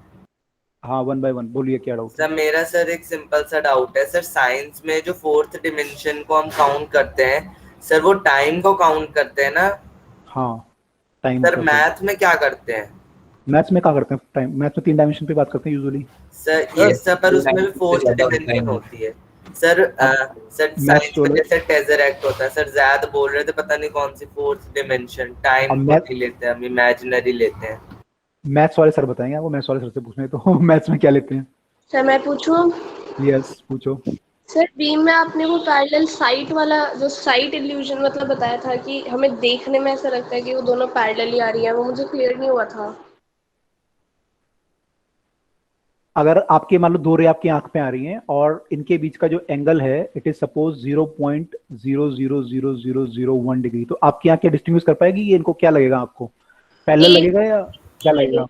हाँ, 1 बाय 1 बोलिए, क्या डाउट है। सर मेरा सर एक सिंपल सा डाउट है सर। साइंस में जो फोर्थ डिमेंशन को हम काउंट करते हैं सर, वो टाइम को काउंट करते हैं ना। हाँ, टाइम। सर मैथ में क्या करते हैं। मैथ्स में क्या करते हैं, टाइम। मैथ्स में 3 डायमेंशन पे बात करते हैं यूजुअली। सर ये सब, पर उसमें भी फोर्थ डिमेंशन होती है सर। सर साइंस में जैसे टेजरैक्ट होता है सर, ज़्यादा बोल रहे थे पता नहीं कौन सी फोर्थ डिमेंशन, टाइम को नहीं लेते हैं हम, इमेजिनरी लेते हैं। मैथ्स वाले सर बताएंगे आपको, मैथ्स वाले सर से पूछने तो मैथ्स में क्या लेते हैं। सर मैं पूछूं। यस पूछो। सर बीम में आपने वो पैरेलल साइट वाला जो साइट इल्यूजन मतलब बताया था कि हमें देखने में ऐसा लगता है कि वो दोनों पैरेलल ही आ रही है, वो मुझे क्लियर नहीं हुआ था। अगर आपके मान लो 2 रे आपकी आंख पे आ रही हैं और इनके बीच का जो एंगल है इट इज सपोज 0.000001 डिग्री, तो आपकी आंख क्या डिस्टिंग्विश कर पाएगी ये इनको, क्या लगेगा आपको, पैरेलल लगेगा या क्या लगेगा।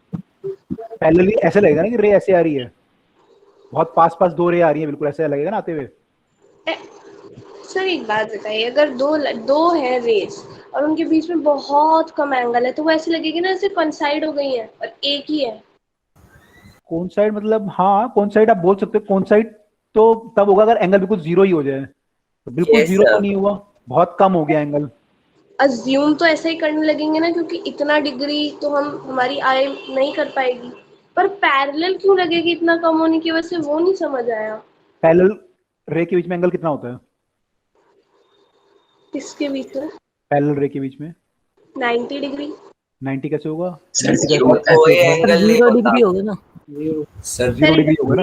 पैरेलल ऐसे लगेगा ना कि रे ऐसे आ रही है, बहुत पास पास 2 रे आ रही है, बिल्कुल ऐसे लगेगा ना आते हुए। सर एक बात बताइए, अगर दो है रेस और उनके बीच में बहुत कम एंगल है तो वो ऐसे लगेगी ना जैसे कोइंसाइड हो गई है और एक ही है। कौन साइड मतलब, हाँ कौन साइड आप बोल सकते हो। कौन साइड तो तब होगा अगर एंगल बिल्कुल 0 ही हो जाए, तो बिल्कुल 0 तो नहीं हुआ, बहुत कम हो गया एंगल। अज्यूम तो ऐसे ही करने लगेंगे ना, क्योंकि इतना डिग्री तो हमारी आई नहीं कर पाएगी, पर पैरेलल क्यों लगेगी इतना कम होने की वजह से, वो नहीं समझ आया। पैरेलल रे के बीच में एंगल कितना होता है, किसके बीच में। पैरेलल रे के बीच में 90 डिग्री। 90 कैसे होगा, सर कोई एंगल नहीं 0 डिग्री होगा ना सर 0 डिग्री होगा ना,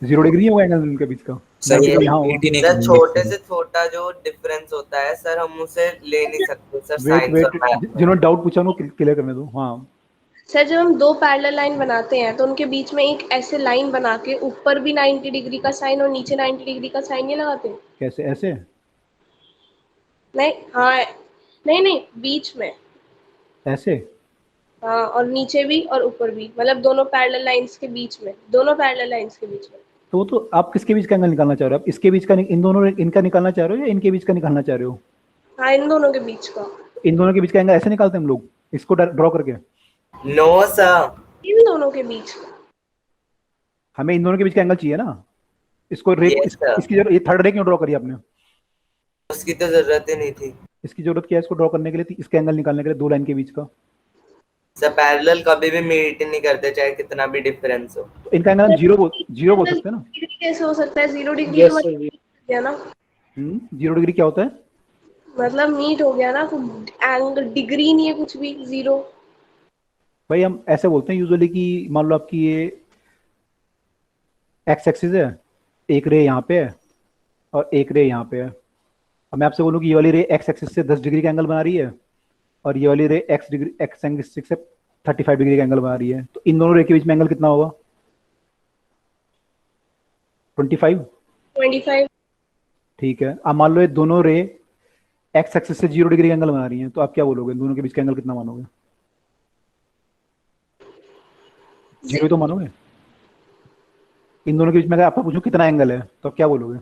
0 डिग्री होगा एंगल उनके बीच का। सर छोटे से छोटा जो डिफरेंस होता है सर, हम उसे ले नहीं सकते सर। वेट जिन्होंने डाउट पूछा उनको क्लियर करने दो। हाँ सर जब हम 2 पैरेलल लाइन बनाते हैं तो उनके बीच में एक ऐसे लाइन बना के ऊपर भी 90 डिग्री का साइन और नीचे 90 डिग्री का साइन, ये लगाते हैं। कैसे, ऐसे नहीं, हाँ नहीं बीच में ऐसे, हाँ, और नीचे भी और ऊपर भी, मतलब दोनों पैरेलल लाइंस के बीच में, दोनों पैरेलल लाइंस के बीच में। तो तो आप किसके बीच का एंगल निकालना चाह रहे हो, आप इसके बीच का, इन दोनों इनका निकालना चाह रहे हो या इनके बीच का निकालना चाह रहे हो। हाँ इन दोनों के बीच का। इन दोनों के बीच का एंगल ऐसे निकालते हैं हम लोग इसको ड्रॉ करके। नो सर, इन दोनों के बीच का। हमें इन दोनों के बीच का एंगल चाहिए ना, इसको रे इसकी जरूरत, ये थर्ड रे क्यों ड्रॉ करी आपने, उसकी तो जरूरत ही नहीं थी। इसकी जरूरत क्या है इसको ड्रॉ करने के लिए, इसका एंगल निकालने के लिए 2 लाइन के बीच का। सर पैरेलल कभी भी मीट नहीं करते चाहे कितना भी डिफरेंस हो। तो इनका एंगल हम जीरो बोल सकते हैं ना। कैसे हो सकता है 0 डिग्री का मतलब क्या ना। 0 डिग्री क्या होता है, मतलब मीट हो गया ना, एंगल डिग्री नहीं है कुछ भी, 0। भाई हम ऐसे बोलते हैं यूजुअली कि मान लो आपकी ये एक्स एक्सिस है, एक रे यहाँ पे है और एक रे यहाँ पे है। अब मैं आपसे बोलूँ कि ये वाली रे एक्स एक्सिस से 10 डिग्री का एंगल बना रही है और ये वाली रे एक्स एक्सिस से 35 डिग्री का एंगल बना रही है, तो इन दोनों रे के बीच में एंगल कितना होगा, 25। ठीक है, अब मान लो ये दोनों रे एक्स एक्सिस से 0 डिग्री का एंगल बना रही हैं, तो आप क्या बोलोगे, इन दोनों के बीच का एंगल कितना मानोगे, 0 तो मानोगे। इन दोनों के बीच में अगर आपको पूछूं कितना एंगल है तो आप क्या बोलोगे?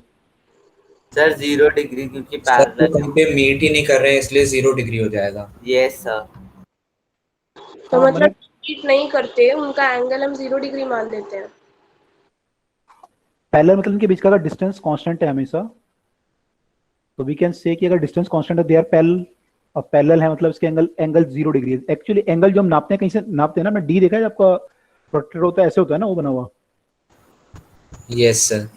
सर 0 डिग्री, क्योंकि सर वो पैरेलल कहीं पे मीट ही नहीं कर रहे हैं इसलिए 0 डिग्री हो जाएगा। Yes sir. तो हाँ, मतलब मीट नहीं करते, उनका एंगल हम 0 डिग्री मान लेते हैं। पैरेलल मतलब इनके बीच का अगर डिस्टेंस कांस्टेंट है हमेशा, तो वी कैन से कि अगर डिस्टेंस कांस्टेंट है दे आर पैरेलल, और पैरेलल है मतलब इसके एंगल 0 डिग्री है। एक्चुअली एंगल जो हम नापते हैं कहीं से नापते हैं ना, हमने डी देखा है जब आपका प्रोट्रैक्टर होता है ऐसे होता है ना वो बना हुआ, यस सर।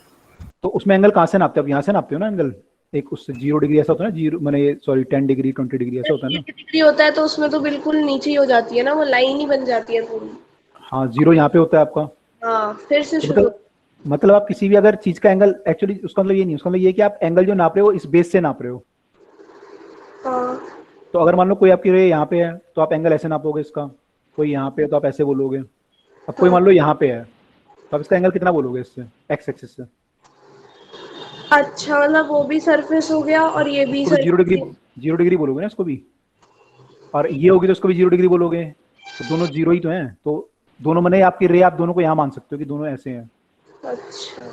तो उसमें एंगल कहाँ से नापते हो? आप यहाँ से नापते हो ना एंगल, एक उससे 0 डिग्री ऐसा होता है ना, 0 मैंने सॉरी 10 डिग्री 20 डिग्री ऐसा होता है ना। डिग्री होता है तो उसमें तो बिल्कुल नीचे ही हो जाती है ना, वो लाइन ही बन जाती है पूरी। हाँ 0 यहाँ पे होता है आपका। हाँ फिर से तो शुरू। मतलब आप किसी भी अगर चीज का एंगल, एक्चुअली उसका मतलब ये नहीं, उसका मतलब ये कि आप एंगल जो नाप रहे हो इस बेस से नाप रहे हो। हाँ तो अगर मान लो कोई आपकी रे यहाँ पे है तो आप एंगल ऐसे नापोगे इसका, कोई यहाँ पे है तो आप ऐसे बोलोगे, अब कोई मान लो यहाँ पे है तो आप इसका एंगल कितना बोलोगे इससे, एक्स एक्सिस से? अच्छा, मतलब वो भी सरफेस हो गया और ये भी तो 0 डिग्री बोलोगे ना इसको भी, और ये होगी तो उसको भी 0 डिग्री बोलोगे, तो दोनों 0 ही तो हैं, तो दोनों मने आपकी रे आप दोनों को यहाँ मान सकते हो कि दोनों ऐसे हैं। अच्छा।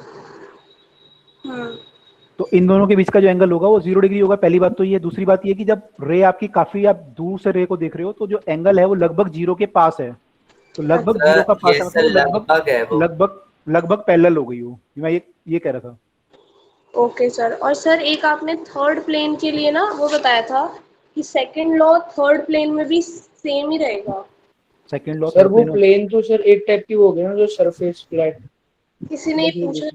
तो इन दोनों के बीच का जो एंगल होगा वो 0 डिग्री होगा, पहली बात तो ये। दूसरी बात ये कि जब रे आपकी काफी आप दूर से रे को देख रहे हो तो जो एंगल है वो लगभग 0 के पास है, तो लगभग 0 का पास है मतलब लगभग पैरेलल हो गई हो, मैं ये कह रहा था। Okay sir. और सर एक आपने थर्ड प्लेन के लिए ना वो बताया था कि सेकंड लॉ थर्ड प्लेन में भी सेम ही रहेगा। सेकंड लॉ सर वो प्लेन तो सर एक टाइप की हो गई ना, जो सरफेस फ्लैट। किसी ने पूछा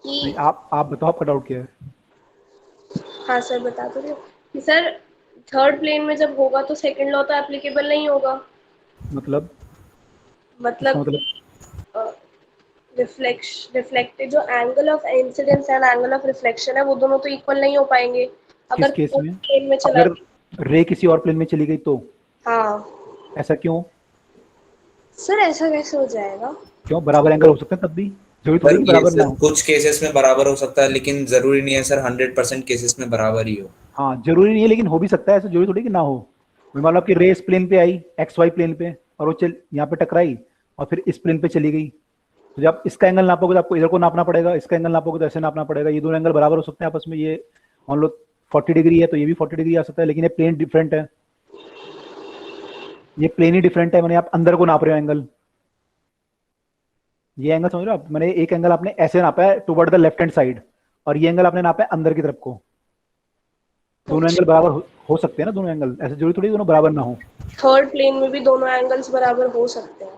कि आप बताओ आपका डाउट क्या है? हाँ सर बता दो कि सर थर्ड प्लेन में जब होगा तो सेकंड लॉ तो एप्लीकेबल नहीं होगा। मतलब रिफ्लेक्टेड जो angle of incidence and angle of reflection है वो दोनों तो इक्वल नहीं हो पाएंगे अगर किस केस में? प्लेन में चला अगर रे किसी और प्लेन में चली गई तो? हाँ ऐसा क्यों? सर ऐसा कैसे हो जाएगा? क्यों, बराबर एंगल हो सकते हैं तब भी, जरूरी थोड़ी कि बराबर ना हो। कुछ केसेस में बराबर हो सकता है लेकिन जरूरी नहीं है सर 100% केसेस में बराबर ही हो। हाँ जरूरी नहीं है लेकिन हो भी सकता है, ऐसा जरूरी थोड़ी कि ना हो। मान लो आपकी रे इस प्लेन पे आई, एक्स वाई प्लेन पे, और वो चल यहाँ पे टकराई और फिर इस प्लेन पे चली गई, तो जब इसका एंगल नापोगे तो आपको इधर को नापना पड़ेगा, इसका एंगल नापोगे तो ऐसे नापना पड़ेगा। ये दोनों एंगल बराबर हो सकते हैं आपस में। ये मान लो 40 डिग्री है तो ये भी 40 डिग्री आ सकता है, लेकिन ये प्लेन डिफरेंट है, ये प्लेन ही डिफरेंट है। मैंने आप अंदर को नाप रहे हो एंगल, ये एंगल समझ रहे हो आप? मैंने एक एंगल आपने ऐसे नापा है toward the left hand side, और ये एंगल आपने नापा है अंदर की तरफ को। दोनों एंगल बराबर हो सकते हैं ना, दोनों एंगल, ऐसे जरूरी थोड़ी दोनों बराबर ना हो। थर्ड प्लेन में भी दोनों एंगल्स बराबर हो सकते हैं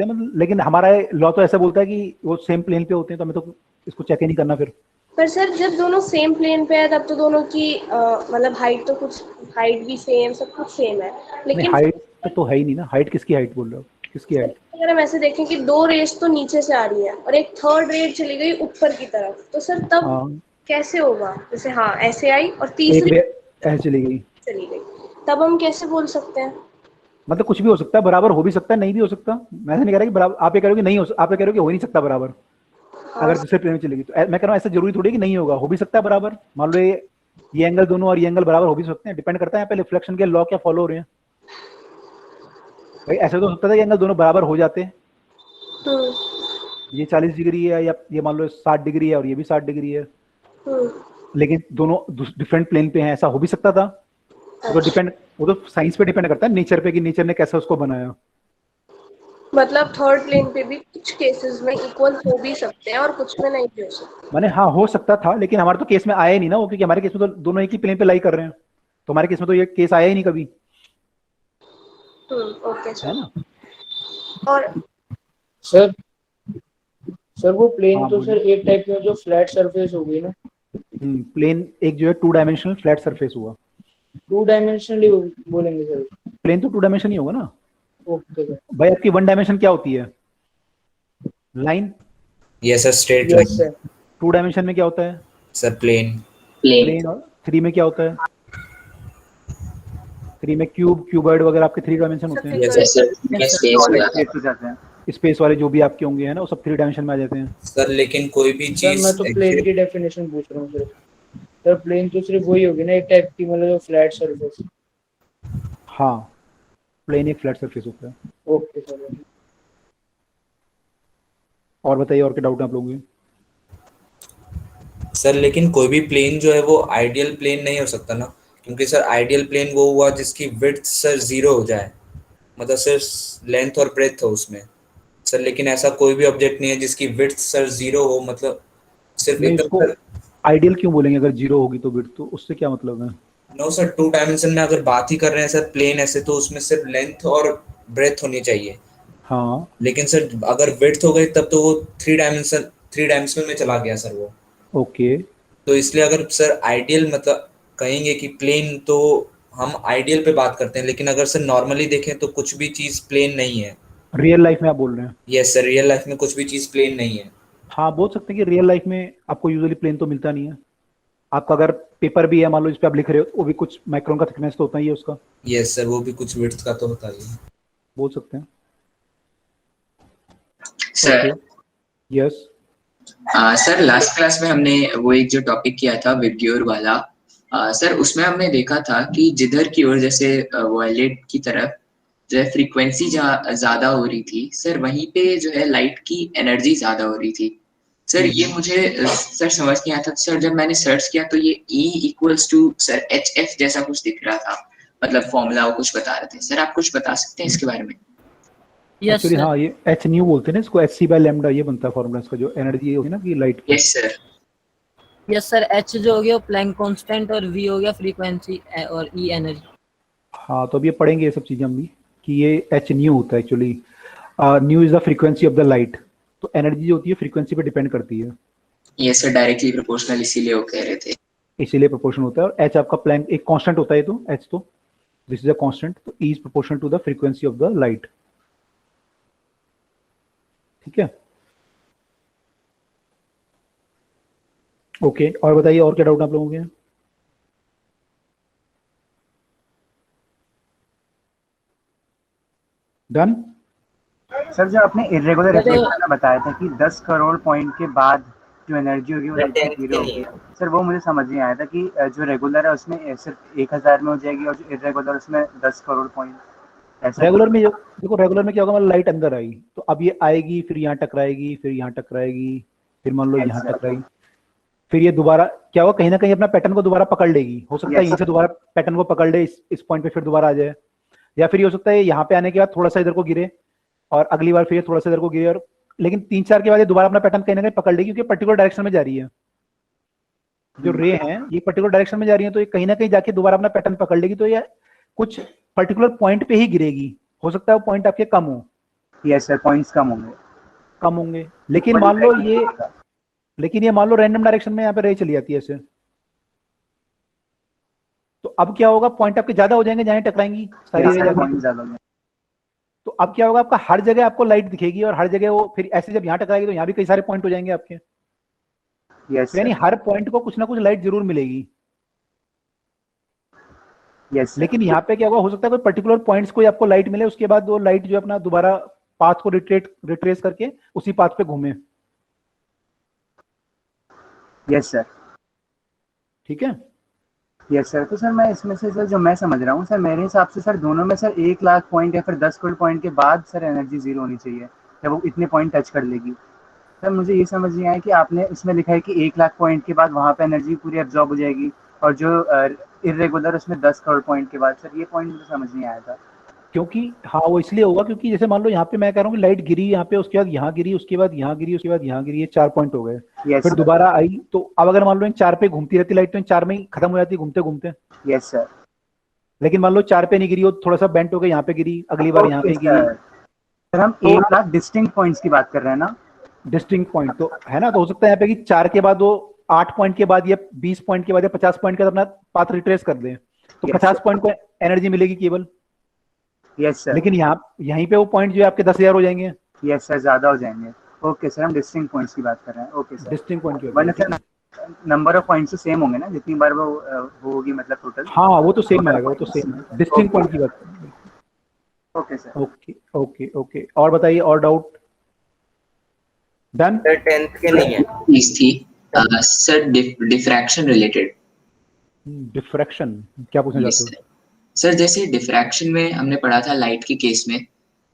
मतलब, लेकिन हमारा लॉ तो ऐसा बोलता है कि वो सेम प्लेन पे होते हैं, तो हमें तो इसको चेक ही नहीं करना फिर। पर सर जब दोनों सेम प्लेन पे है तब तो दोनों की मतलब हाइट तो कुछ, हाइट भी सेम, सब कुछ सेम है, लेकिन हाइट तो है ही नहीं ना। हाइट किसकी हाइट बोल रहे हो, किसकी हाइट? अगर हम ऐसे देखें कि दो रेस तो नीचे से आ रही है और एक थर्ड रेस चली गई ऊपर की तरफ, तो सर तब कैसे होगा? जैसे हाँ ऐसे आई और तीसरी ऐसे चली गई, तब हम कैसे बोल सकते हैं? मतलब कुछ भी हो सकता है, बराबर हो भी सकता है, नहीं भी हो सकता। मैं ऐसा नहीं कह रहा कि बराबर, आप ये कह रहे हो कि नहीं हो, आप ये कह रहे हो कि हो ही नहीं सकता बराबर। अगर दूसरे प्लेन में चलेगी तो मैं कह रहा हूँ ऐसा जरूरी थोड़ी कि नहीं होगा, हो भी सकता है बराबर। मान लो ये एंगल दोनों और ये एंगल बराबर हो भी सकते हैं, डिपेंड करता है यहाँ पे रिफ्लेक्शन के लॉ क्या फॉलो हो रहे हैं। भाई ऐसा तो हो सकता था कि एंगल दोनों बराबर हो जाते, ये 40 डिग्री है या ये मान लो 60 डिग्री है और ये भी 60 डिग्री है, लेकिन दोनों डिफरेंट प्लेन पे हैं, ऐसा हो भी सकता था। तो डिपेंड, वो तो साइंस पे डिपेंड करता है, नेचर पे, कि नेचर ने कैसे उसको बनाया। मतलब थर्ड प्लेन पे भी कुछ केसेस में इक्वल हो भी सकते हैं और कुछ में नहीं भी हो सकते। माने हाँ हो सकता था, लेकिन हमारे तो केस में आया ही नहीं ना वो, क्योंकि हमारे केस में तो दोनों एक ही प्लेन पे लाई कर रहे हैं, तो हमारे केस में तो ये केस आया ही नहीं कभी। Okay sir. है ना? और सर वो प्लेन तो सर एक टाइप में जो फ्लैट सरफेस हो गई ना। प्लेन एक जो है 2 डायमेंशनल फ्लैट सरफेस हुआ। 2 डायमेंशनली बोलेंगे सर? प्लेन तो 2 डायमेंशन ही होगा ना। Okay sir. भाई आपकी 1 डायमेंशन क्या होती है? Line. Yes sir, straight line. 2 dimension में क्या होता है सर? प्लेन। और 3 में क्या होता है? 3 में क्यूबॉइड वगैरह आपके 3 डायमेंशन होते हैं। यस सर, स्पेस वाले जो भी आपके होंगे है ना, वो सब 3 डायमेंशन में आ जाते हैं सर। लेकिन कोई भी चीज, मैं तो प्लेन की डेफिनेशन पूछ रहा हूँ सर। प्लेन तो सिर्फ वही होगी ना, एक टाइप की, मतलब जो फ्लैट सरफेस। हाँ प्लेन एक फ्लैट सरफेस होता है। Okay sir. और बताइए और क्या डाउट है आप लोगों के? सर लेकिन कोई भी प्लेन जो है वो आइडियल प्लेन नहीं हो सकता ना, क्योंकि सर आइडियल प्लेन वो हुआ जिसकी विड्थ सर 0 हो जाए, मतलब सिर्फ लेंथ और ब्रेथ हो उसमें सर। लेकिन ऐसा कोई भी ऑब्जेक्ट नहीं है जिसकी विड्थ सर 0 हो, मतलब सिर्फ नहीं, एकदम इसको सर। आइडियल क्यों बोलेंगे? अगर 0 होगी तो विड्थ, तो उससे क्या मतलब है? नो सर, 2 डायमेंशन में अगर बात ही कर रहे हैं सर प्लेन ऐसे, तो उसमें सिर्फ लेंथ और ब्रेथ होनी चाहिए। हाँ, लेकिन सर अगर विड्थ हो गई तब तो वो 3 डायमेंशनल में चला गया सर वो। ओके। तो इसलिए अगर सर आइडियल मतलब कहेंगे कि प्लेन, तो हम आइडियल पे बात करते हैं, लेकिन अगर सर नॉर्मली देखें तो कुछ भी चीज प्लेन नहीं है। रियल लाइफ में आप बोल रहे हैं? यस सर, रियल लाइफ में कुछ भी चीज प्लेन नहीं है। हाँ, बोल सकते हैं कि रियल लाइफ में आपको यूजुअली प्लेन तो मिलता नहीं है। आपका अगर पेपर भी है, मान लो जिस पे आप लिख रहे हो, वो भी कुछ माइक्रोन का थिकनेस तो होता ही है उसका। यस सर, वो भी कुछ विड्थ का तो होता ही है। बोल सकते हैं। Sir yes. Sir last class में हमने वो एक जो टॉपिक किया था विबग्योर वाला, सर उसमें हमने देखा था कि जिधर की ओर जैसे वॉयलेट की तरफ जो है फ्रीक्वेंसी ज्यादा हो रही थी सर, वहीं पे जो है लाइट की एनर्जी ज्यादा हो रही थी सर। ये मुझे सर समझ नहीं आया था सर, जब मैंने सर्च किया तो ये E equals to sir HF जैसा कुछ दिख रहा था, मतलब फॉर्मूला वो कुछ बता रहे थे सर। आप कुछ बता सकते हैं इसके बारे में? एक्चुअली हाँ, ये एच न्यू बोलते हैं ना इसको, hc/λ ये बनता है फॉर्मूला इसका, जो एनर्जी होगी ना कि लाइट की। Yes sir. Yes sir, H जो हो गया प्लैंक कांस्टेंट और वी हो गया फ्रीक्वेंसी और ई एनर्जी। हाँ, तो अब ये पढ़ेंगे ये सब चीजें हम भी कि ये एच न्यू होता है actually. New is the frequency of the light. तो एनर्जी जो होती है फ्रीक्वेंसी पे डिपेंड करती है। यस सर, डायरेक्टली प्रोपोर्शनल, इसीलिए वो कह रहे थे। इसीलिए प्रोपोर्शन होता है। और एच आपका प्लैंक एक कांस्टेंट होता है, तो एच तो दिस इज अ कांस्टेंट, तो E is proportional to the frequency of the light. ठीक है, ओके। और बताइए और क्या डाउट आप लोगों के? डन। सर जो आपने इरेगुलर रिफ्लेक्शन का बताया था कि 10 करोड़ पॉइंट के बाद जो एनर्जी होगी वो जीरो होगी, सर वो मुझे समझ नहीं आया था कि जो रेगुलर है उसमें सिर्फ 1000 में हो जाएगी और जो इरेगुलर उसमें 10 करोड़ पॉइंट। रेगुलर में देखो, रेगुलर में क्या होगा, मतलब लाइट अंदर आई तो अब ये आएगी, फिर यहाँ टकराएगी, फिर यहाँ टकराएगी, फिर मान लो यहाँ टकराई, फिर ये दोबारा क्या होगा, कहीं ना कहीं अपना पैटर्न को दोबारा पकड़ लेगी। हो सकता है यहीं से दोबारा पैटर्न को पकड़ ले, इस पॉइंट पे फिर दोबारा आ जाए, या फिर ये हो सकता है यहाँ पे आने के बाद थोड़ा सा इधर को गिरे और अगली बार फिर थोड़ा सा इधर को गिरे, और लेकिन 3-4 के बाद ये दोबारा अपना पैटर्न कहीं ना कहीं पकड़ लेगी, क्योंकि पर्टिकुलर डायरेक्शन में जा रही है। जो रे है ये पर्टिकुलर डायरेक्शन में जा रही है, तो ये कहीं ना कहीं जाके दोबारा अपना पैटर्न पकड़ लेगी, तो ये कुछ पर्टिकुलर पॉइंट पे ही गिरेगी। हो सकता है वो पॉइंट आपके कम हो। यस सर, पॉइंट्स कम होंगे, लेकिन मान लो रैंडम डायरेक्शन में यहाँ पे रे चली जाती है ऐसे, तो अब क्या होगा, पॉइंट आपके ज्यादा हो जाएंगे जहां टकराएंगी सारी रे जाएंगी। तो अब क्या होगा, आपका हर जगह आपको लाइट दिखेगी, और हर जगह वो फिर ऐसे जब यहाँ टकराएगी तो यहाँ भी कई सारे पॉइंट हो जाएंगे आपके। यानी हर पॉइंट को कुछ ना कुछ लाइट जरूर मिलेगी। लेकिन यहाँ पे क्या होगा, हो सकता है कोई पर्टिकुलर पॉइंट्स को आपको लाइट मिले, उसके बाद वो लाइट जो अपना दोबारा पाथ को रिट्रेस करके उसी पाथ पे घूमे। Yes sir. ठीक है। Yes sir. तो सर मैं इसमें से सर जो मैं समझ रहा हूँ सर, मेरे हिसाब से सर दोनों में सर 1 लाख पॉइंट या फिर 10 करोड़ पॉइंट के बाद सर एनर्जी जीरो होनी चाहिए, जब वो इतने पॉइंट टच कर लेगी। सर मुझे ये समझ नहीं आया कि आपने इसमें लिखा है कि 1 लाख पॉइंट के बाद वहाँ पे एनर्जी पूरी एब्जॉर्ब हो जाएगी, और जो इरेगुलर उसमें 10 करोड़ पॉइंट के बाद। सर ये पॉइंट मुझे समझ नहीं आया था। क्योंकि हाँ, वो इसलिए होगा क्योंकि जैसे मान लो यहाँ पे मैं कह रहा हूँ कि लाइट गिरी यहाँ पे, उसके बाद यहाँ गिरी, उसके बाद यहाँ गिरी, उसके बाद यहाँ गिरी, ये 4 पॉइंट हो गए। फिर दोबारा आई, तो अब अगर मान लो इन 4 पे घूमती रहती लाइट, तो इन 4 में ही खत्म हो जाती घूमते घूमते। Yes sir. लेकिन मान लो 4 पे नहीं गिरी, वो थोड़ा सा बेंट हो गया, यहाँ पे गिरी, अगली बार यहाँ पे गिरी। सर हम 1 लाख डिस्टिंक्ट पॉइंट्स की बात कर रहे हैं ना? डिस्टिंक्ट पॉइंट तो है ना, तो हो सकता है यहाँ पे कि 4 के बाद वो 8 पॉइंट के बाद या 20 पॉइंट के बाद या 50 पॉइंट के बाद अपना पाथ रिट्रेस कर दें, तो 50 पॉइंट को एनर्जी मिलेगी केवल। Yes sir. लेकिन यहीं पे वो पॉइंट जो है आपके 10,000 हो जाएंगे। यस सर, ज्यादा हो जाएंगे। ओके सर, हम डिस्टिंक्ट पॉइंट्स की बात कर रहे हैं। Okay sir. डिस्टिंक्ट पॉइंट की वरना सर नंबर ऑफ पॉइंट्स तो सेम होंगे ना, जितनी बार वो होगी मतलब टोटल। हाँ, वो तो सेम आएगा, वो तो सेम है। डिस्टिंक्ट पॉइंट की बात। Okay sir. Okay okay okay. और बताइए और डाउट? डन। सर 10th के नहीं है चीज थी सर, डिफ्रैक्शन रिलेटेड। डिफ्रैक्शन क्या पूछना चाहते हो? सर जैसे डिफ्रैक्शन में हमने पढ़ा था लाइट के केस में,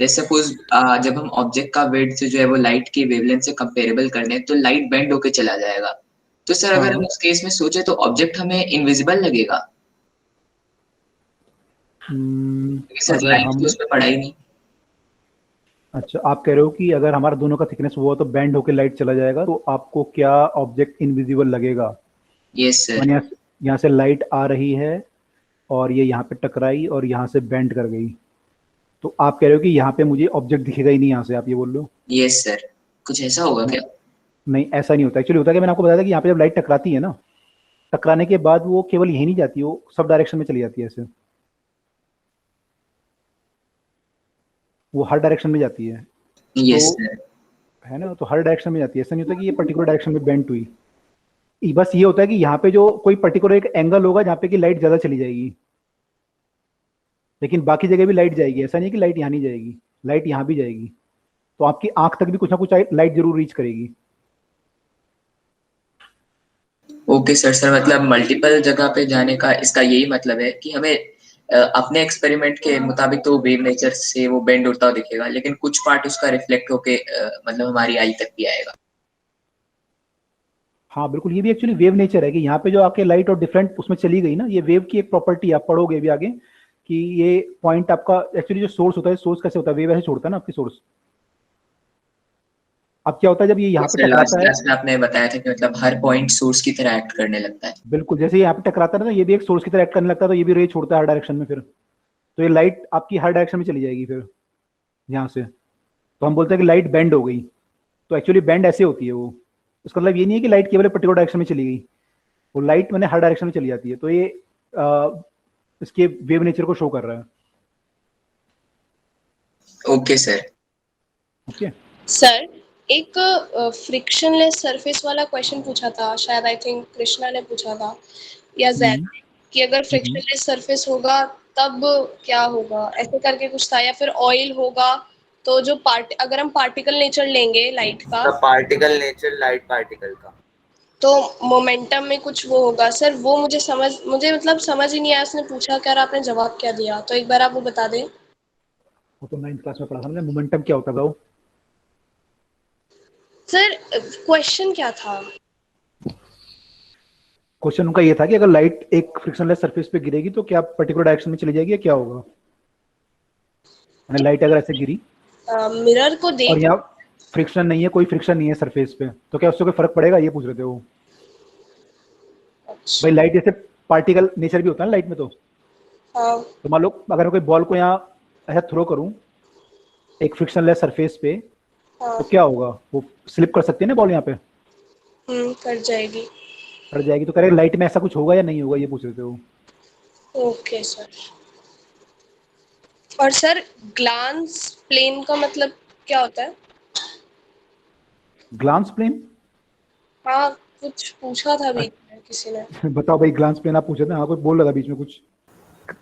लेट्स सपोज जब हम ऑब्जेक्ट का वेट से जो है वो लाइट की वेवलेंथ से कंपेरेबल कर दें तो लाइट बेंड होके चला जाएगा। तो सर अगर हाँ। हम उस केस में सोचे तो ऑब्जेक्ट हमें इनविजिबल लगेगा क्योंकि सर अगर लाइट हम तो उसमें पड़ा ही नहीं। अच्छा, आप कह रहे हो कि अगर हमारा दोनों का थिकनेस हुआ तो बेंड होके लाइट चला जाएगा, तो आपको क्या ऑब्जेक्ट इनविजिबल लगेगा? Yes sir. माने यहाँ से लाइट आ रही है और ये यहाँ पे टकराई और यहाँ से बेंड कर गई, तो आप कह रहे हो कि यहाँ पे मुझे ऑब्जेक्ट दिखेगा ही नहीं यहाँ से, आप ये बोल रहे हो? यस सर, कुछ ऐसा होगा क्या? नहीं, ऐसा नहीं होता। एक्चुअली होता है कि मैंने आपको बताया था कि यहाँ पे जब लाइट टकराती है ना, टकराने के बाद वो केवल यही नहीं जाती, वो सब डायरेक्शन में चली जाती है ऐसे, वो हर डायरेक्शन में जाती है। यस तो सर। है ना, तो हर डायरेक्शन में जाती है। ऐसा नहीं होता कि ये पर्टिकुलर डायरेक्शन में बेंड हुई। बस ये होता है कि यहाँ पे जो कोई पर्टिकुलर एक एंगल होगा जहाँ पे कि लाइट ज़्यादा चली जाएगी, लेकिन बाकी जगह भी लाइट जाएगी। ऐसा नहीं कि लाइट यहाँ नहीं जाएगी, लाइट यहाँ भी जाएगी, तो आपकी आंख तक भी कुछ ना कुछ लाइट जरूर रीच करेगी। Okay sir. सर मतलब मल्टीपल जगह पे जाने का इसका यही मतलब है कि हमें अपने एक्सपेरिमेंट के मुताबिक तो वेव नेचर से वो बेंड होता हुआ दिखेगा, लेकिन कुछ पार्ट उसका रिफ्लेक्ट होके मतलब हमारी आई तक भी आएगा। हाँ बिल्कुल, ये भी एक्चुअली वेव नेचर है कि यहाँ पे जो आके लाइट और डिफरेंट उसमें चली गई ना, ये वेव की एक प्रॉपर्टी आप पढ़ोगे भी आगे कि ये पॉइंट आपका एक्चुअली जो सोर्स होता है, सोर्स कैसे होता है, वेव ऐसे छोड़ता है ना आपकी सोर्स। अब क्या होता है जब ये यहाँ पे लास्ट टकराता है, क्लास में आपने बताया था कि मतलब हर पॉइंट सोर्स की तरह एक्ट करने लगता है। बिल्कुल, जैसे यहाँ पे टकराता है ना, ये भी एक सोर्स की तरह एक्ट करने लगता है, तो ये भी रे छोड़ता है हर डायरेक्शन में। फिर तो ये लाइट आपकी हर डायरेक्शन में चली जाएगी फिर यहाँ से। तो हम बोलते हैं कि लाइट बेंड हो गई, तो एक्चुअली बेंड ऐसे होती है वो। उसका मतलब ये नहीं है कि लाइट केवल पर्टिकुलर डायरेक्शन में चली गई, वो लाइट मैंने हर डायरेक्शन में चली जाती है। तो ये इसके वेव नेचर को शो कर रहा है। Okay sir. ओके सर, एक फ्रिक्शनलेस सरफेस वाला क्वेश्चन पूछा था, शायद आई थिंक कृष्णा ने पूछा था या जैद, कि अगर फ्रिक्शनलेस सरफेस होगा तब क्या होगा, ऐसे करके कुछ था। या फिर ऑयल होगा तो जो अगर हम पार्टिकल नेचर लेंगे लाइट का, पार्टिकल नेचर लाइट पार्टिकल का, तो मोमेंटम में कुछ वो होगा। सर वो मुझे मतलब समझ ही नहीं आया, उसने पूछा क्या और आपने जवाब क्या दिया, तो एक बार आप वो बता दें। वो तो 9th क्लास में पढ़ा था हमने, मोमेंटम क्या होता है बताओ। सर क्वेश्चन क्या था? क्वेश्चन उनका ये था कि अगर लाइट एक फ्रिक्शनलेस सरफेस पे गिरेगी तो क्या पर्टिकुलर डायरेक्शन में चली जाएगी या क्या होगा। लाइट अगर ऐसे गिरी मिरर को और देख, यहाँ फ्रिक्शन नहीं है, कोई फ्रिक्शन नहीं है सरफेस पे, तो क्या उससे कोई फर्क पड़ेगा, ये पूछ रहे थे वो। भाई लाइट जैसे पार्टिकल नेचर भी होता है ना लाइट में, तो मान लो अगर मैं कोई बॉल को यहाँ ऐसा थ्रो करूं एक फ्रिक्शनलेस सरफेस पे, तो क्या होगा, वो स्लिप कर सकती है ना बॉल यहाँ पे, कर जाएगी। कर जाएगी। तो कह रहे लाइट में ऐसा कुछ होगा या नहीं होगा, ये पूछ रहे थे वो। Okay sir. और सर ग्लांस प्लेन का मतलब क्या होता है? Glance plane? हाँ कुछ पूछा था बीच में किसी ने। बताओ भाई, ग्लांस प्लेन आप पूछे थे। हाँ कोई बोल रहा था बीच में, कुछ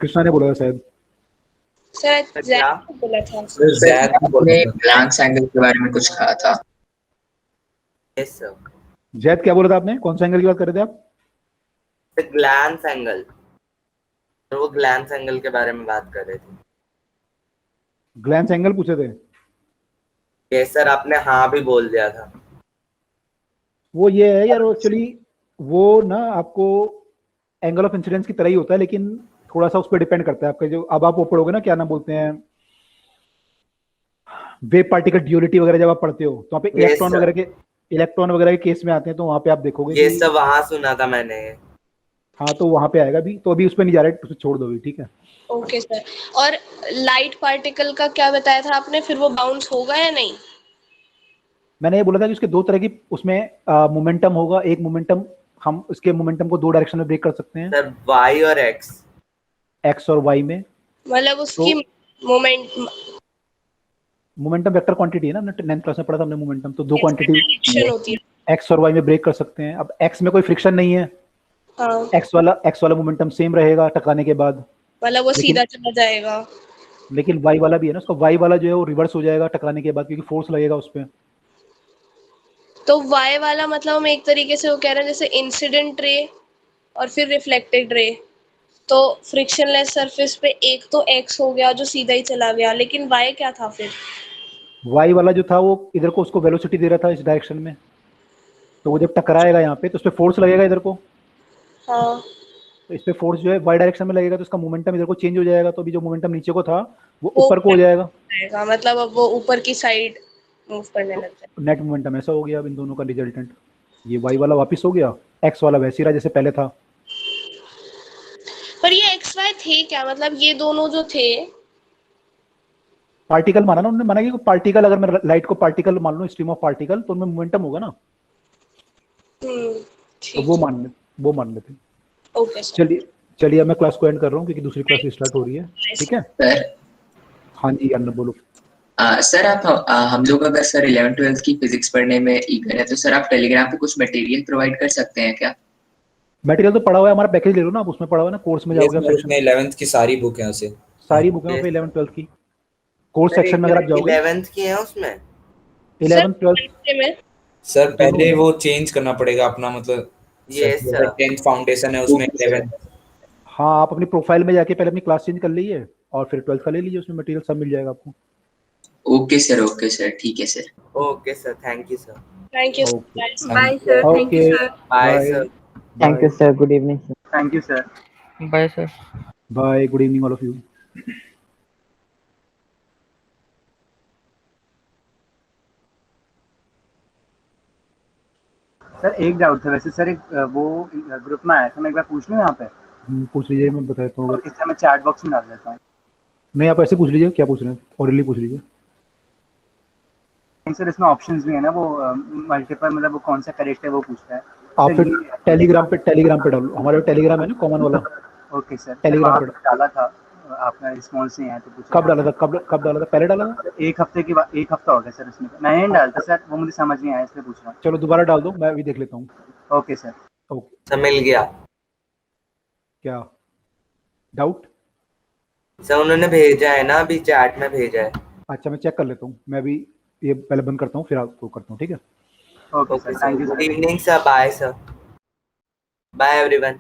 कृष्णा ने बोला था शायद। सर जैद ने बोला था। जैद ने ग्लांस एंगल के बारे में कुछ कहा था। Yes sir. जैद क्या बोला था आपने, कौन सा एंगल की बात कर रहे थे आप? ग्लांस एंगल, वो ग्लांस एंगल के बारे में बात कर रहे थे। ग्लांस एंगल पूछे थे? यस सर, आपने हाँ भी बोल दिया था। वो ये है यार, एक्चुअली वो ना आपको एंगल ऑफ इंसिडेंस की तरह ही होता है, लेकिन थोड़ा सा उस पर डिपेंड करता है आपका जो, अब आप वो पढ़ोगे ना क्या नाम बोलते हैं, वेव पार्टिकल ड्यूअलिटी वगैरह, जब आप पढ़ते हो तो वहाँ पे इलेक्ट्रॉन वगैरह के केस में आते हैं, तो वहाँ पे आप देखोगे ये सब वहाँ सुना था मैंने। हाँ तो वहाँ पे आएगा भी, तो अभी उस पर नहीं जा रहा है, उसे छोड़ दो अभी, ठीक है। Okay sir. और लाइट पार्टिकल का क्या बताया था आपने, फिर वो बाउंस होगा या नहीं? मैंने ये बोला था कि उसके दो तरह की उसमें मोमेंटम होगा। एक मोमेंटम, हम उसके मोमेंटम को दो डायरेक्शन में ब्रेक कर सकते हैं, सर वाई और एक्स, एक्स और वाई में। मतलब उसकी मोमेंटम वेक्टर क्वांटिटी है ना, हमने 9th क्लास में पढ़ा था हमने मोमेंटम, तो दो क्वांटिटी होती है, एक्स और वाई में ब्रेक कर सकते हैं। अब एक्स में कोई फ्रिक्शन नहीं है, एक्स वाला मोमेंटम सेम रहेगा टकराने के बाद, मतलब वो सीधा चला जाएगा। लेकिन वाई वाला भी है ना, उसका वाई वाला जो है वो रिवर्स हो जाएगा टकराने के बाद, क्योंकि फोर्स लगेगा उस पर। तो वाई वाला मतलब हम एक तरीके से वो कह रहे हैं जैसे इंसिडेंट रे और फिर रिफ्लेक्टेड रे, तो फ्रिक्शनलेस सरफेस पे एक तो x हो गया जो सीधा ही चला गया, लेकिन y क्या था फिर? y वाला जो था वो इधर को उसको वेलोसिटी दे रहा था इस डायरेक्शन में, तो वो जब टकराएगा यहाँ पे तो उस पर फोर्स लगेगा इधर को, हाँ तो इस पे फोर्स जो है y डायरेक्शन में लगेगा तो उसका मोमेंटम इधर को चेंज हो जाएगा, तो अभी जो मोमेंटम नीचे को था वो वो ऊपर को हो जाएगा, मतलब अब वो ऊपर की साइड मूव करने लग जाए। नेट मोमेंटम ऐसा हो गया अब इन दोनों का रिजल्टेंट। ये y वाला वापस हो गया, x वाला वैसे ही रहा जैसे पहले था। पर ये एक्स वाई थे क्या, मतलब ये दोनों जो थे? पार्टिकल माना ना उन्होंने, माना कि पार्टिकल, अगर मैं लाइट को पार्टिकल मान लूं, स्ट्रीम ऑफ पार्टिकल, तो उनमें मोमेंटम होगा ना, तो ठीक वो मान लेते हैं। ओके चलिए अब मैं क्लास को एंड कर रहा हूँ क्योंकि दूसरी क्लास स्टार्ट हो रही है, ठीक है। सर हाँ जी अन्ना बोलो। सर आप हम लोग अगर सर 11th-12th की फिजिक्स पढ़ने में ईगर है तो सर आप टेलीग्राम पे कुछ मटेरियल प्रोवाइड कर सकते हैं क्या? मटेरियल तो पड़ा हुआ है, हमारा पैकेज ले लो ना, आप उसमें पड़ा हुआ है ना, कोर्स में जाओगे आप सेक्शन उसमें 11th की सारी बुक है उसे, सारी बुक है 11th 12th की कोर्स सर सेक्शन में अगर आप जाओगे 11th की है उसमें 11th 12th। सर पहले वो चेंज करना पड़ेगा अपना, मतलब यस सर 10th फाउंडेशन है उसमें 11th। हाँ आप अपनी प्रोफाइल में जाके पहले अपनी क्लास चेंज कर लीजिए और फिर 12th का ले लीजिए, उसमें मटेरियल सब मिल जाएगा आपको। ओके सर ठीक है sir. Okay sir thank you sir. Thank you bye sir, thank you sir. Bye sir. Thank you sir, good evening sir. Thank you sir. Bye sir. Bye, good evening all of you. Sir एक doubt था वैसे sir, एक वो group में आया था, मैं एक बार पूछ लूँ यहाँ पे? पूछ लीजिए, मैं बता देता हूँ। और इससे मैं चैट बॉक्स में डाल देता हूँ। नहीं आप ऐसे पूछ लीजिए, क्या पूछ रहे हैं, ऑरली पूछ लीजिए। सर इसमें ऑप्शंस भी है ना, वो मल्टीपल, मतलब वो कौन सा करेक्ट है वो पूछता है। आप फिर टेलीग्राम पे डालो, हमारे टेलीग्राम है ना कॉमन वाला। ओके सर, टेलीग्राम पे डाला था, आपका रिस्पॉन्स नहीं आया तो पूछा। कब डाला था, कब डाला था, पहले डाला था? एक हफ्ते के बाद, एक हफ्ता हो गया सर इसमें, मैं नहीं डालता सर, वो मुझे समझ नहीं आया इसलिए पूछ रहा हूँ। चलो दोबारा डाल दो, मैं अभी देख लेता हूँ। Okay sir. ओके सर मिल गया। क्या डाउट? सर उन्होंने भेजा है ना, अभी चैट में भेजा है। अच्छा मैं चेक कर लेता हूँ, मैं अभी ये पहले बंद करता हूँ फिर आपको करता हूँ, ठीक है। Okay sir, thank you good sir. Evening sir, bye sir, bye everyone.